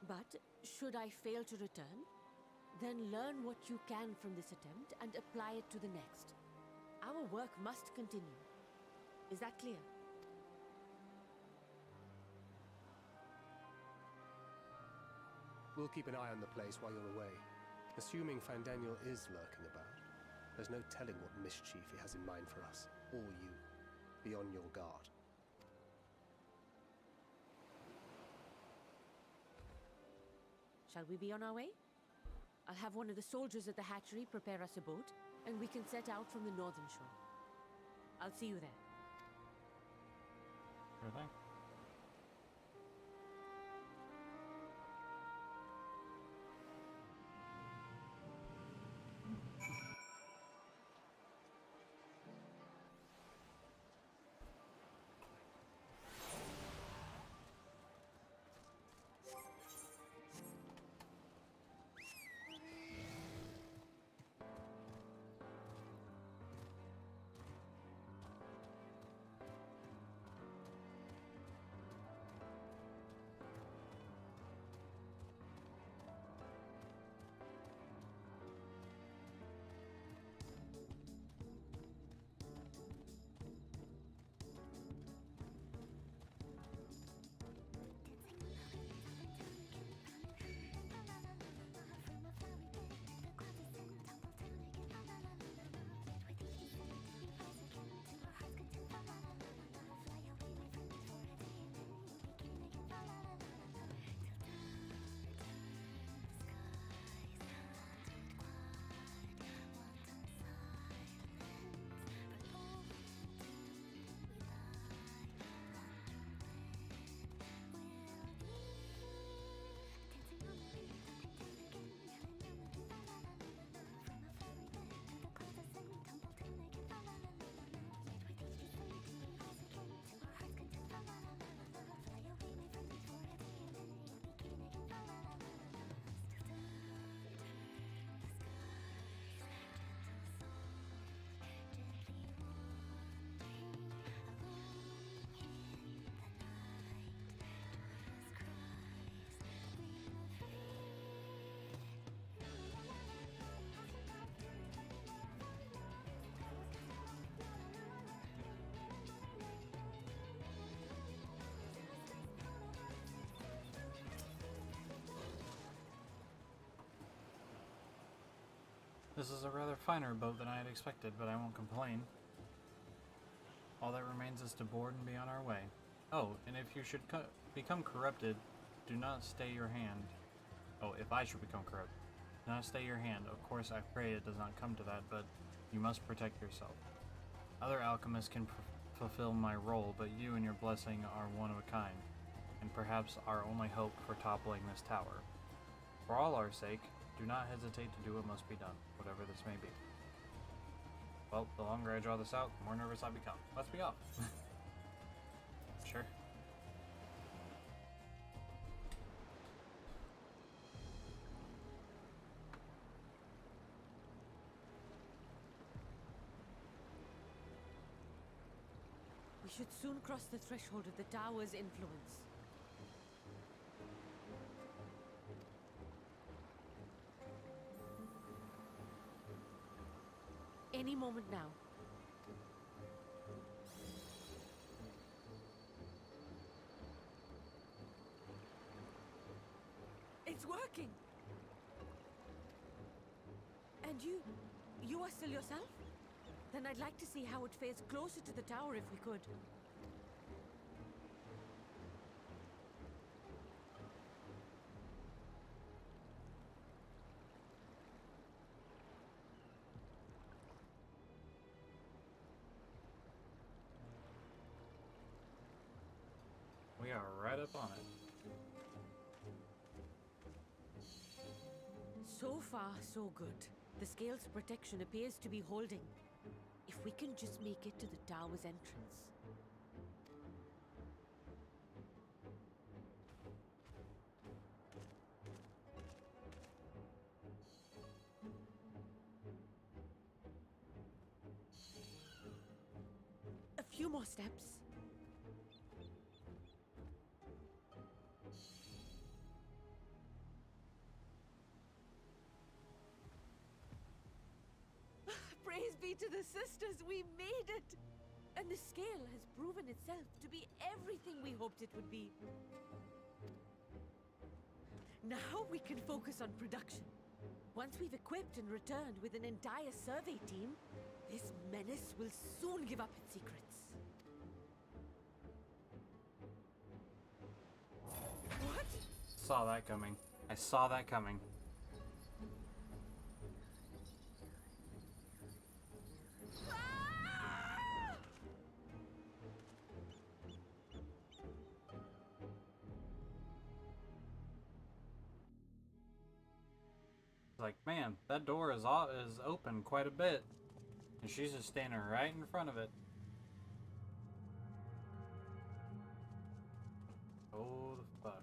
But should I fail to return, then learn what you can from this attempt and apply it to the next. Our work must continue. Is that clear? We'll keep an eye on the place while you're away. Assuming Fandaniel is lurking about, there's no telling what mischief he has in mind for us, or you. Be on your guard. Shall we be on our way? I'll have one of the soldiers at the hatchery prepare us a boat, and we can set out from the northern shore. I'll see you there. Sure thing. This is a rather finer boat than I had expected, but I won't complain. All that remains is to board and be on our way. Oh, and if you should become corrupted, do not stay your hand. Oh, if I should become corrupted, do not stay your hand. Of course, I pray it does not come to that, but you must protect yourself. Other alchemists can fulfill my role, but you and your blessing are one of a kind, and perhaps our only hope for toppling this tower. For all our sake, do not hesitate to do what must be done, whatever this may be. Well, the longer I draw this out, the more nervous I become. Let's be off. Sure. We should soon cross the threshold of the tower's influence. Any moment now. It's working! And you are still yourself? Then I'd like to see how it fares closer to the tower if we could. We are right up on it. So far, so good. The scale's protection appears to be holding. If we can just make it to the tower's entrance. A few more steps. Praise be to the sisters, we made it! And the scale has proven itself to be everything we hoped it would be. Now we can focus on production. Once we've equipped and returned with an entire survey team, this menace will soon give up its secrets. What? Saw that coming. I saw that coming. Like, man, that door is open quite a bit, and she's just standing right in front of it. Oh, the fuck.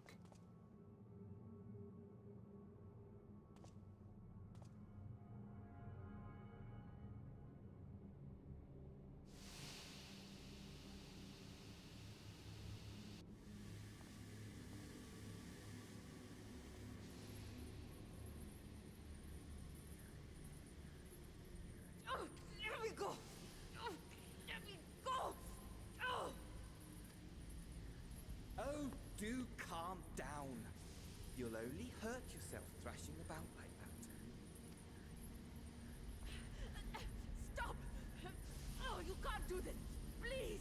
Let me go! Let me go! Oh, do calm down. You'll only hurt yourself thrashing about like that. Stop! Oh, you can't do this! Please!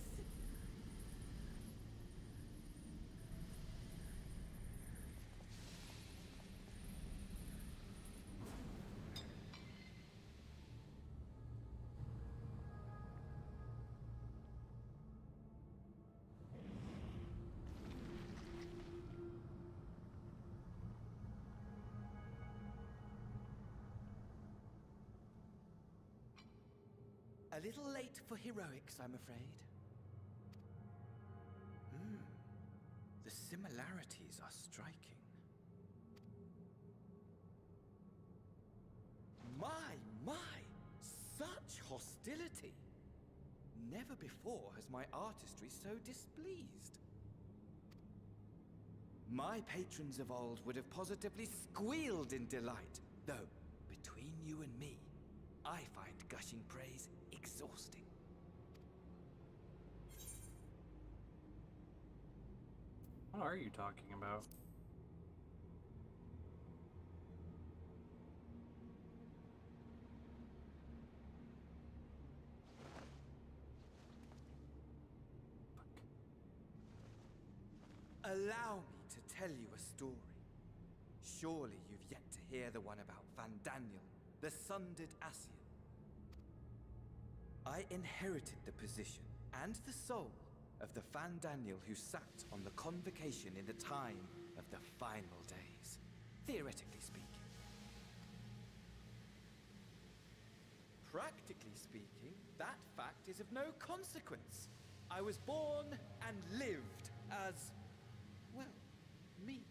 A little late for heroics, I'm afraid. The similarities are striking. My! Such hostility! Never before has my artistry so displeased. My patrons of old would have positively squealed in delight, though, between you and me, I find gushing praise exhausting. What are you talking about? Allow me to tell you a story. Surely you've yet to hear the one about Van Daniel, the sundered Asian. I inherited the position and the soul of the Van Daniel who sat on the convocation in the time of the final days, theoretically speaking. Practically speaking, that fact is of no consequence. I was born and lived as, well, me.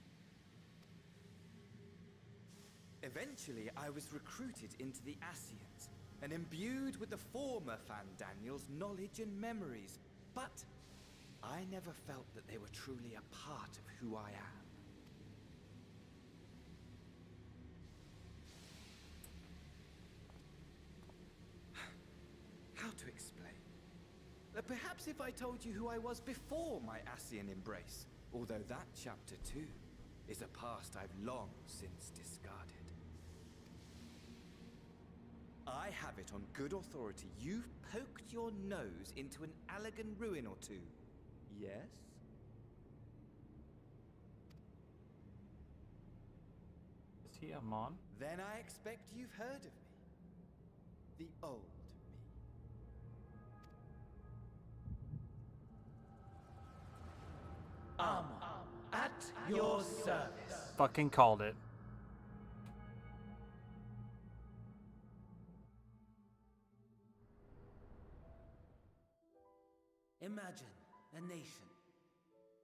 Eventually, I was recruited into the Asians and imbued with the former Van Daniel's knowledge and memories, but I never felt that they were truly a part of who I am. How to explain? Perhaps if I told you who I was before my Asian embrace, although that chapter too is a past I've long since discarded. I have it on good authority you've poked your nose into an Allegan ruin or two, yes? Is he a Mon? Then I expect you've heard of me. The old me. At your service. Fucking called it. Imagine a nation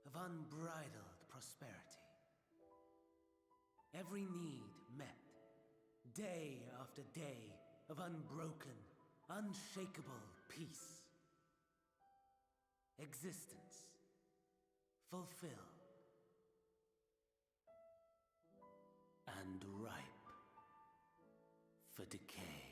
of unbridled prosperity. Every need met, day after day of unbroken, unshakable peace. Existence fulfilled and ripe for decay.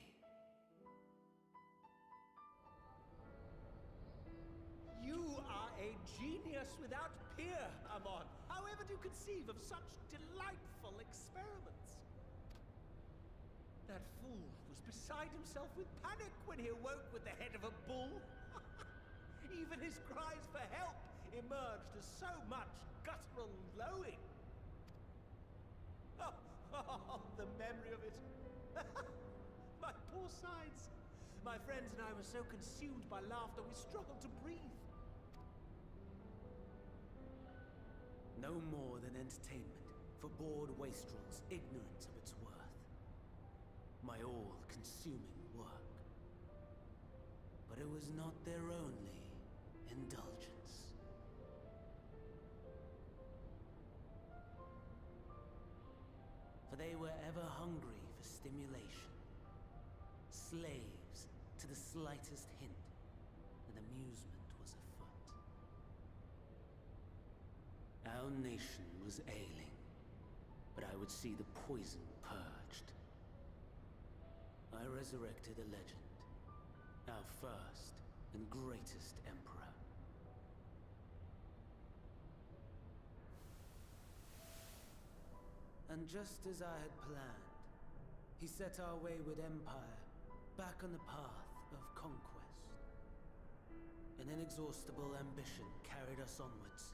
You are a genius without peer, Amon. However do you conceive of such delightful experiments? That fool was beside himself with panic when he awoke with the head of a bull. Even his cries for help emerged as so much guttural lowing. Oh, the memory of it. My poor sides. My friends and I were so consumed by laughter we struggled to breathe. No more than entertainment for bored wastrels ignorant of its worth. My all-consuming work. But it was not their only indulgence. For they were ever hungry for stimulation, slaves to the slightest hint that amusement was afoot. Our nation was ailing, but I would see the poison purged. I resurrected a legend, our first and greatest emperor. And just as I had planned, he set our wayward empire back on the path of conquest. An inexhaustible ambition carried us onwards,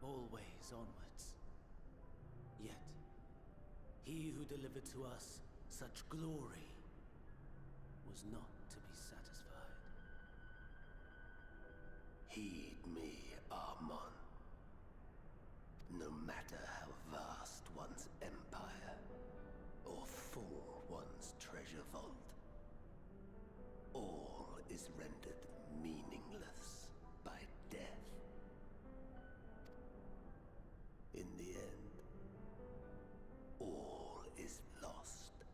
always onwards. Yet, he who delivered to us such glory was not to be satisfied. Heed me, Armon. No matter how vast one's empire, or full one's treasure vault, all is rendered meaningless by death. In the end, all is lost.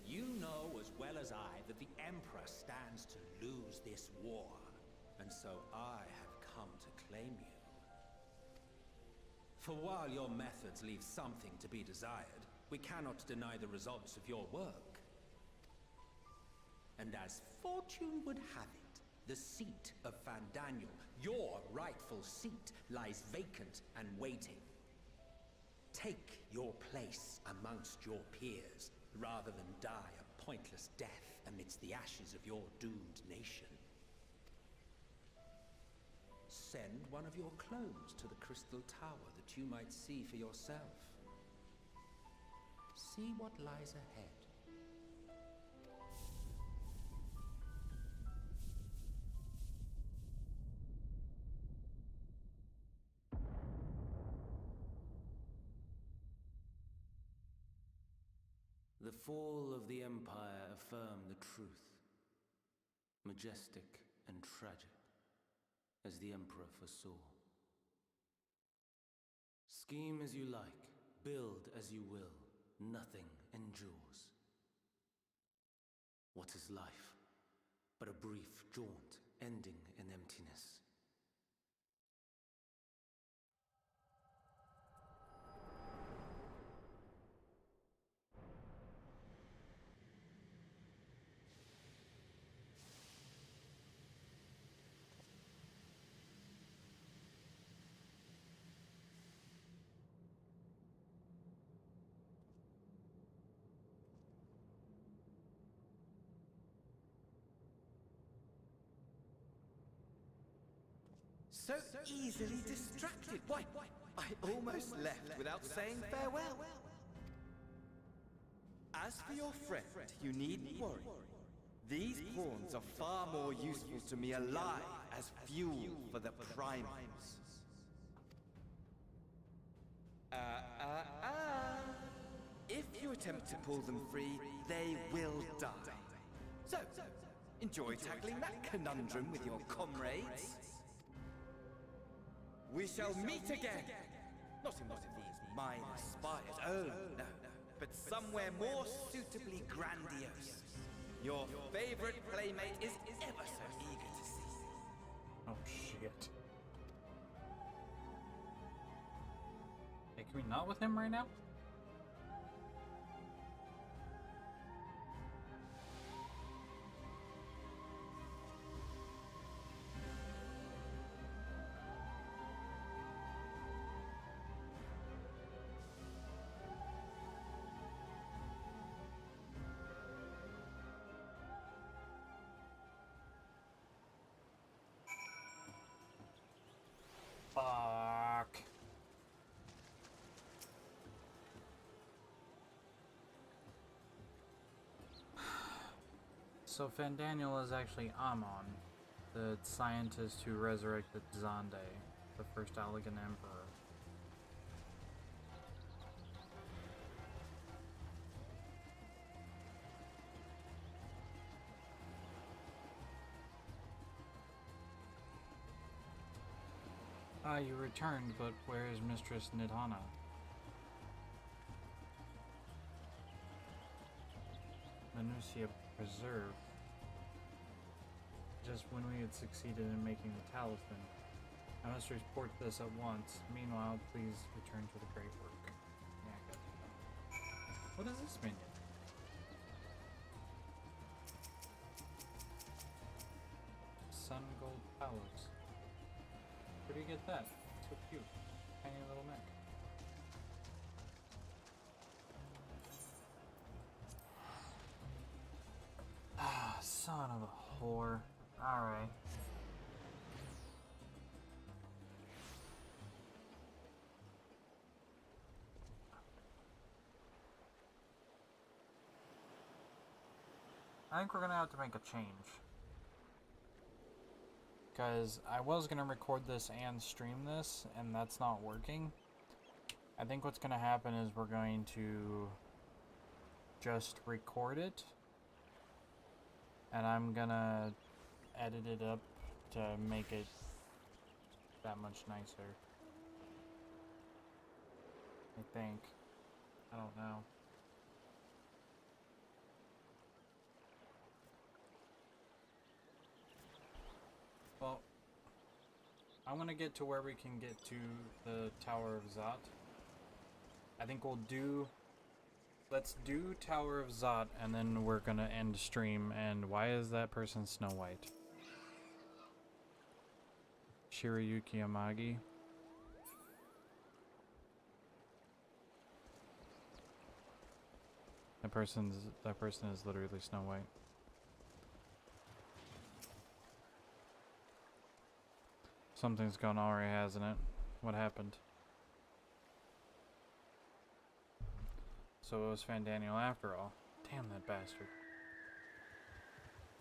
You know as well as I that the Emperor stands to lose this war, and so I have come to claim you. For while your methods leave something to be desired, we cannot deny the results of your work. And as fortune would have it, the seat of Van Daniel, your rightful seat, lies vacant and waiting. Take your place amongst your peers, rather than die a pointless death amidst the ashes of your doomed nation. send one of your clones to the Crystal Tower that you might see for yourself. See what lies ahead. The fall of the Empire affirmed the truth. Majestic and tragic, as the Emperor foresaw. Scheme as you like, build as you will, nothing endures. What is life but a brief jaunt ending in emptiness? So easily distracted. Why, I almost left without saying farewell. As for your friend, you needn't worry. These pawns are far more useful to me alive as fuel for the primals. If you attempt to pull them free, they will die. So, enjoy tackling that conundrum with your comrades. We shall meet again! Not in one of these minor spires, oh no, but somewhere more suitably grandiose. Your favorite playmate is ever so eager to see. Oh shit. Hey, can we not with him right now? Fuck. So Fandaniel is actually Amon, the scientist who resurrected Zande, the first Elegant Emperor. Ah, you returned, but where is Mistress Nidhana? Minucia Preserve. Just when we had succeeded in making the talisman. I must report this at once. Meanwhile, please return to the great work. Yeah, I got that. What is this menu? Sun Gold Palos. Where do you get that? So cute. Tiny little neck. Ah, son of a whore. Alright. I think we're gonna have to make a change. Because I was going to record this and stream this, and that's not working. I think what's going to happen is we're going to just record it, and I'm going to edit it up to make it that much nicer. I think. I don't know. Well, I want to get to where we can get to the Tower of Zot. I think we'll do... Let's do Tower of Zot, and then we're gonna end stream. And why is that person Snow White? Shirayuki Amagi. That person is literally Snow White. Something's gone awry, hasn't it? What happened? So it was Fandaniel after all. Damn that bastard.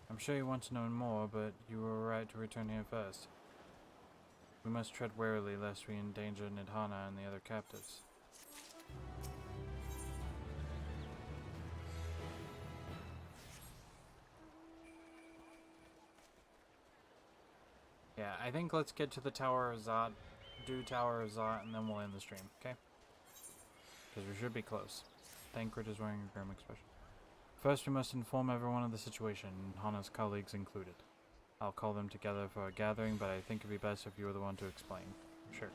I'm sure you want to know more, but you were right to return here first. We must tread warily lest we endanger Nidhana and the other captives. Yeah, I think let's get to the Tower of Zot, do Tower of Zot, and then we'll end the stream, okay? Because we should be close. Thancred is wearing a grim expression. First, we must inform everyone of the situation, Hana's colleagues included. I'll call them together for a gathering, but I think it'd be best if you were the one to explain. Sure.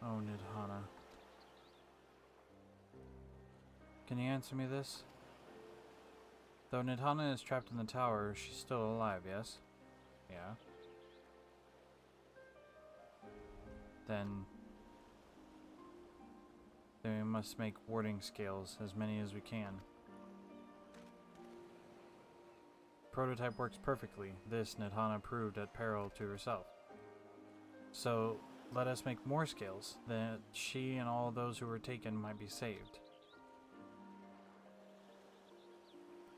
Oh, Nidhana. Can you answer me this? Though Nidhana is trapped in the tower, she's still alive, yes? Yeah. Then we must make warding scales, as many as we can. Prototype works perfectly. This Nidhana proved at peril to herself. So let us make more scales, that she and all those who were taken might be saved.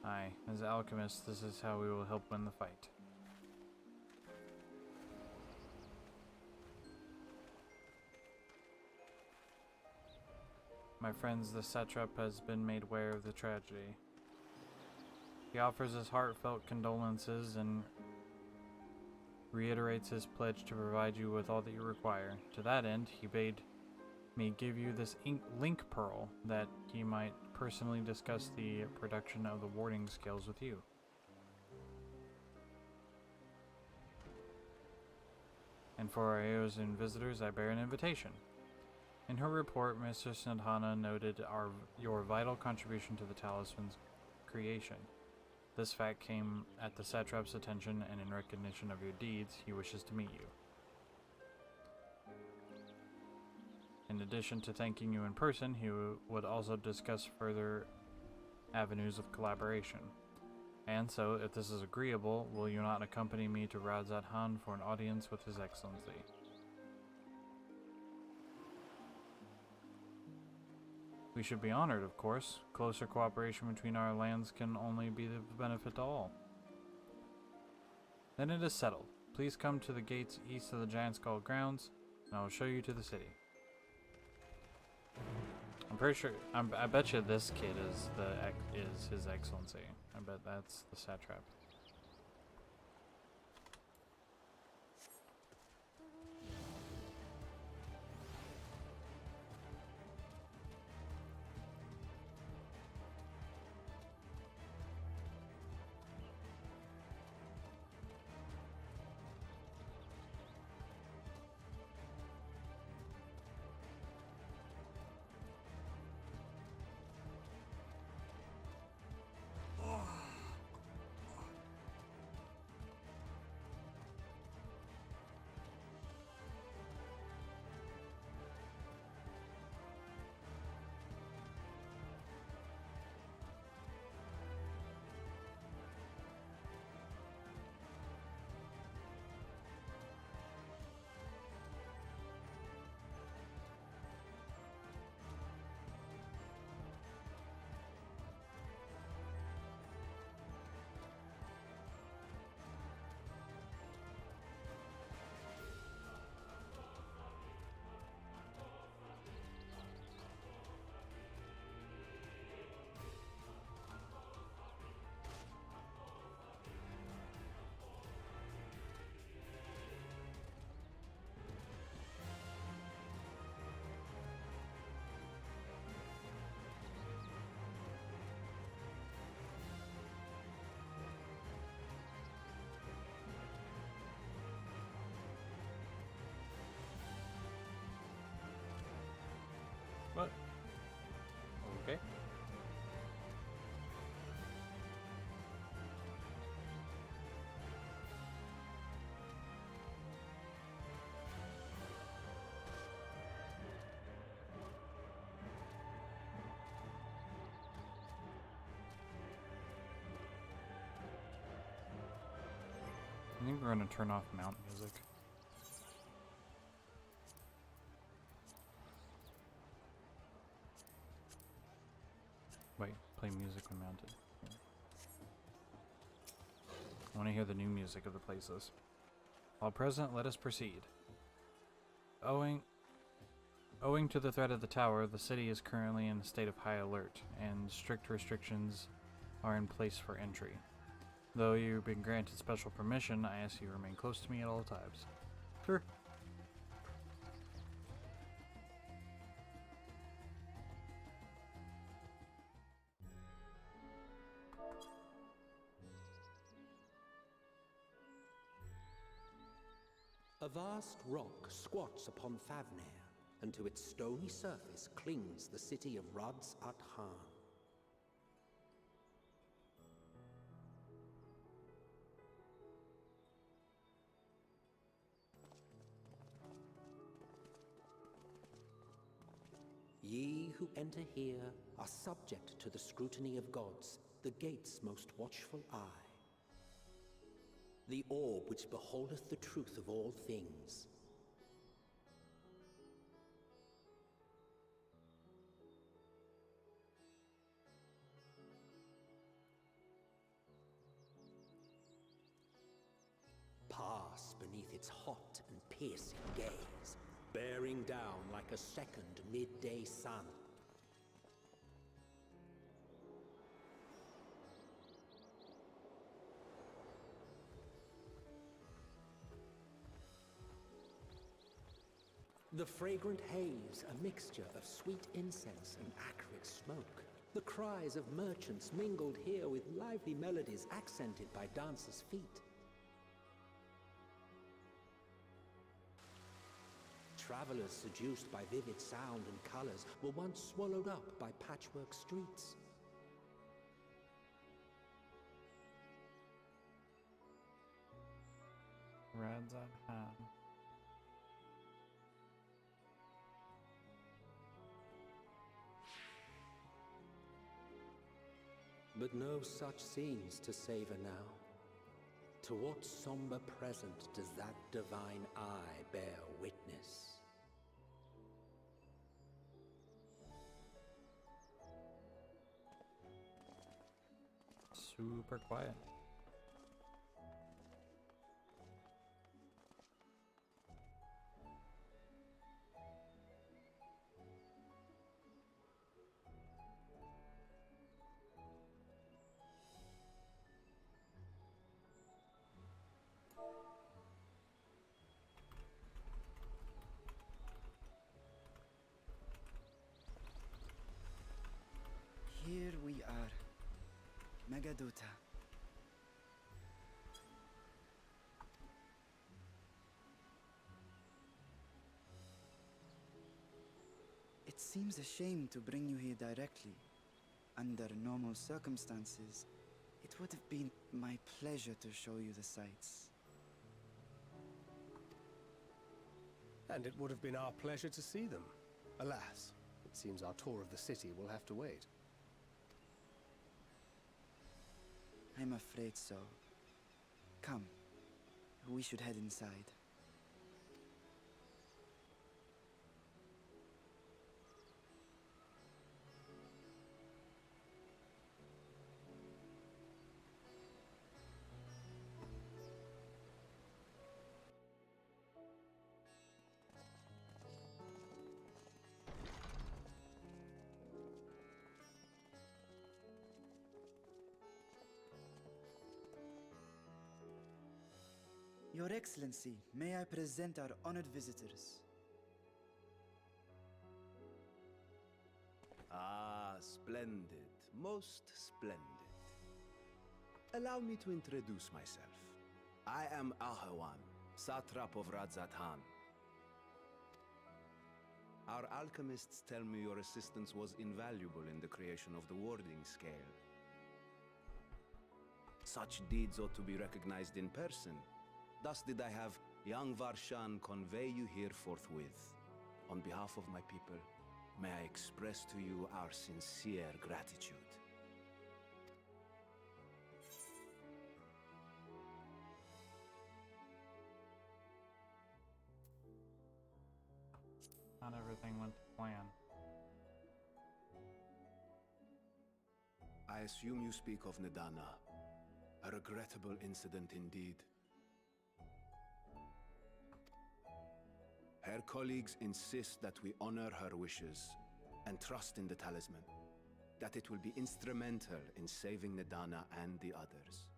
Aye, as alchemists, this is how we will help win the fight. My friends, the satrap has been made aware of the tragedy. He offers his heartfelt condolences and reiterates his pledge to provide you with all that you require. To that end, he bade me give you this link pearl that he might personally discuss the production of the warding scales with you. And for our AOs and visitors, I bear an invitation. In her report, Mistress Nidhana noted your vital contribution to the talisman's creation. This fact came at the satrap's attention, and in recognition of your deeds, he wishes to meet you. In addition to thanking you in person, he would also discuss further avenues of collaboration. And so, if this is agreeable, will you not accompany me to Radzat Han for an audience with His Excellency? We should be honored, of course. Closer cooperation between our lands can only be of benefit to all. Then it is settled. Please come to the gates east of the Giant Skull grounds, and I will show you to the city. I'm pretty sure. I bet you this kid is His Excellency. I bet that's the satrap. We're gonna turn off mount music. Wait, play music when mounted. Here. I want to hear the new music of the places. While present, let us proceed. Owing to the threat of the tower, the city is currently in a state of high alert, and strict restrictions are in place for entry. Though you've been granted special permission, I ask you to remain close to me at all times. Sure. A vast rock squats upon Thavnair, and to its stony surface clings the city of Radz-at-Han. Ye who enter here are subject to the scrutiny of gods, the gate's most watchful eye. The orb which beholdeth the truth of all things. Pass beneath its hot and piercing gaze, bearing down like a second midday sun. The fragrant haze, a mixture of sweet incense and acrid smoke. The cries of merchants mingled here with lively melodies accented by dancers' feet. Travelers seduced by vivid sound and colors were once swallowed up by patchwork streets. Radz-at-Han. But no such scenes to savor now. To what somber present does that divine eye bear witness? Super quiet. Here we are. Megadota. It seems a shame to bring you here directly. Under normal circumstances, it would have been my pleasure to show you the sights. And it would have been our pleasure to see them. Alas, it seems our tour of the city will have to wait. I'm afraid so. Come, we should head inside. Your Excellency, may I present our honored visitors? Ah, splendid. Most splendid. Allow me to introduce myself. I am Ahawan, satrap of Radz-at-Han. Our alchemists tell me your assistance was invaluable in the creation of the warding scale. Such deeds ought to be recognized in person. Thus did I have young Varshan convey you here forthwith. On behalf of my people, may I express to you our sincere gratitude. Not everything went to plan. I assume you speak of Nidana. A regrettable incident indeed. Her colleagues insist that we honor her wishes and trust in the talisman, that it will be instrumental in saving Nidana and the others.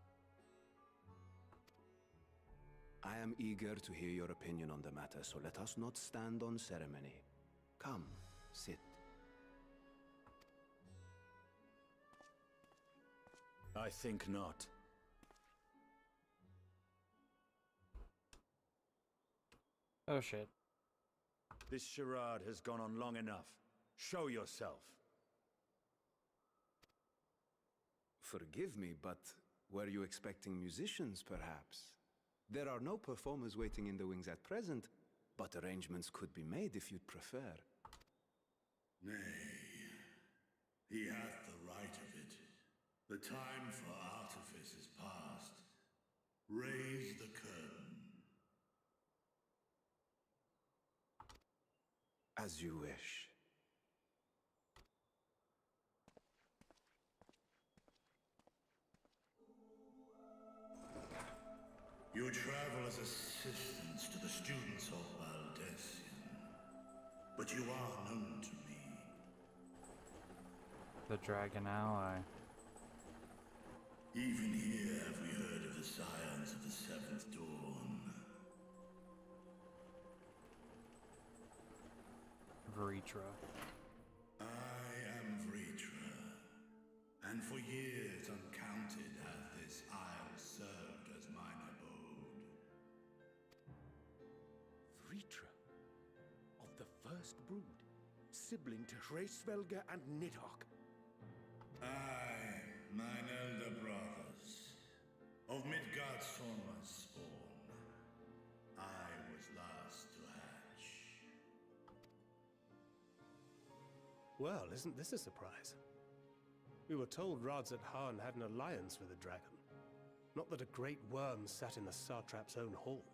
I am eager to hear your opinion on the matter, so let us not stand on ceremony. Come, sit. I think not. Oh shit. This charade has gone on long enough. Show yourself. Forgive me, but were you expecting musicians, perhaps? There are no performers waiting in the wings at present, but arrangements could be made if you'd prefer. Nay, he hath the right of it. The time for artifice is past. Raise the curtain. As you wish. You travel as assistants to the students of Valdesian, but you are known to me. The dragon ally. Even here have we heard of the scions of the Seventh Dawn. Vritra. I am Vritra, and for years uncounted hath this isle served as mine abode. Vritra, of the first brood, sibling to Hraesvelga and Nidhogg. Aye, mine elder brothers, of Midgard's spawn, I was last to hatch. Well, isn't this a surprise? We were told Radzat Han had an alliance with a dragon. Not that a great worm sat in the Satrap's own hall.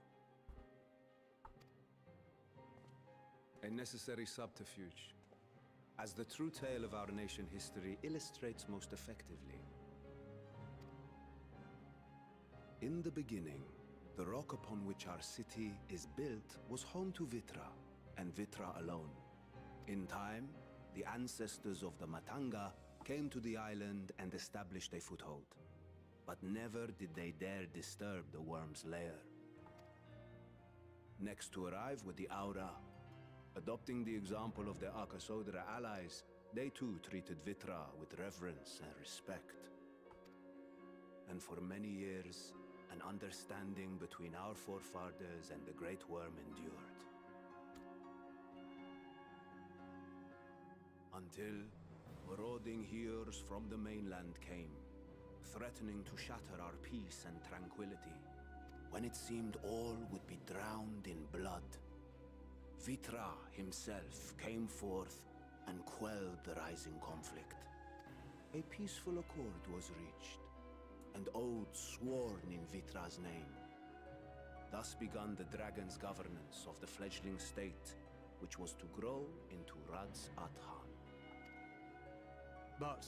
A necessary subterfuge, as the true tale of our nation history illustrates most effectively. In the beginning, the rock upon which our city is built was home to Vitra, and Vitra alone. In time, the ancestors of the Matanga came to the island and established a foothold. But never did they dare disturb the worm's lair. Next to arrive were the Aura. Adopting the example of their Akasodra allies, they too treated Vitra with reverence and respect. And for many years, an understanding between our forefathers and the Great Worm endured. Until marauding heroes from the mainland came, threatening to shatter our peace and tranquility, when it seemed all would be drowned in blood. Vitra himself came forth and quelled the rising conflict. A peaceful accord was reached, and oaths sworn in Vitra's name. Thus began the dragon's governance of the fledgling state, which was to grow into Radzat Han. But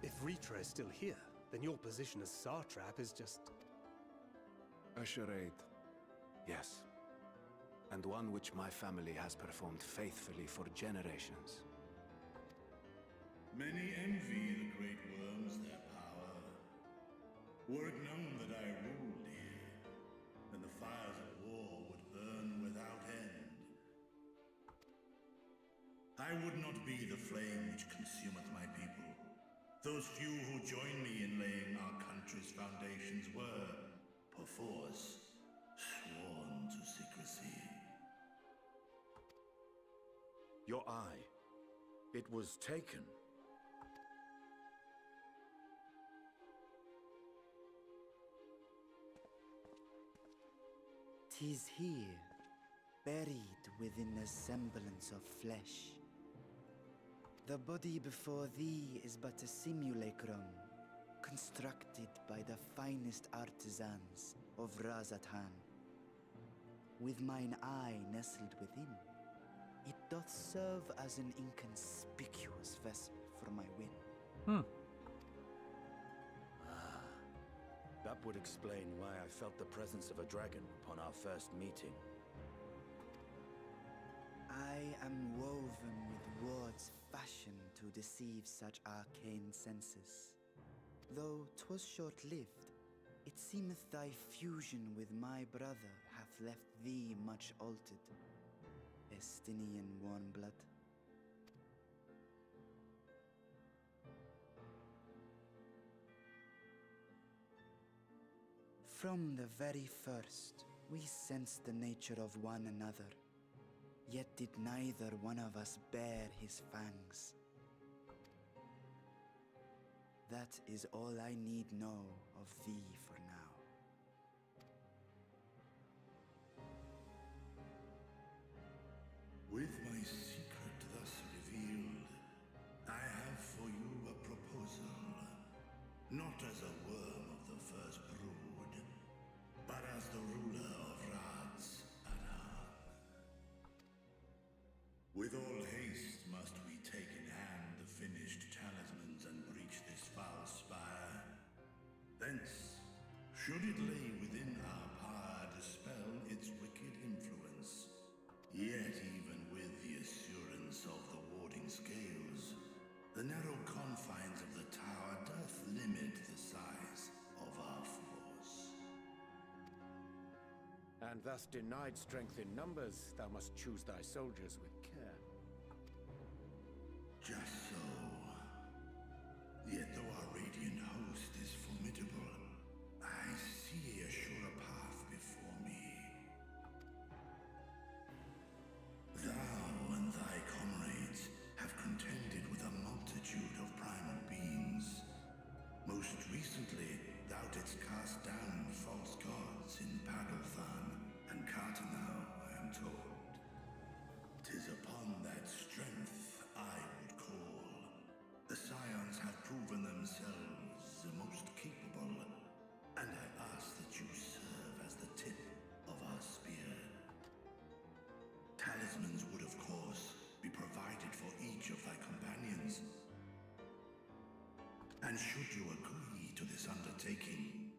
if Vritra is still here, then your position as Satrap is just... A charade, yes. And one which my family has performed faithfully for generations. Many envy the great worms their power. Were it known that I ruled here, then the fires of war would burn without end. I would not be the flame which consumeth my people. Those few who join me in laying our country's foundations were, perforce, sworn to secrecy. Your eye. It was taken. "'Tis here, buried within a semblance of flesh. The body before thee is but a simulacrum, constructed by the finest artisans of Radzat Han. With mine eye nestled within, it doth serve as an inconspicuous vessel for my whim. That would explain why I felt the presence of a dragon upon our first meeting. I am woven with words fashioned to deceive such arcane senses. Though 'twas short-lived, it seemeth thy fusion with my brother hath left thee much altered, Estinian warm blood. From the very first, we sensed the nature of one another, yet did neither one of us bare his fangs. That is all I need know of thee for now. With my secret thus revealed, I have for you a proposal. Not as a worm of the first brood, but as the ruler of Rad's Adan. With all haste must we take in hand the finished talismans and breach this foul spire. Thence, should it lay within our power, dispel its wicked influence. Yet even with the assurance of the warding scales, the narrow confines of the tower doth limit the size of our force. And thus denied strength in numbers, thou must choose thy soldiers with care. Just so. Yet though our radiant host is formidable, I see a surer path before me. Thou and thy comrades have contended with a multitude of primal beings. Most recently, thou didst cast down false gods in Pagalthan and Cartanau, I am told. 'Tis upon that strength I would call. The Scions have proven themselves the most capable, and I ask that you serve as the tip of our spear. Talismans would, of course, be provided for each of thy companions. And should you agree to this undertaking,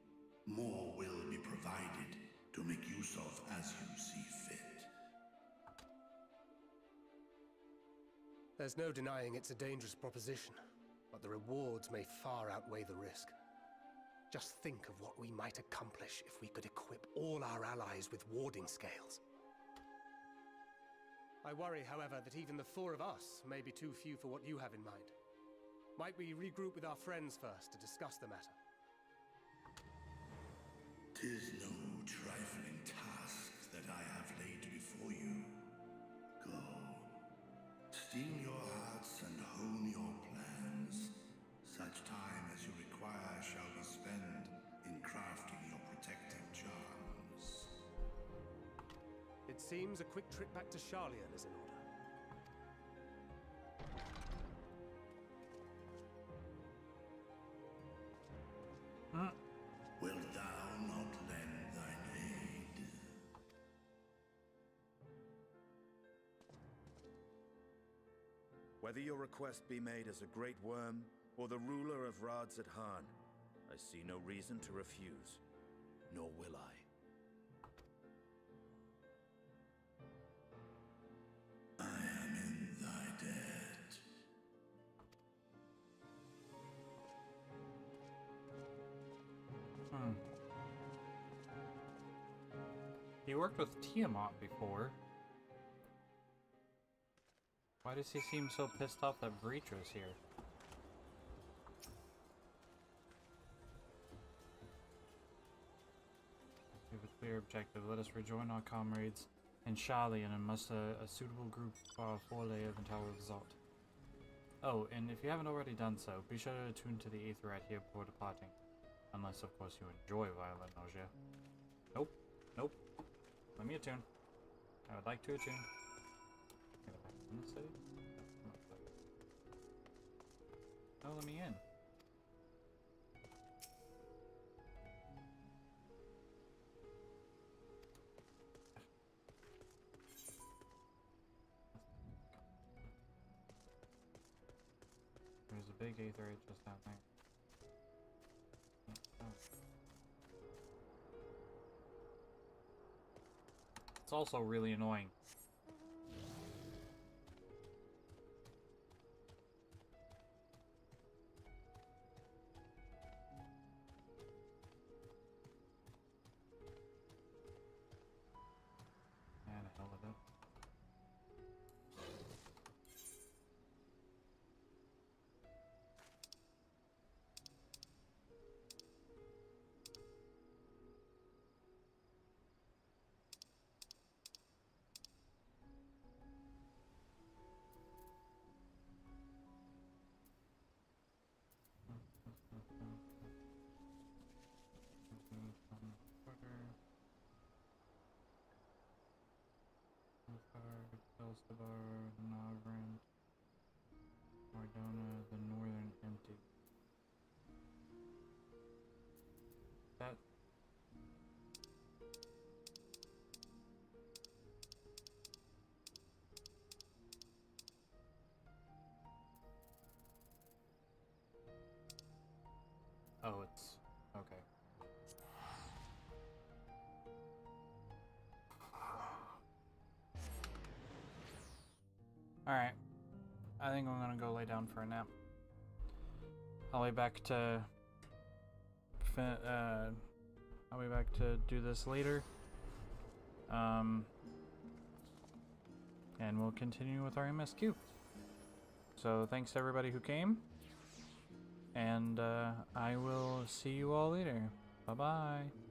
more will be provided to make use of as you see fit. There's no denying it's a dangerous proposition, but the rewards may far outweigh the risk. Just think of what we might accomplish if we could equip all our allies with warding scales. I worry, however, that even the four of us may be too few for what you have in mind. Might we regroup with our friends first to discuss the matter? 'Tis no trifling task that I have laid before you. Go. Steel your hearts and hone your plans. Such time as you require shall be spent in crafting your protective charms. It seems a quick trip back to Charlian is in order. Wilt thou not lend thine aid? Whether your request be made as a great worm or the ruler of Rad's Adan, I see no reason to refuse, nor will I. I am in thy debt. He worked with Tiamat before. Why does he seem so pissed off that Breach was here? We have a clear objective. Let us rejoin our comrades in Charlian and muster a suitable group for our forelay of the Tower of Zot. Oh, and if you haven't already done so, be sure to attune to the Aether right here before departing. Unless, of course, you enjoy violent nausea. Nope. Nope. Let me attune. I would like to attune. Get back in the city? No, let me in. big aether is just down there. It's also really annoying. And hell with it. Elstabar, Navrant, Mardona, the Northern Empty. That. Oh, it's okay. Alright. I think I'm gonna go lay down for a nap. I'll be back to do this later. And we'll continue with our MSQ. So thanks to everybody who came. And I will see you all later. Bye-bye.